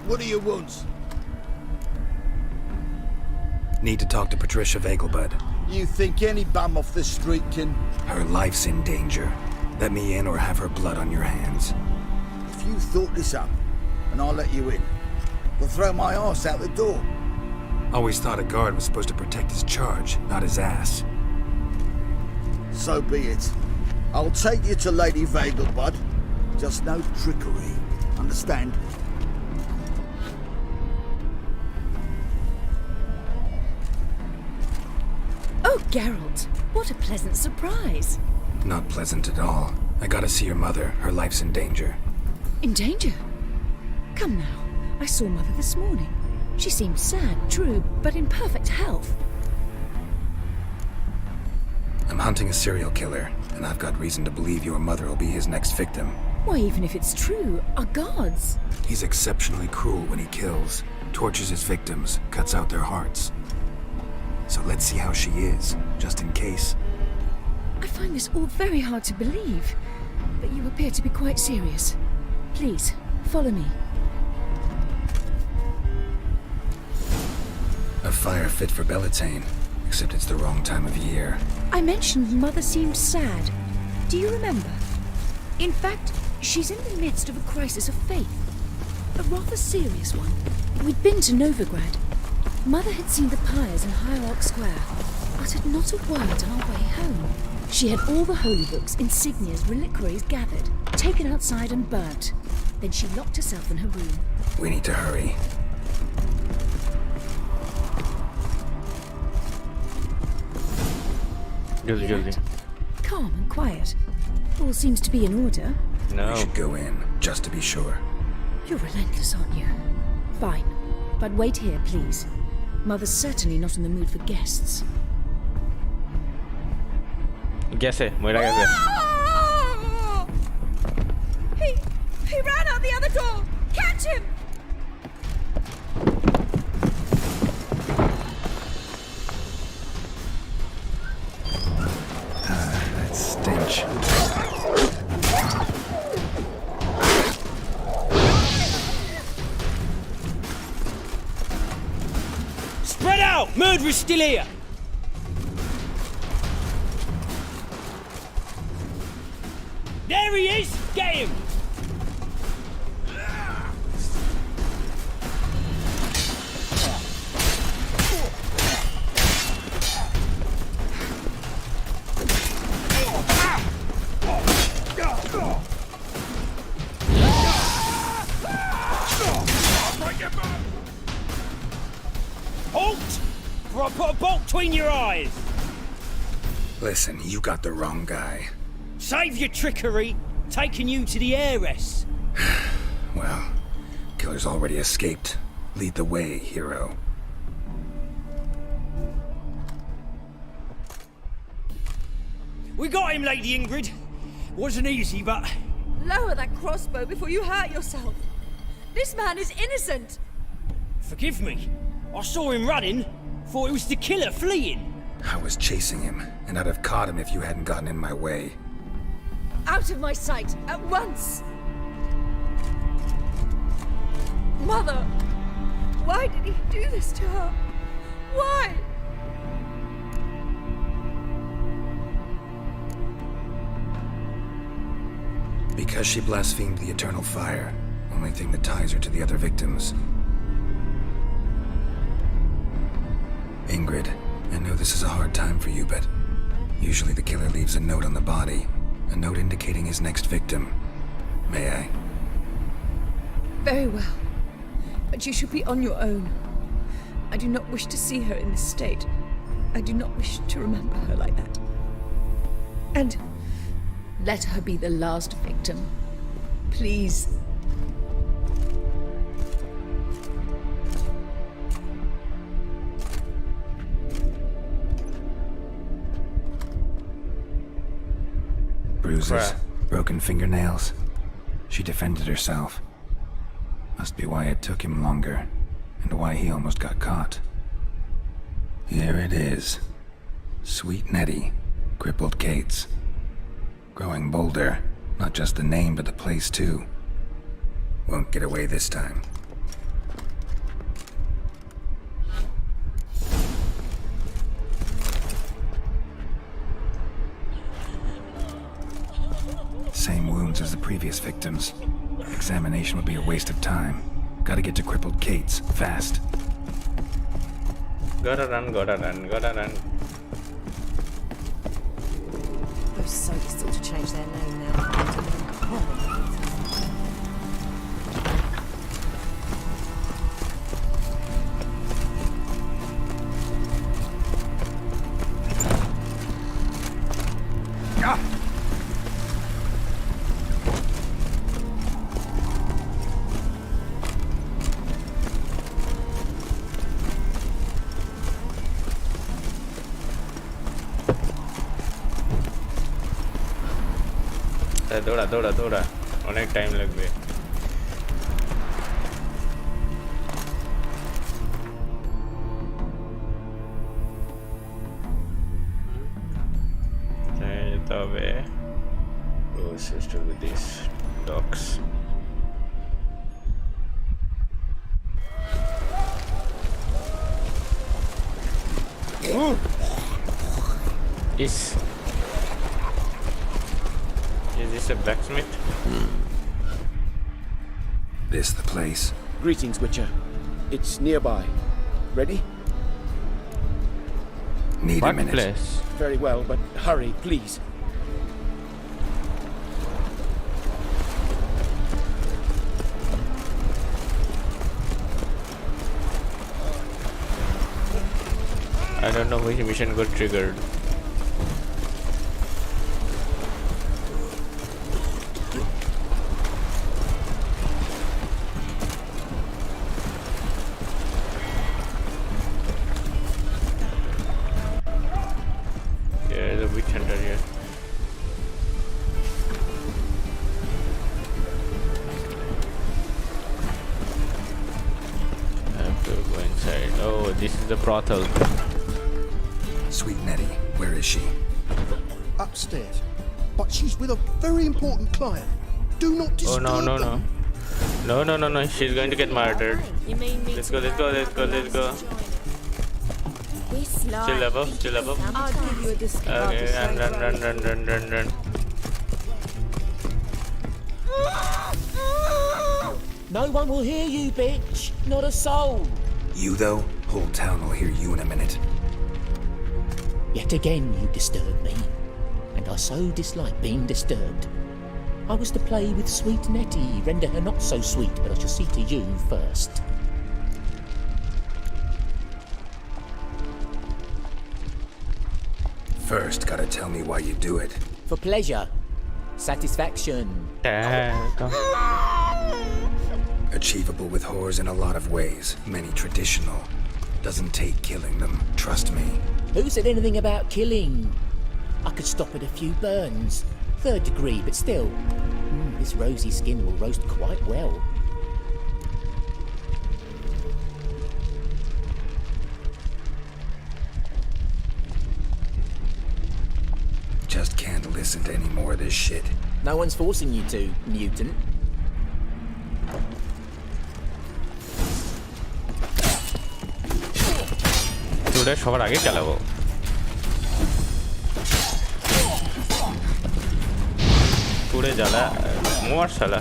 What do you want? Need to talk to Patricia Vegelbud. You think any bum off the street can... Her life's in danger. Let me in or have her blood on your hands. If you thought this up, and I'll let you in, we'll throw my ass out the door. Always thought a guard was supposed to protect his charge, not his ass. So be it. I'll take you to Lady Vegelbud. Just no trickery. Understand? Oh, Geralt, what a pleasant surprise. Not pleasant at all. I gotta see your mother. Her life's in danger. In danger? Come now, I saw Mother this morning. She seemed sad, true, but in perfect health. I'm hunting a serial killer, and I've got reason to believe your mother will be his next victim. Why, even if it's true, our guards. He's exceptionally cruel when he kills, tortures his victims, cuts out their hearts. So let's see how she is, just in case. I find this all very hard to believe, but you appear to be quite serious. Please, follow me. A fire fit for Bellatane, except it's the wrong time of year. I mentioned Mother seemed sad. Do you remember? In fact, she's in the midst of a crisis of faith. A rather serious one. We'd been to Novigrad. Mother had seen the pyres in Hierarch Square, uttered not a word on our way home. She had all the holy books, insignias, reliquaries gathered, taken outside and burnt. Then she locked herself in her room. We need to hurry. Guilty. Calm and quiet. All seems to be in order. No. We should go in, just to be sure. You're relentless, aren't you? Fine. But wait here, please. Mother's certainly not in the mood for guests. গেছে মইরা গেছে He ran out the other door! Catch him! That stench. Spread out! Murderer's still here! There he is! Get him! Halt! Or I'll put a bolt between your eyes! Listen, you got the wrong guy. Save your trickery! Taking you to the heiress! Well, killer's already escaped. Lead the way, hero. We got him, Lady Ingrid. Wasn't easy, but... Lower that crossbow before you hurt yourself. This man is innocent. Forgive me. I saw him running. Thought it was the killer fleeing. I was chasing him, and I'd have caught him if you hadn't gotten in my way. Out of my sight, at once! Mother! Why did he do this to her? Why? Because she blasphemed the eternal fire. Only thing that ties her to the other victims. Ingrid, I know this is a hard time for you, but usually the killer leaves a note on the body. A note indicating his next victim. May I? Very well. But you should be on your own. I do not wish to see her in this state. I do not wish to remember her like that. And let her be the last victim. Please. Bruises, broken fingernails. She defended herself. Must be why it took him longer, and why he almost got caught. Here it is. Sweet Nettie. Crippled Kate's. Growing bolder. Not just the name, but the place too. Won't get away this time. Same wounds as the previous victims. Examination would be a waste of time. Gotta get to Crippled Kate's, fast. Gotta run. Those sadists ought to change their name now. দৌড়া অনেক time লাগবে তবে with these dogs. Is this a blacksmith? This the place? Greetings, Witcher. It's nearby. Ready? Need What a minute. place? Very well, but hurry, please. I don't know which mission got triggered. There's a witch hunter here. I have to go inside. Oh, this is the brothel. Sweet Nettie, where is she? Upstairs. But she's with a very important client. Do not disturb them. No. She's going to get murdered. Let's go. Still above. I'll give you a discount. Okay, run. No one will hear you, bitch. Not a soul. You though? Whole town will hear you in a minute. Yet again you disturb me, and I so dislike being disturbed. I was to play with sweet Nettie, render her not so sweet, but I shall see to you first. First, gotta tell me why you do it. For pleasure, satisfaction. Achievable with whores in a lot of ways, many traditional. Doesn't take killing them, trust me. Who said anything about killing? I could stop at a few burns. 3rd degree, but still. This rosy skin will roast quite well. Just can't listen to any more of this shit. No one's forcing you to, mutant. তোরা সবার আগে চালাবো পুরে জ্বালা mower শালা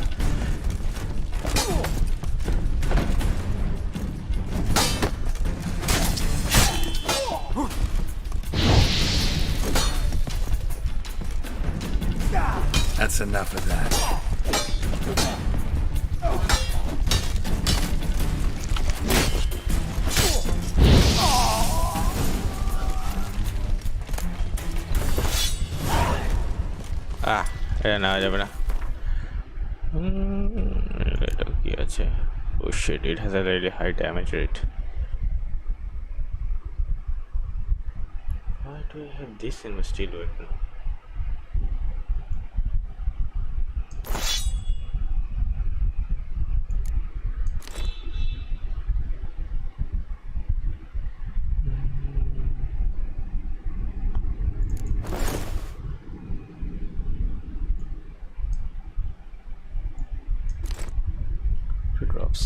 That's enough of that. এটা নেওয়া যাবে না এটা কি আছে oh shit it has a really high damage rate why do I have this in my steel weapon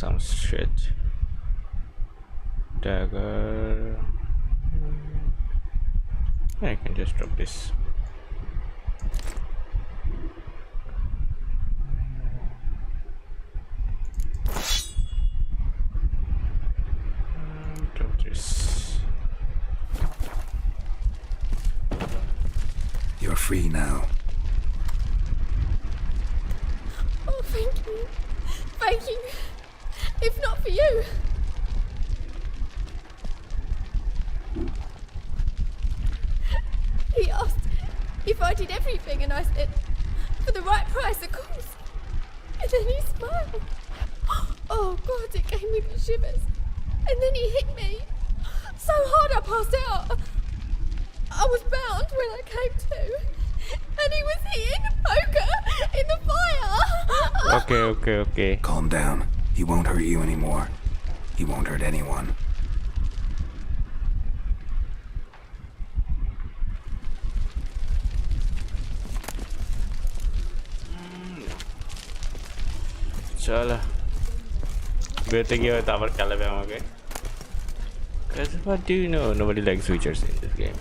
some shit. Dagger. I can just drop this. Drop this. You're free now. Oh, thank you. Thank you. If not for you. He asked if I did everything, and I said, for the right price, of course. And then he smiled. Oh, God, it gave me the shivers. And then he hit me so hard I passed out. I was bound when I came to. And he was hitting the poker in the fire. Okay. Calm down. He won't hurt you anymore. He won't hurt anyone. Chala. Better give it our Calabama, okay? Because what do you know? Nobody likes switchers in this game.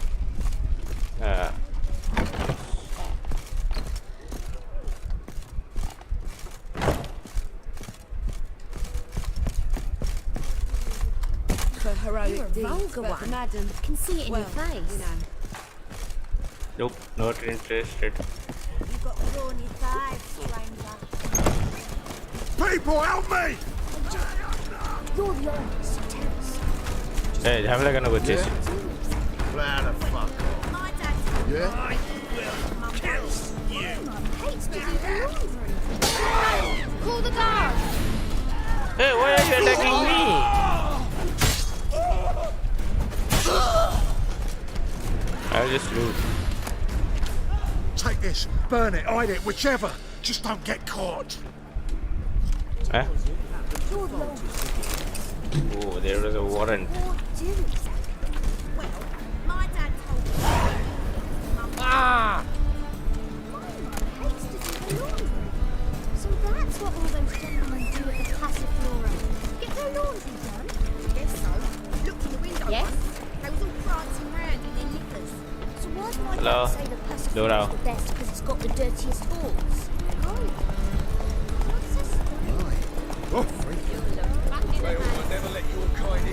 For heroic You're a deeds, vulgar but one. madam, Can see it in your well, face. you know. Nope, not interested. You've got brawny thighs, stranger. People, help me! You're the honest, tell us. Hey, have like an chase. Fly the fuck off. My dad Yeah? I will kill you. Hates to do the laundry. Call the guard. Hey, why are you attacking me? I'll just loot. Take this, burn it, hide it, whichever. Just don't get caught. Huh? You're the honest. Oh, there was a warrant. What do exactly? Well, my dad told me. Ah! My mum hates to do the laundry. So that's what all those gentlemen do at the Casa Flora. Get their laundry done. Guess so. Looked in the window Yes. once. They was all prancing round in their knickers. So why do my Hello? dad say the Casa Dora. Flora is the best because it's got the dirtiest halls? Oh. What's this? Oh, Well, I'll never let your kind in.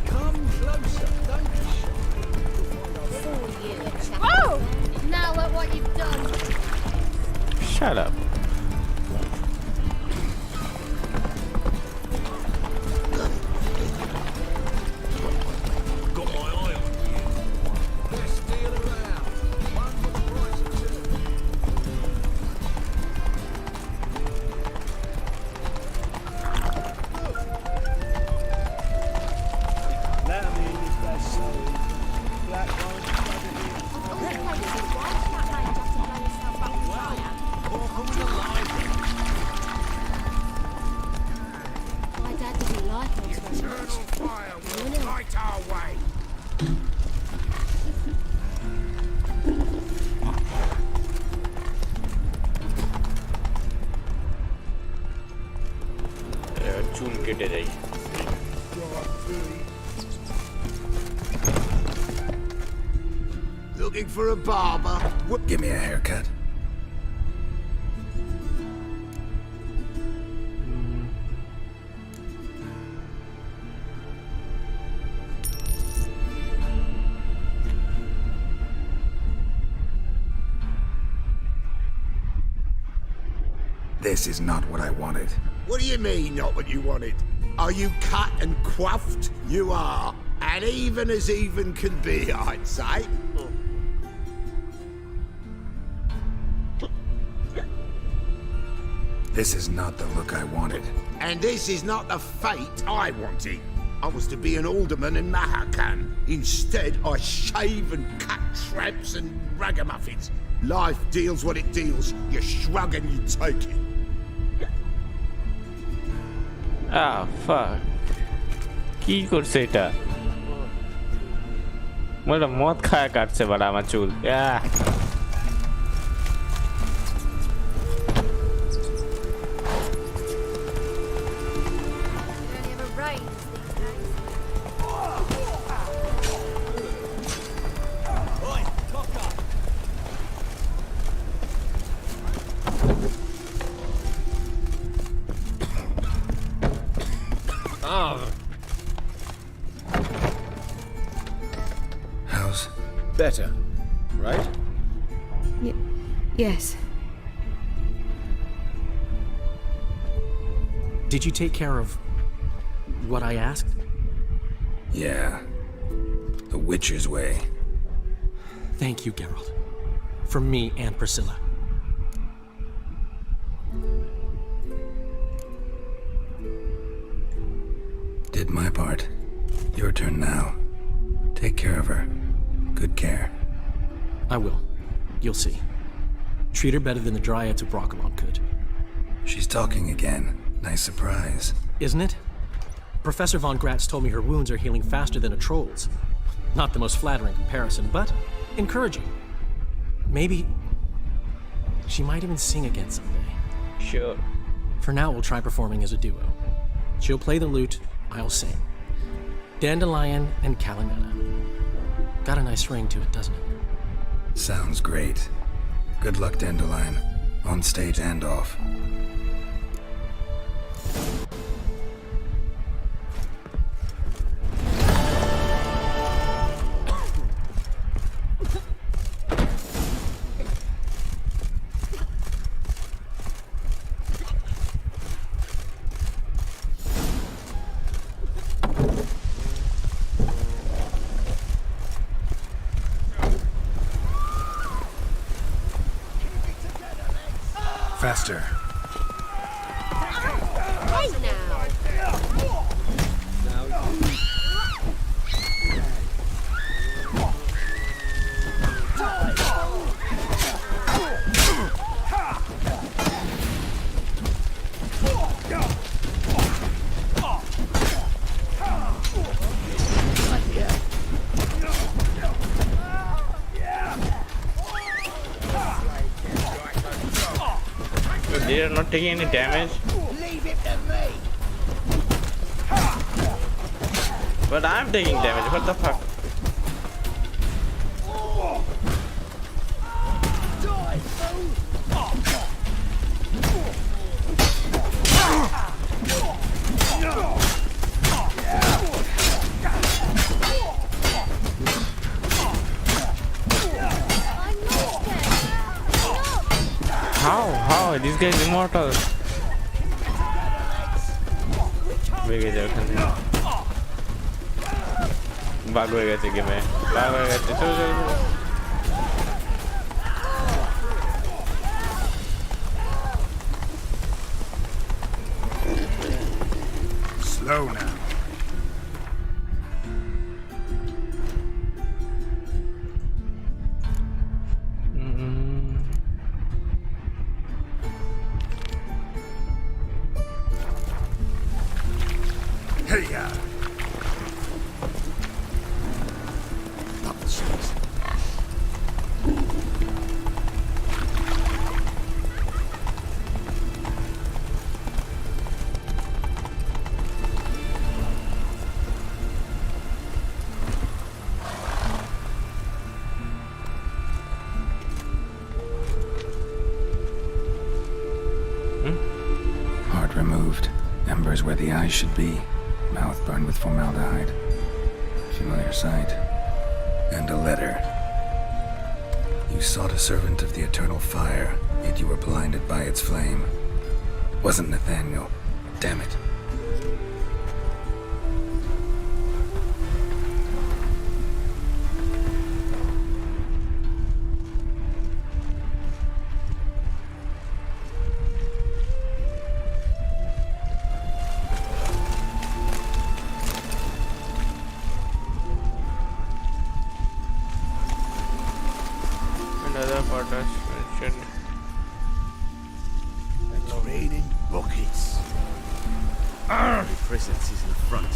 Come closer, don't be shy. Oh! Now at what you've done. Shut up. Got my eye on you. Best deal around. One for the price of two. Let me in if that's so. Black wine, My dad didn't like us very turn much. on fire, we'll light our way. चूल के day जाइए. Looking for a barber? Give me a haircut. This is not what I wanted. What do you mean, not what you wanted? Are you cut and coiffed? You are. And even as even can be, I'd say. This is not the look I wanted. And this is not the fate I wanted. I was to be an alderman in Mahakan. Instead, I shave and cut tramps and ragamuffins. Life deals what it deals. You shrug and you take it. Ah, fuck. কি করছে এটা? বলে মদ খায় কাটছে বাড়া আমার চুল How's better, right? Yes. Did you take care of what I asked? Yeah. The Witcher's way. Thank you, Geralt. From me and Priscilla. Did my part. Your turn now. Take care of her. Good care. I will. You'll see. Treat her better than the Dryads of Broccolon could. She's talking again. Nice surprise. Isn't it? Professor von Gratz told me her wounds are healing faster than a troll's. Not the most flattering comparison, but encouraging. Maybe she might even sing again someday. Sure. For now, we'll try performing as a duo. She'll play the lute, I'll sing. Dandelion and Calimena. Got a nice ring to it, doesn't it? Sounds great. Good luck, Dandelion. On stage and off. Faster. Hey now. They are not taking any damage. Leave it to me. But I'm taking damage. What the fuck? How? This guy is immortal. বেগে যাও ওখানে bug হয়ে গেছে গেমে bug হয়ে গেছে চলো চলো Slow now. Hey-ya! Heart removed. Embers where the eyes should be. Mouth burned with formaldehyde. Familiar sight. And a letter. You sought a servant of the eternal fire, yet you were blinded by its flame. Wasn't Nathaniel. Damn it. Another partners mentioned. It's raining buckets. The presence is in front.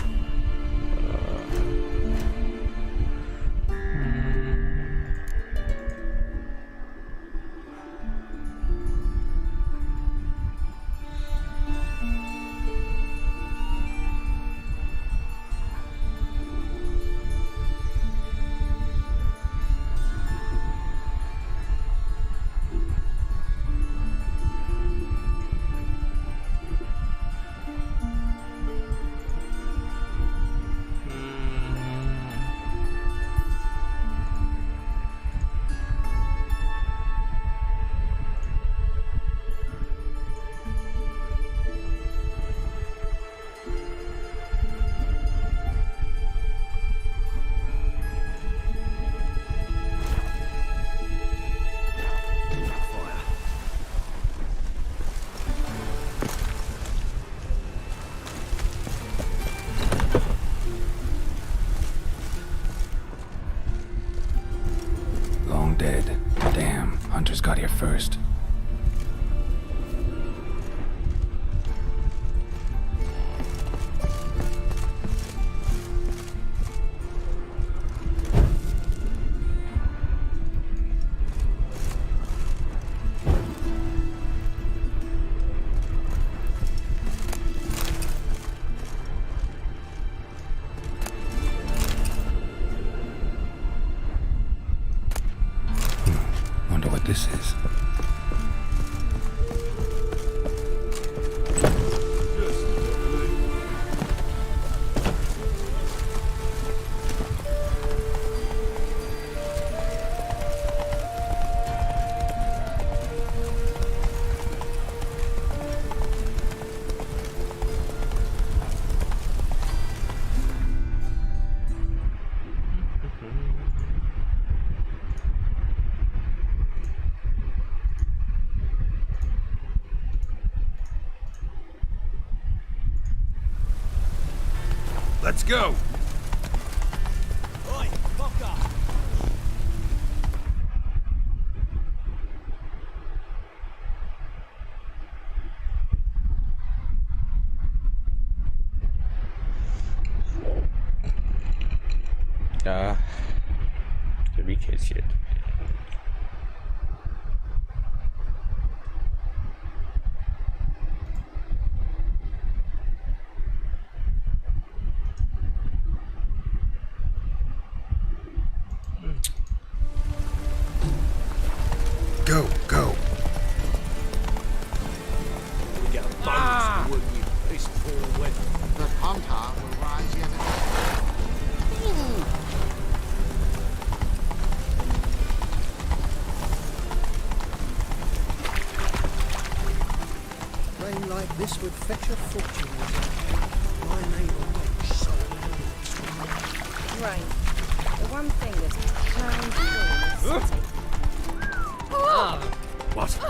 Hunters got here first. Wonder what this is. Let's go! Oi, fucker! The weak shit. Go, go. We get a bonus when you piss forward. The hunter will rise yet again. Rain like this would fetch a fortune. My neighbour makes so many. Right. The one thing that's planned to ruin this city. What? Sir,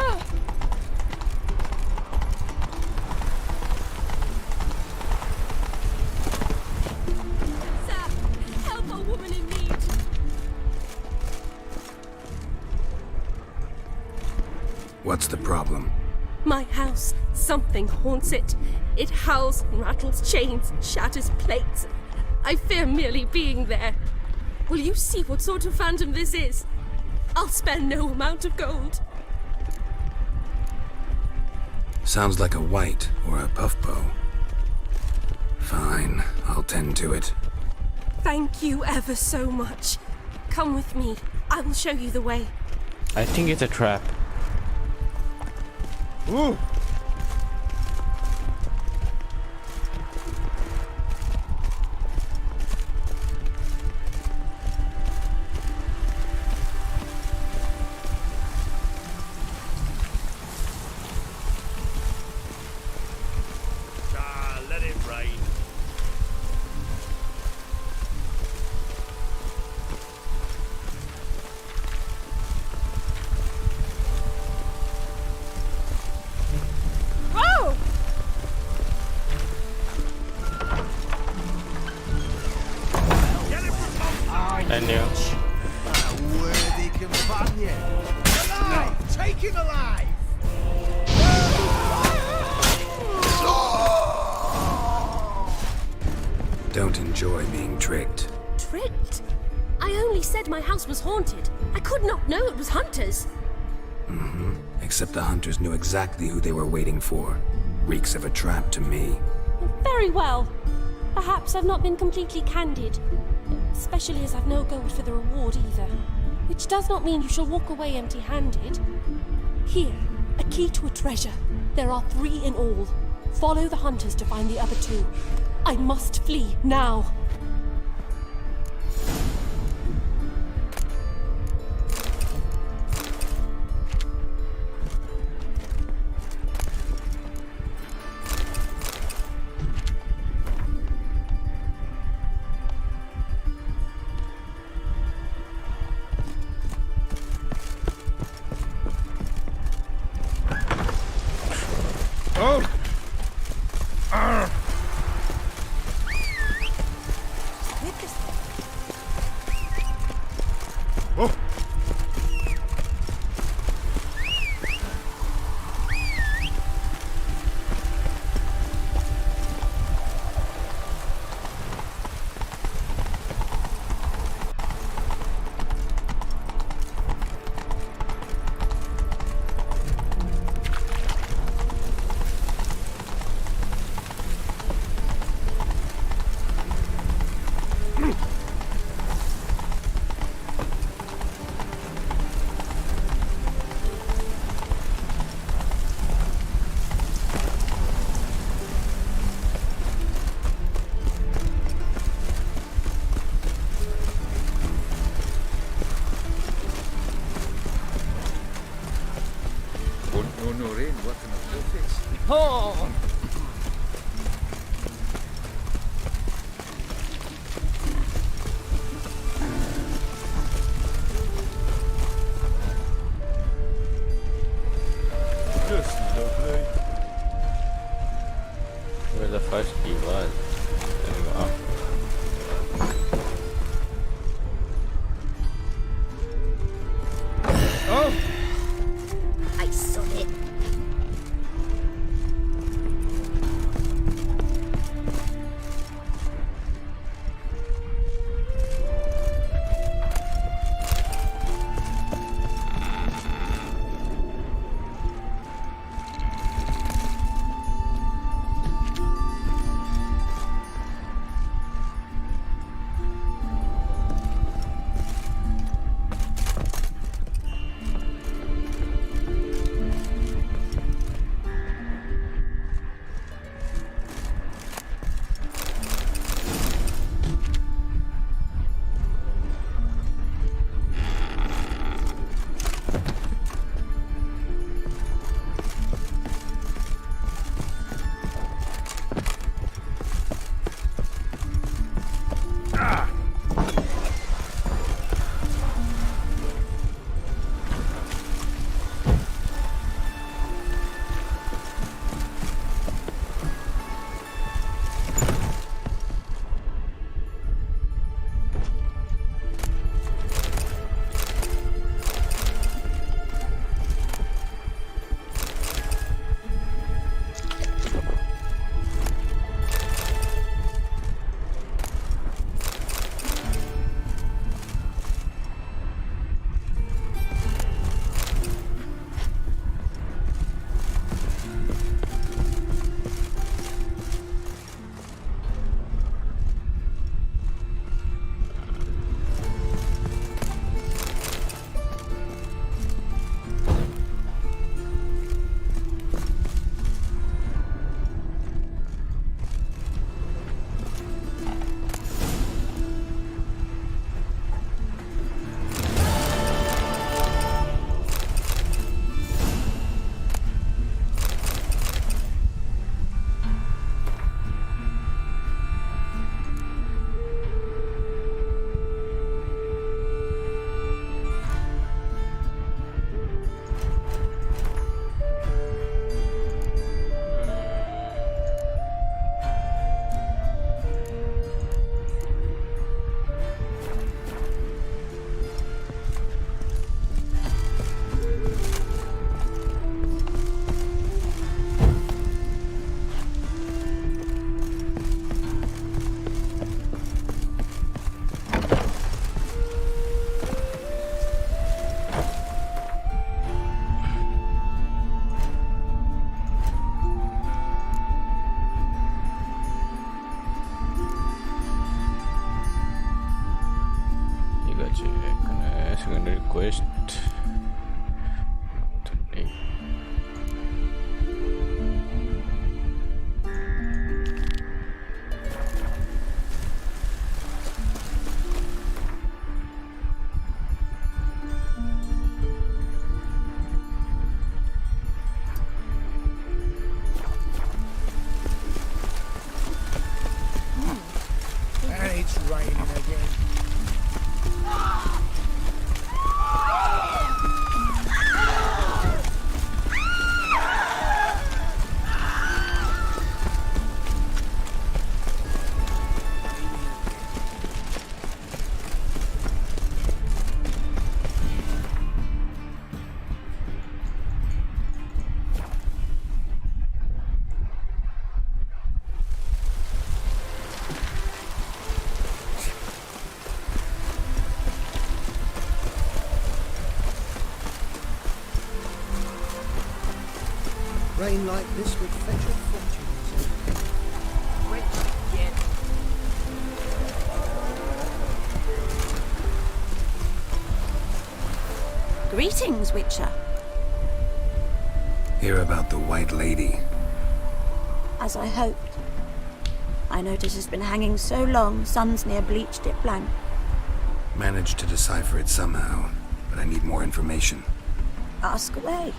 help a woman in need. What's the problem? My house, something haunts it. It howls and rattles chains, shatters plates. I fear merely being there. Will you see what sort of phantom this is? I'll spare no amount of gold. Sounds like a white or a puffbow. Fine, I'll tend to it. Thank you ever so much. Come with me. I will show you the way. I think it's a trap. Ooh. Let it rain. Oh! I knew. A worthy companion. Alive! Take him alive! Don't enjoy being tricked. Tricked? I only said my house was haunted. I could not know it was hunters. Mm-hmm. Except the hunters knew exactly who they were waiting for. Reeks of a trap to me. Very well. Perhaps I've not been completely candid. Especially as I've no gold for the reward either. Which does not mean you shall walk away empty-handed. Here, a key to a treasure. There are 3 in all. Follow the hunters to find the other 2. I must flee now. Oh! no rain working up your face. Oh! Just lovely. Where the first key was. There we go. Oh! I saw it. Secondary quest. And it's raining again. Rain like this would fetch a fortune. Greetings, Witcher. Hear about the White Lady. As I hoped. I notice it's been hanging so long, sun's near bleached it blank. Managed to decipher it somehow, but I need more information. Ask away.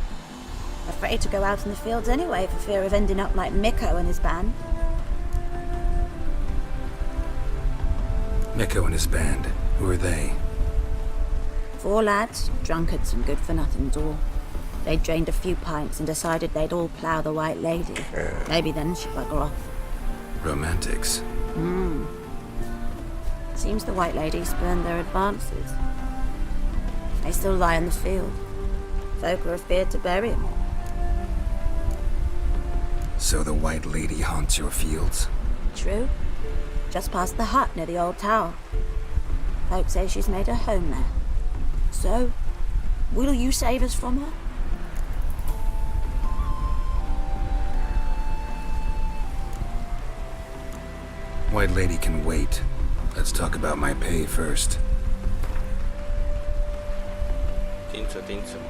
Afraid to go out in the fields anyway for fear of ending up like Mikko and his band. Mikko and his band. Who are they? 4 lads, drunkards and good-for-nothings all. They'd drained a few pints and decided they'd all plough the White Lady. Maybe then she'd bugger off. Romantics. Seems the White Lady spurned their advances. They still lie in the field. Folk were afeard to bury them. So the White Lady haunts your fields? True. Just past the hut near the old tower. Folk say she's made her home there. So, will you save us from her? White Lady can wait. Let's talk about my pay first. 300.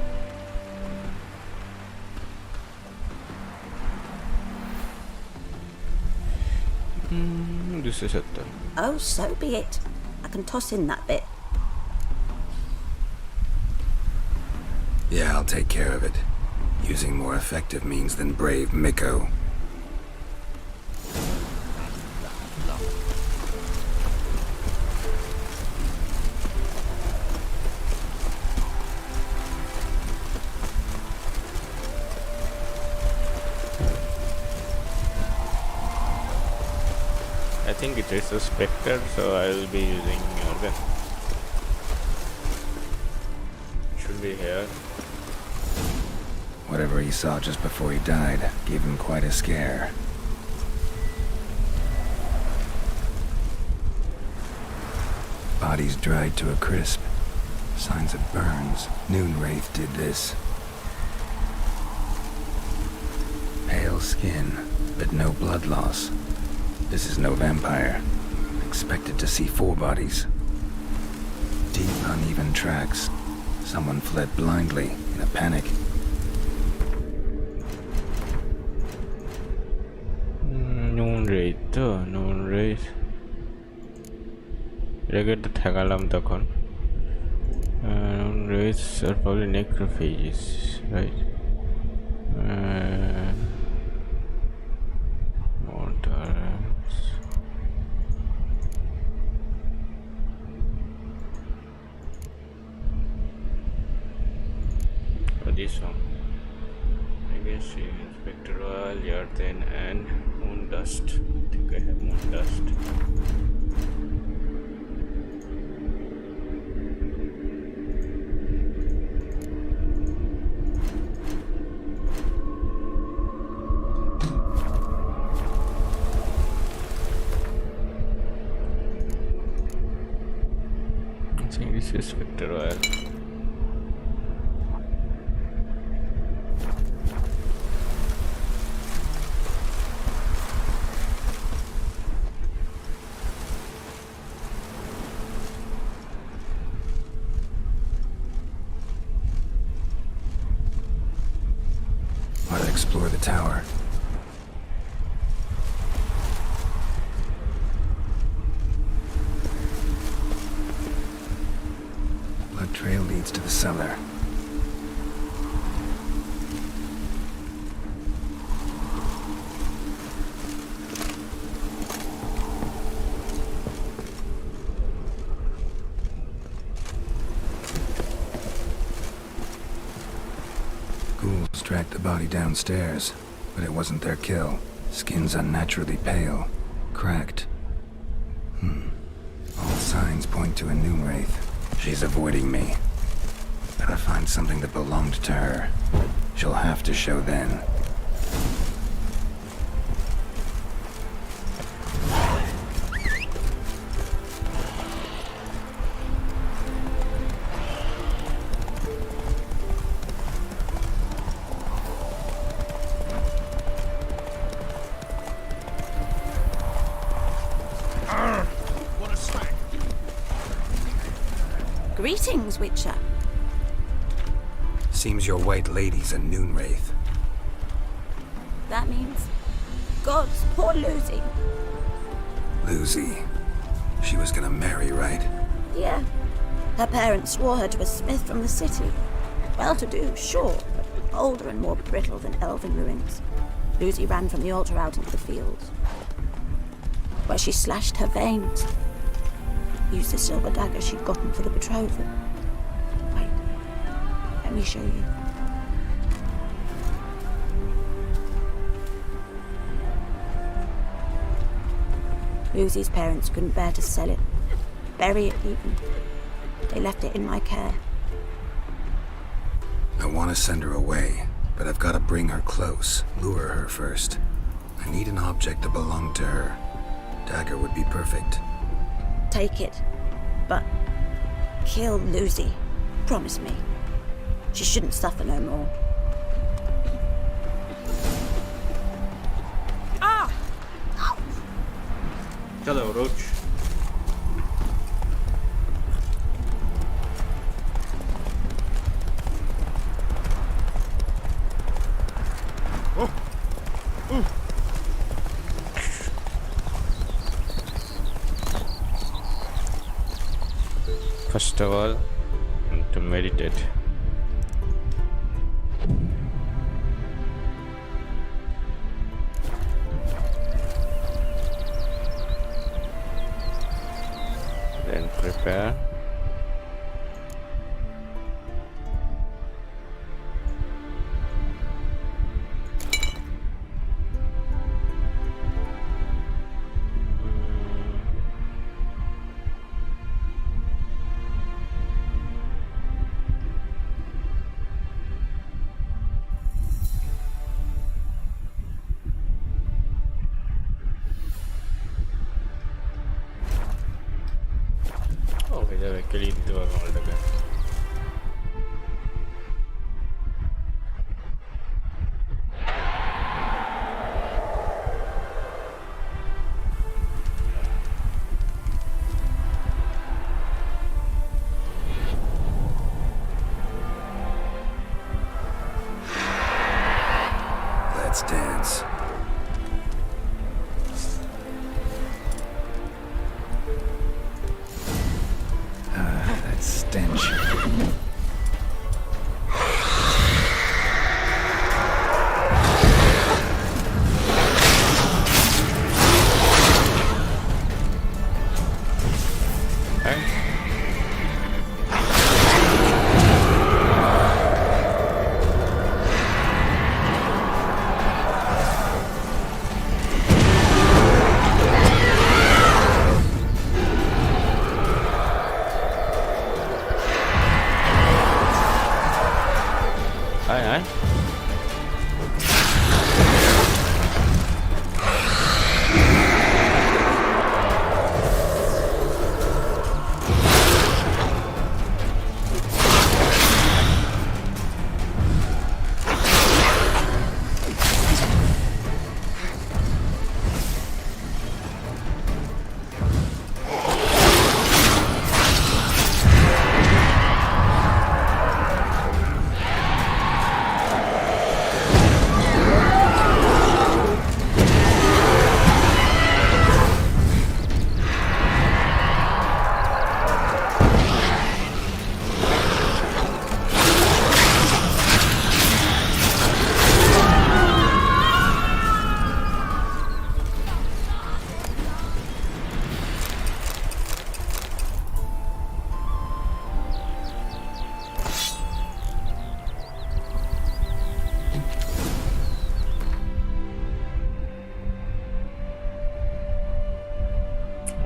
Oh, so be it. I can toss in that bit. Yeah, I'll take care of it. Using more effective means than brave Mikko. I think it is a Spectre, so I will be using Organ. Should be here. Whatever he saw just before he died gave him quite a scare. Bodies dried to a crisp. Signs of burns. Noonwraith did this. Pale skin, but no blood loss. This is no vampire. Expected to see 4 bodies. Deep, uneven tracks. Someone fled blindly, in a panic. Noonwraith. Regular Thagalam Takon. Noonwraiths are probably necrophages, right? Mortars. This one. I guess Inspector Oil, Yarden, and Moon Dust. I think I have Moon Dust. I think this is Spectre Oil. I'll explore the tower. Blood trail leads to the cellar. Ghouls dragged the body downstairs, but it wasn't their kill. Skin's unnaturally pale, cracked. All signs point to a Noonwraith. She's avoiding me. Gotta find something that belonged to her. She'll have to show then. What a snack! Greetings, Witcher. Seems your White Lady's a Noonwraith. That means... Gods, poor Lucy. Lucy. She was gonna marry, right? Yeah. Her parents swore her to a smith from the city. Well-to-do, sure, but older and more brittle than elven ruins. Lucy ran from the altar out into the fields, where she slashed her veins. Used the silver dagger she'd gotten for the betrothal. Wait, let me show you. Lucy's parents couldn't bear to sell it, bury it even. They left it in my care. I want to send her away, but I've got to bring her close, lure her first. I need an object to belong to her. Dagger would be perfect. Take it, but kill Lucy. Promise me. She shouldn't suffer no more. Ah! चलो रोच First of all, to meditate. Then prepare. Let's dance. That stench.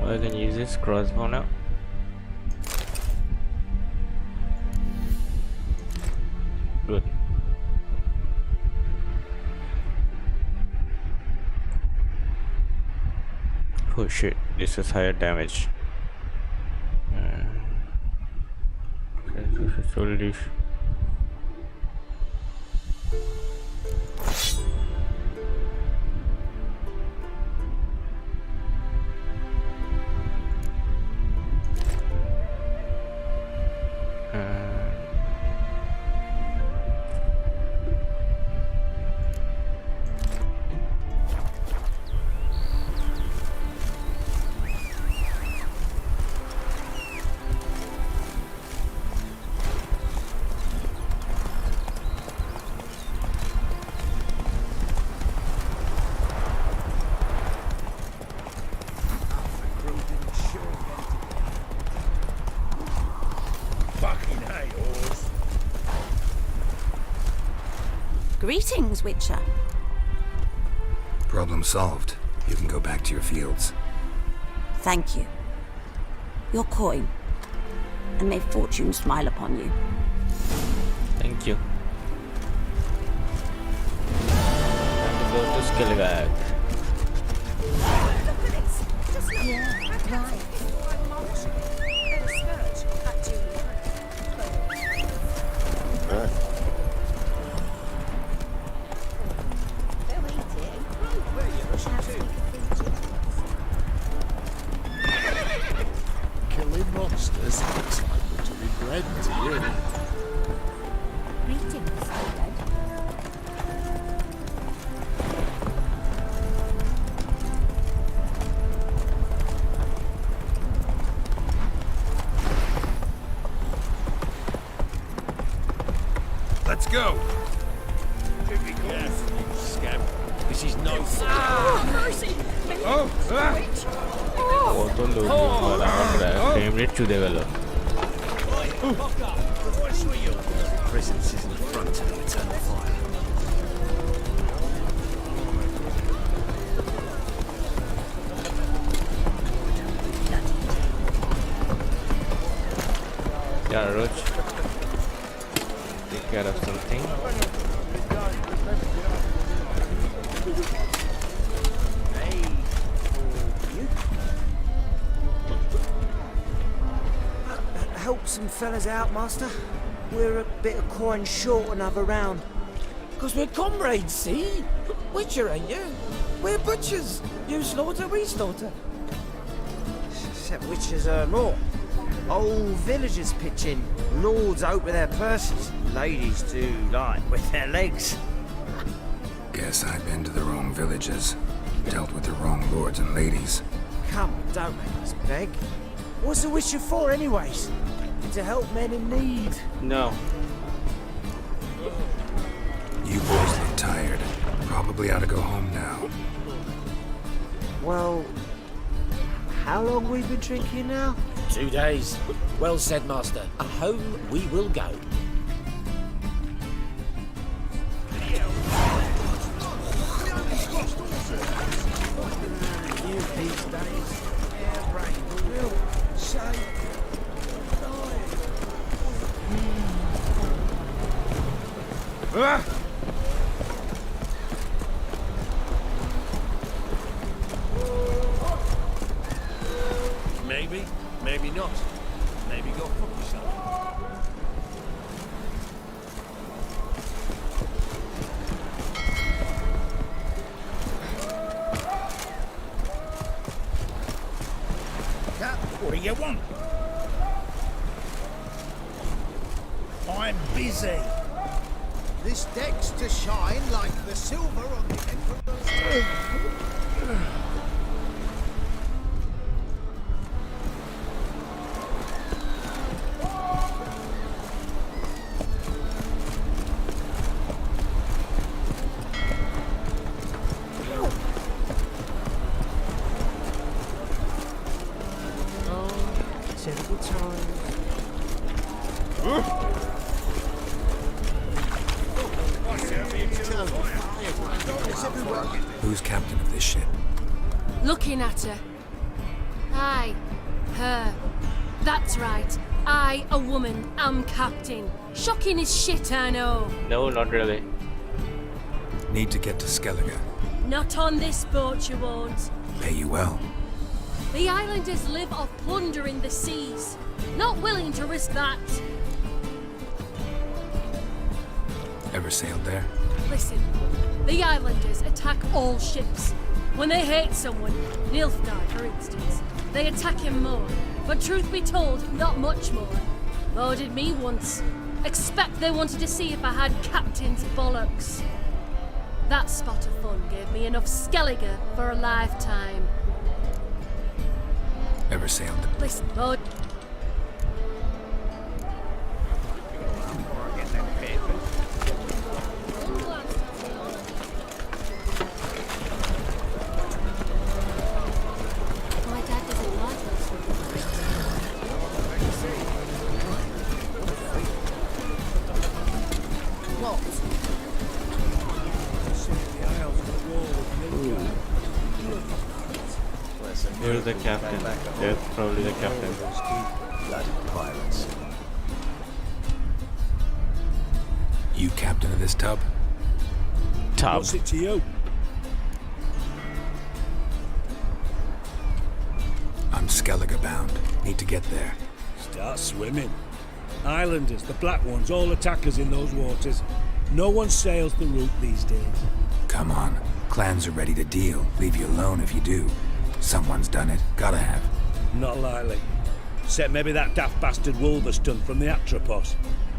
I can use this crossbow now. Good. Oh shit, this is higher damage. Okay, this is only Greetings, Witcher. Problem solved. You can go back to your fields. Thank you. Your coin. And may fortune smile upon you. Thank you. Time to go to Skellige. Killing monsters looks like we're to be bred to you. Let's go! Scamp. This is no mercy! কত লোক আমরা favourite চুদে গেল Presence is in the front of the eternal fire. Yeah, Roach. Take care of something. Help some fellas out, Master. We're a bit of coin short another round. Because we're comrades, see? Witcher, ain't you? We're butchers. You slaughter, we slaughter. Except witches earn more. Old villagers pitch in. Lords out with their purses. Ladies do like with their legs. Guess I've been to the wrong villages. Dealt with the wrong lords and ladies. Come, don't make us beg. What's a witcher for, anyways? To help men in need. No. You boys look tired. Probably ought to go home now. Well, how long we been drinking now? 2 days. Well said, Master. Home we will go. You these days, airbrain, real shame. Maybe, maybe not. Maybe go fuck yourself. What do you want? I'm busy. This deck's to shine like the silver on the Emperor's. Typical times. Who's captain of this ship? Looking at her. Aye, her. That's right. I, a woman, am captain. Shocking as shit, I know. No, not really. Need to get to Skellige. Not on this boat, you won't. Pay you well. The islanders live off plundering the seas. Not willing to risk that. Ever sailed there? Listen, the islanders attack all ships. When they hate someone, Nilfgaard for instance, they attack him more. But truth be told, not much more. Murdered me once. Expect they wanted to see if I had captain's bollocks. That spot of fun gave me enough Skellige for a lifetime. Ever sailed? Listen, Lord. My dad doesn't like us. What? was the captain. They're probably the captain. Bloody pirates. You captain of this tub? Tub. What's it to you? I'm Skellige bound. Need to get there. Start swimming. Islanders, the black ones, all attackers in those waters. No one sails the route these days. Come on. Clans are ready to deal. Leave you alone if you do. Someone's done it. Gotta have. Not likely. Except maybe that daft bastard Wolverston from the Atropos.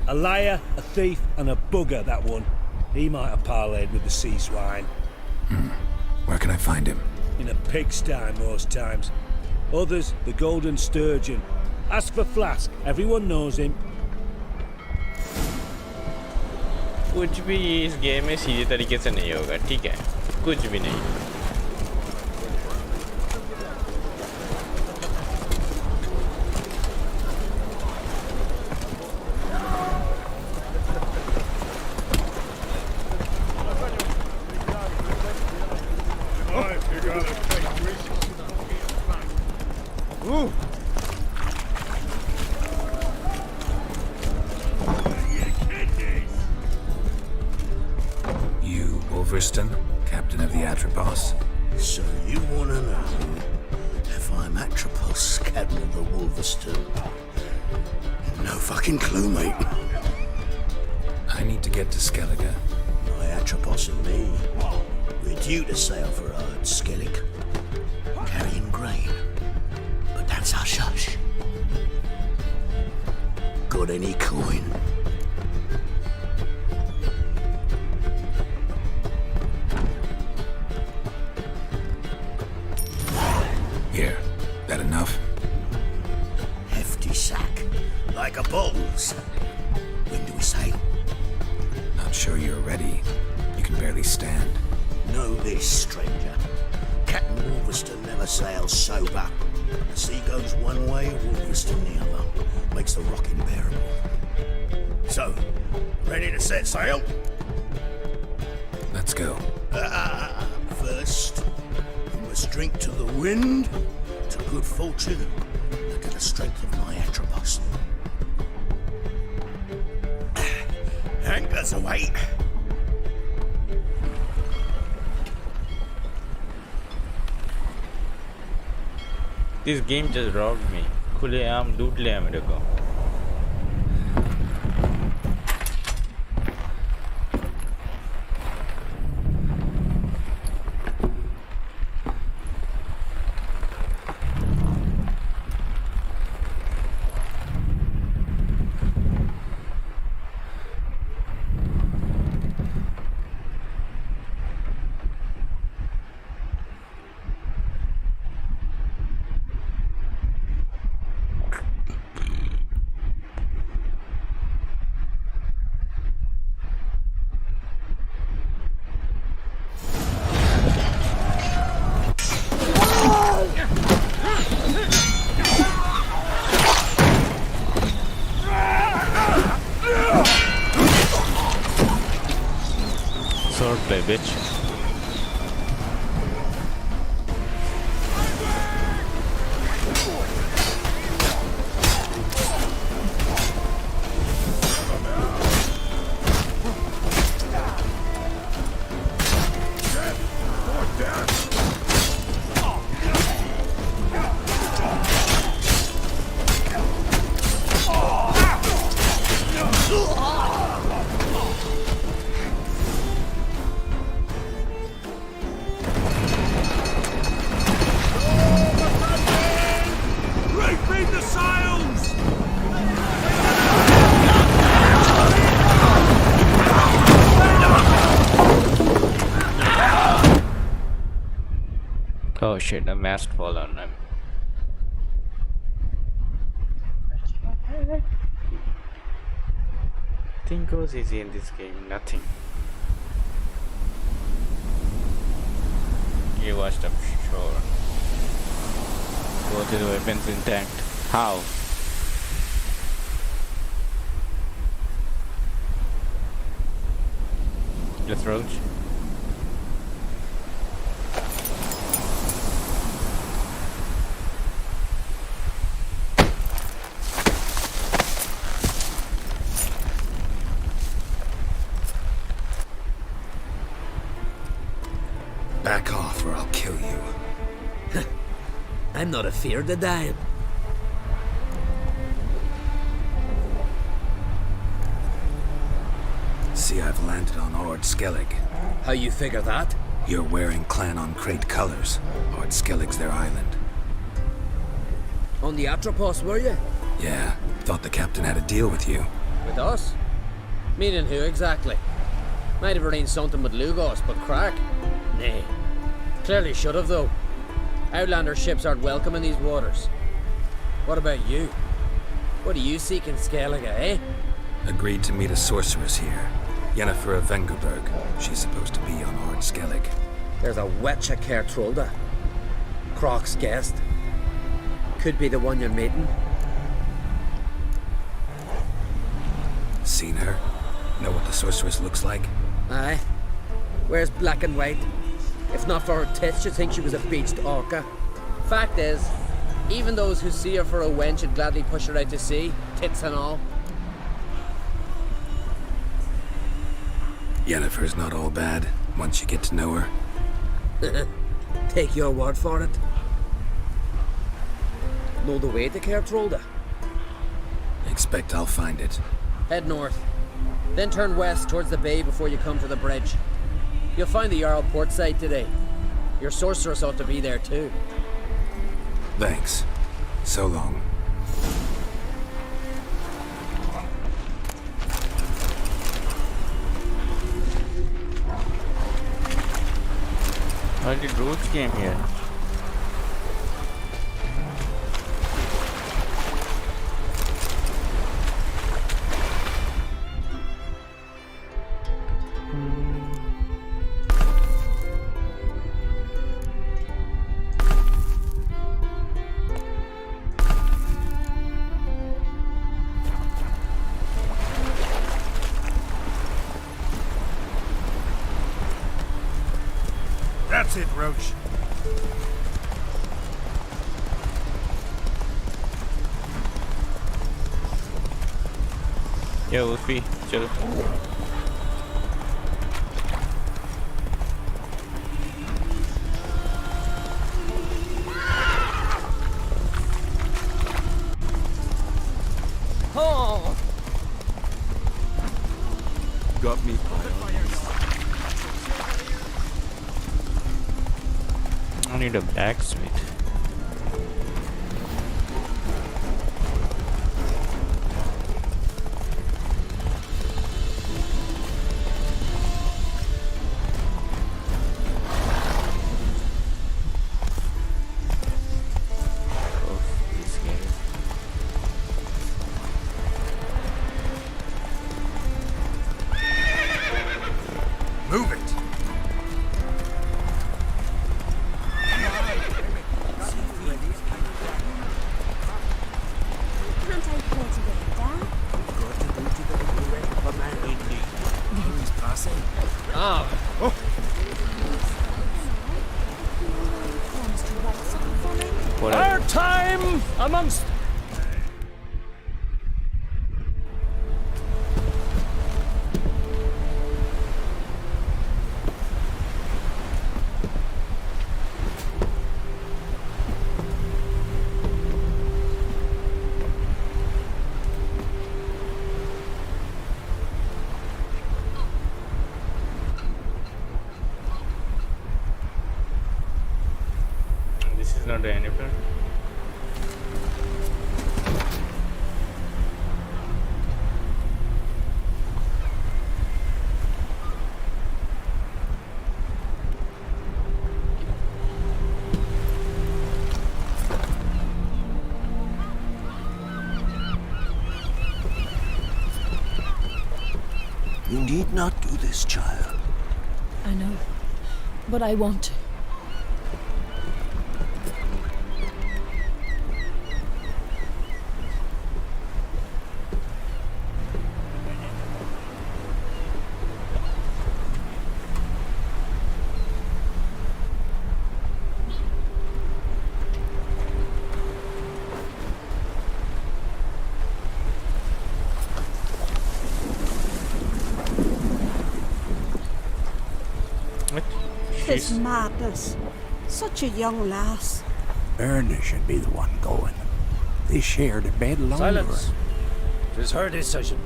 A liar, a thief, and a bugger, that one. He might have parlayed with the sea swine. Where can I find him? In a pigsty most times. Others, the Golden Sturgeon. Ask for Flask. Everyone knows him. कुछ भी इस game में सीधे तरीके से नहीं होगा, ठीक है? कुछ भी नहीं. Captain of the Atropos. So you want to know if I'm Atropos, captain of the Wolverston? No fucking clue, mate. I need to get to Skellige. My Atropos and me, we're due to sail for Ard Skellig, carrying grain. But that's hush-hush. Got any coin? Here, that enough? Hefty sack, like a bull's. When do we sail? Not sure you're ready. You can barely stand. Know this, stranger. Captain Wolverston never sails sober. The sea goes one way, Wolverston the other. Makes the rocking bearable. So, ready to set sail? Let's go. First, we must drink to the wind, to good fortune, and to the strength of my Atropos. Anchors away. This game just robbed me. खुलेआम लूट लिया मेरे को. Swordplay, bitch. Oh shit, a mast fall on him. Nothing goes easy in this game, nothing. You watched, I'm sure. Both the weapons intact. How? Let's roach. Back off or I'll kill you. I'm not afeard of dying. See, I've landed on Ord Skellig. How you figure that? You're wearing Clan on Crate colors. Ord Skellig's their island. On the Atropos, were you? Yeah, thought the captain had a deal with you. With us? Meaning who exactly? Might have arranged something with Lugos, but crack? Nay. Clearly should have, though. Outlander ships aren't welcome in these waters. What about you? What do you seek in Skellige, eh? Agreed to meet a sorceress here. Yennefer of Vengerberg. She's supposed to be on Ord Skellig. There's a witch at Kertrolda. Croc's guest. Could be the one you're meeting. Seen her? Know what the sorceress looks like? Aye. Wears black and white. If not for her tits, you'd think she was a beached orca. Fact is, even those who see her for a wench would gladly push her out to sea, tits and all. Yennefer's not all bad, once you get to know her. Take your word for it. Know the way to Kertrolda? Expect I'll find it. Head north. Then turn west towards the bay before you come to the bridge. You'll find the Jarl port site today. Your sorceress ought to be there too. Thanks. So long. How did Roots came here? That's it, Roach. Yeah, Wolfie, chalo. Oh! Got me. I need a blacksmith. Move it! Can't I play together? Ah! Wants to write something for me? Whatever. Our time amongst... This is not the end of it. You need not do this, child. I know, but I want to. What? This madness. Such a young lass. Erna should be the one going. They shared a bed longer. Silence. It is her decision.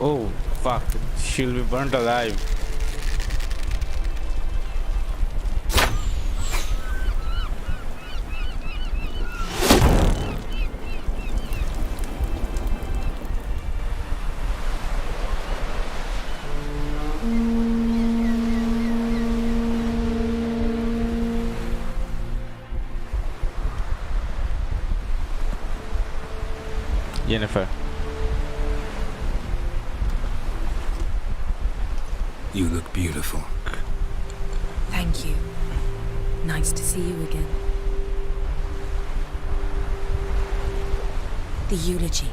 Oh, fuck. She'll be burnt alive. Jennifer. You look beautiful. Thank you. Nice to see you again. The eulogy.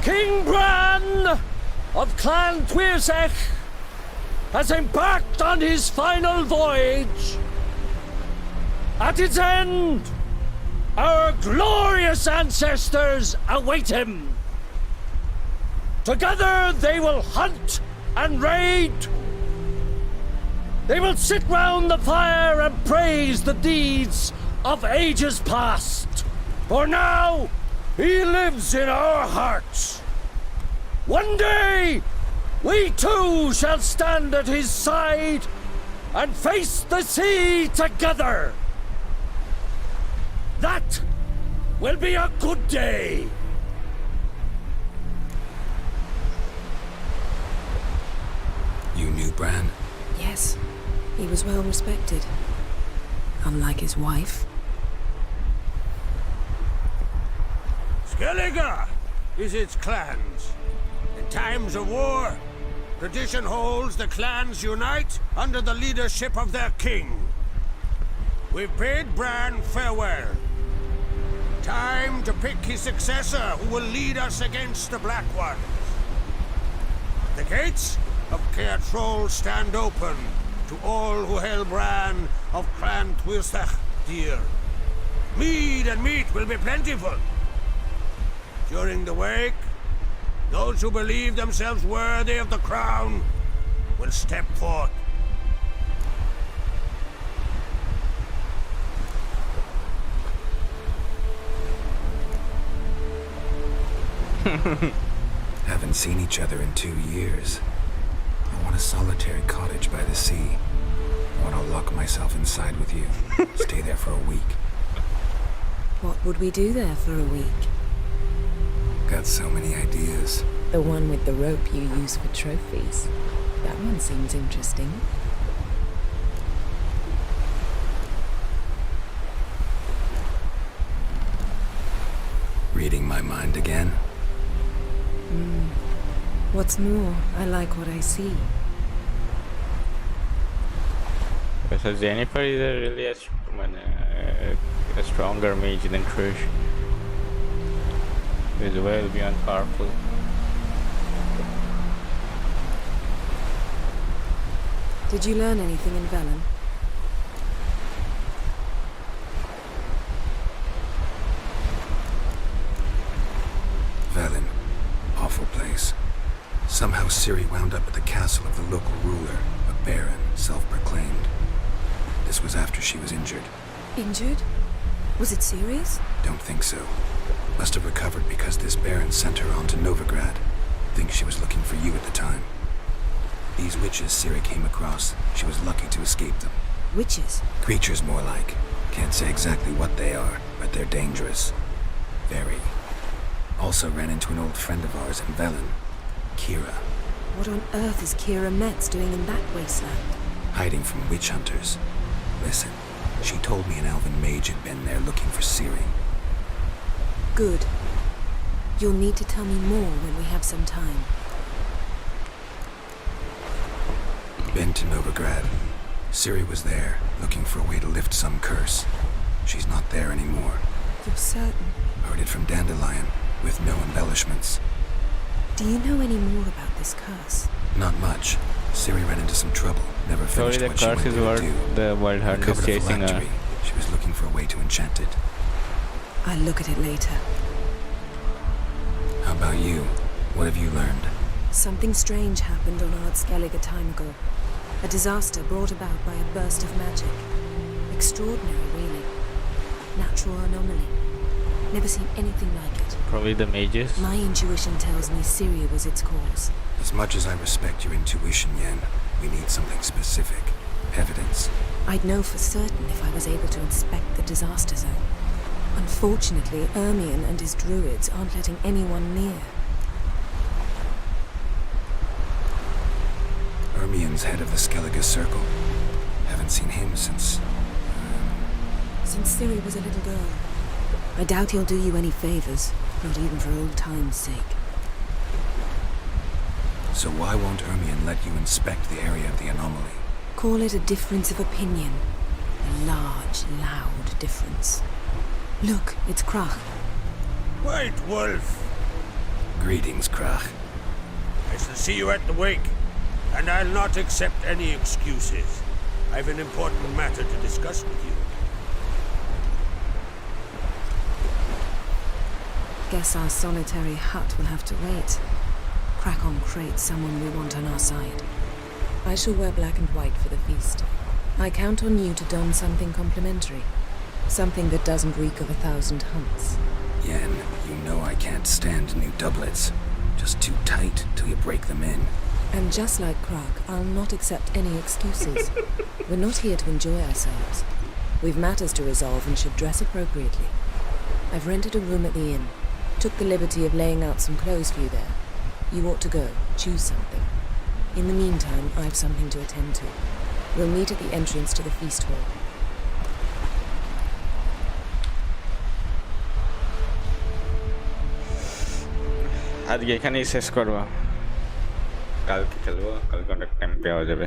King Bran of Clan Twirsech has embarked on his final voyage. At its end, our glorious ancestors await him. Together they will hunt and raid. They will sit round the fire and praise the deeds of ages past. For now, he lives in our hearts. One day, we too shall stand at his side and face the sea together. That will be a good day. You knew Bran? Yes, he was well respected. Unlike his wife. Skellige is its clans. In times of war, tradition holds the clans unite under the leadership of their king. We bid Bran farewell. Time to pick his successor who will lead us against the Black Ones. The gates of Caer Troll stand open to all who held Bran of Clan Twirsech dear. Mead and meat will be plentiful. During the wake, those who believe themselves worthy of the crown will step forth. Haven't seen each other in 2 years. I want a solitary cottage by the sea. I want to lock myself inside with you. Stay there for a week. What would we do there for a week? Got so many ideas. The one with the rope you use for trophies. That one seems interesting. Reading my mind again? What's more, I like what I see. So Jennifer is really a stronger mage than Trish. Is well beyond powerful. Did you learn anything in Velen? Velen. Awful place. Somehow Ciri wound up at the castle of the local ruler, a baron, self-proclaimed. This was after she was injured. Injured? Was it serious? Don't think so. Must have recovered because this baron sent her on to Novigrad. Think she was looking for you at the time. These witches Ciri came across, she was lucky to escape them. Witches? Creatures more like. Can't say exactly what they are, but they're dangerous. Very. Also ran into an old friend of ours in Velen, Kira. What on earth is Kira Metz doing in that wasteland? Hiding from witch hunters. Listen, she told me an elven mage had been there looking for Ciri. Good. You'll need to tell me more when we have some time. Been to Novigrad. Ciri was there, looking for a way to lift some curse. She's not there anymore. You're certain? Heard it from Dandelion, with no embellishments. Do you know any more about this curse? Not much. Ciri ran into some trouble. Never finished the what she curse went is there what to do. the Wild Hunt is Recovered a chasing her. phylactery. She was looking for a way to enchant it. I'll look at it later. How about you? What have you learned? Something strange happened on Ardskellig a time ago. A disaster brought about by a burst of magic. Extraordinary, really. Natural anomaly. Never seen anything like it. Probably the mages. My intuition tells me Syria was its cause. As much as I respect your intuition, Yen, we need something specific. Evidence. I'd know for certain if I was able to inspect the disaster zone. Unfortunately, Ermion and his druids aren't letting anyone near. Ermion's head of the Skellige Circle. Haven't seen him since... Since Ciri was a little girl. I doubt he'll do you any favors, not even for old time's sake. So why won't Ermion let you inspect the area of the anomaly? Call it a difference of opinion. A large, loud difference. Look, it's Krach. White Wolf! Greetings, Krach. I shall see you at the wake, and I'll not accept any excuses. I've an important matter to discuss with you. Guess our solitary hut will have to wait. Crack on crate someone we want on our side. I shall wear black and white for the feast. I count on you to don something complimentary. Something that doesn't reek of 1,000 hunts. Yen, you know I can't stand new doublets. Just too tight till you break them in. And just like Krag, I'll not accept any excuses. We're not here to enjoy ourselves. We've matters to resolve and should dress appropriately. I've rented a room at the inn. Took the liberty of laying out some clothes for you there. You ought to go. Choose something. In the meantime, I've something to attend to. We'll meet at the entrance to the feast hall. আজকে এখানেই শেষ করবো কালকে খেলবো কালকে অনেক time দেওয়া যাবে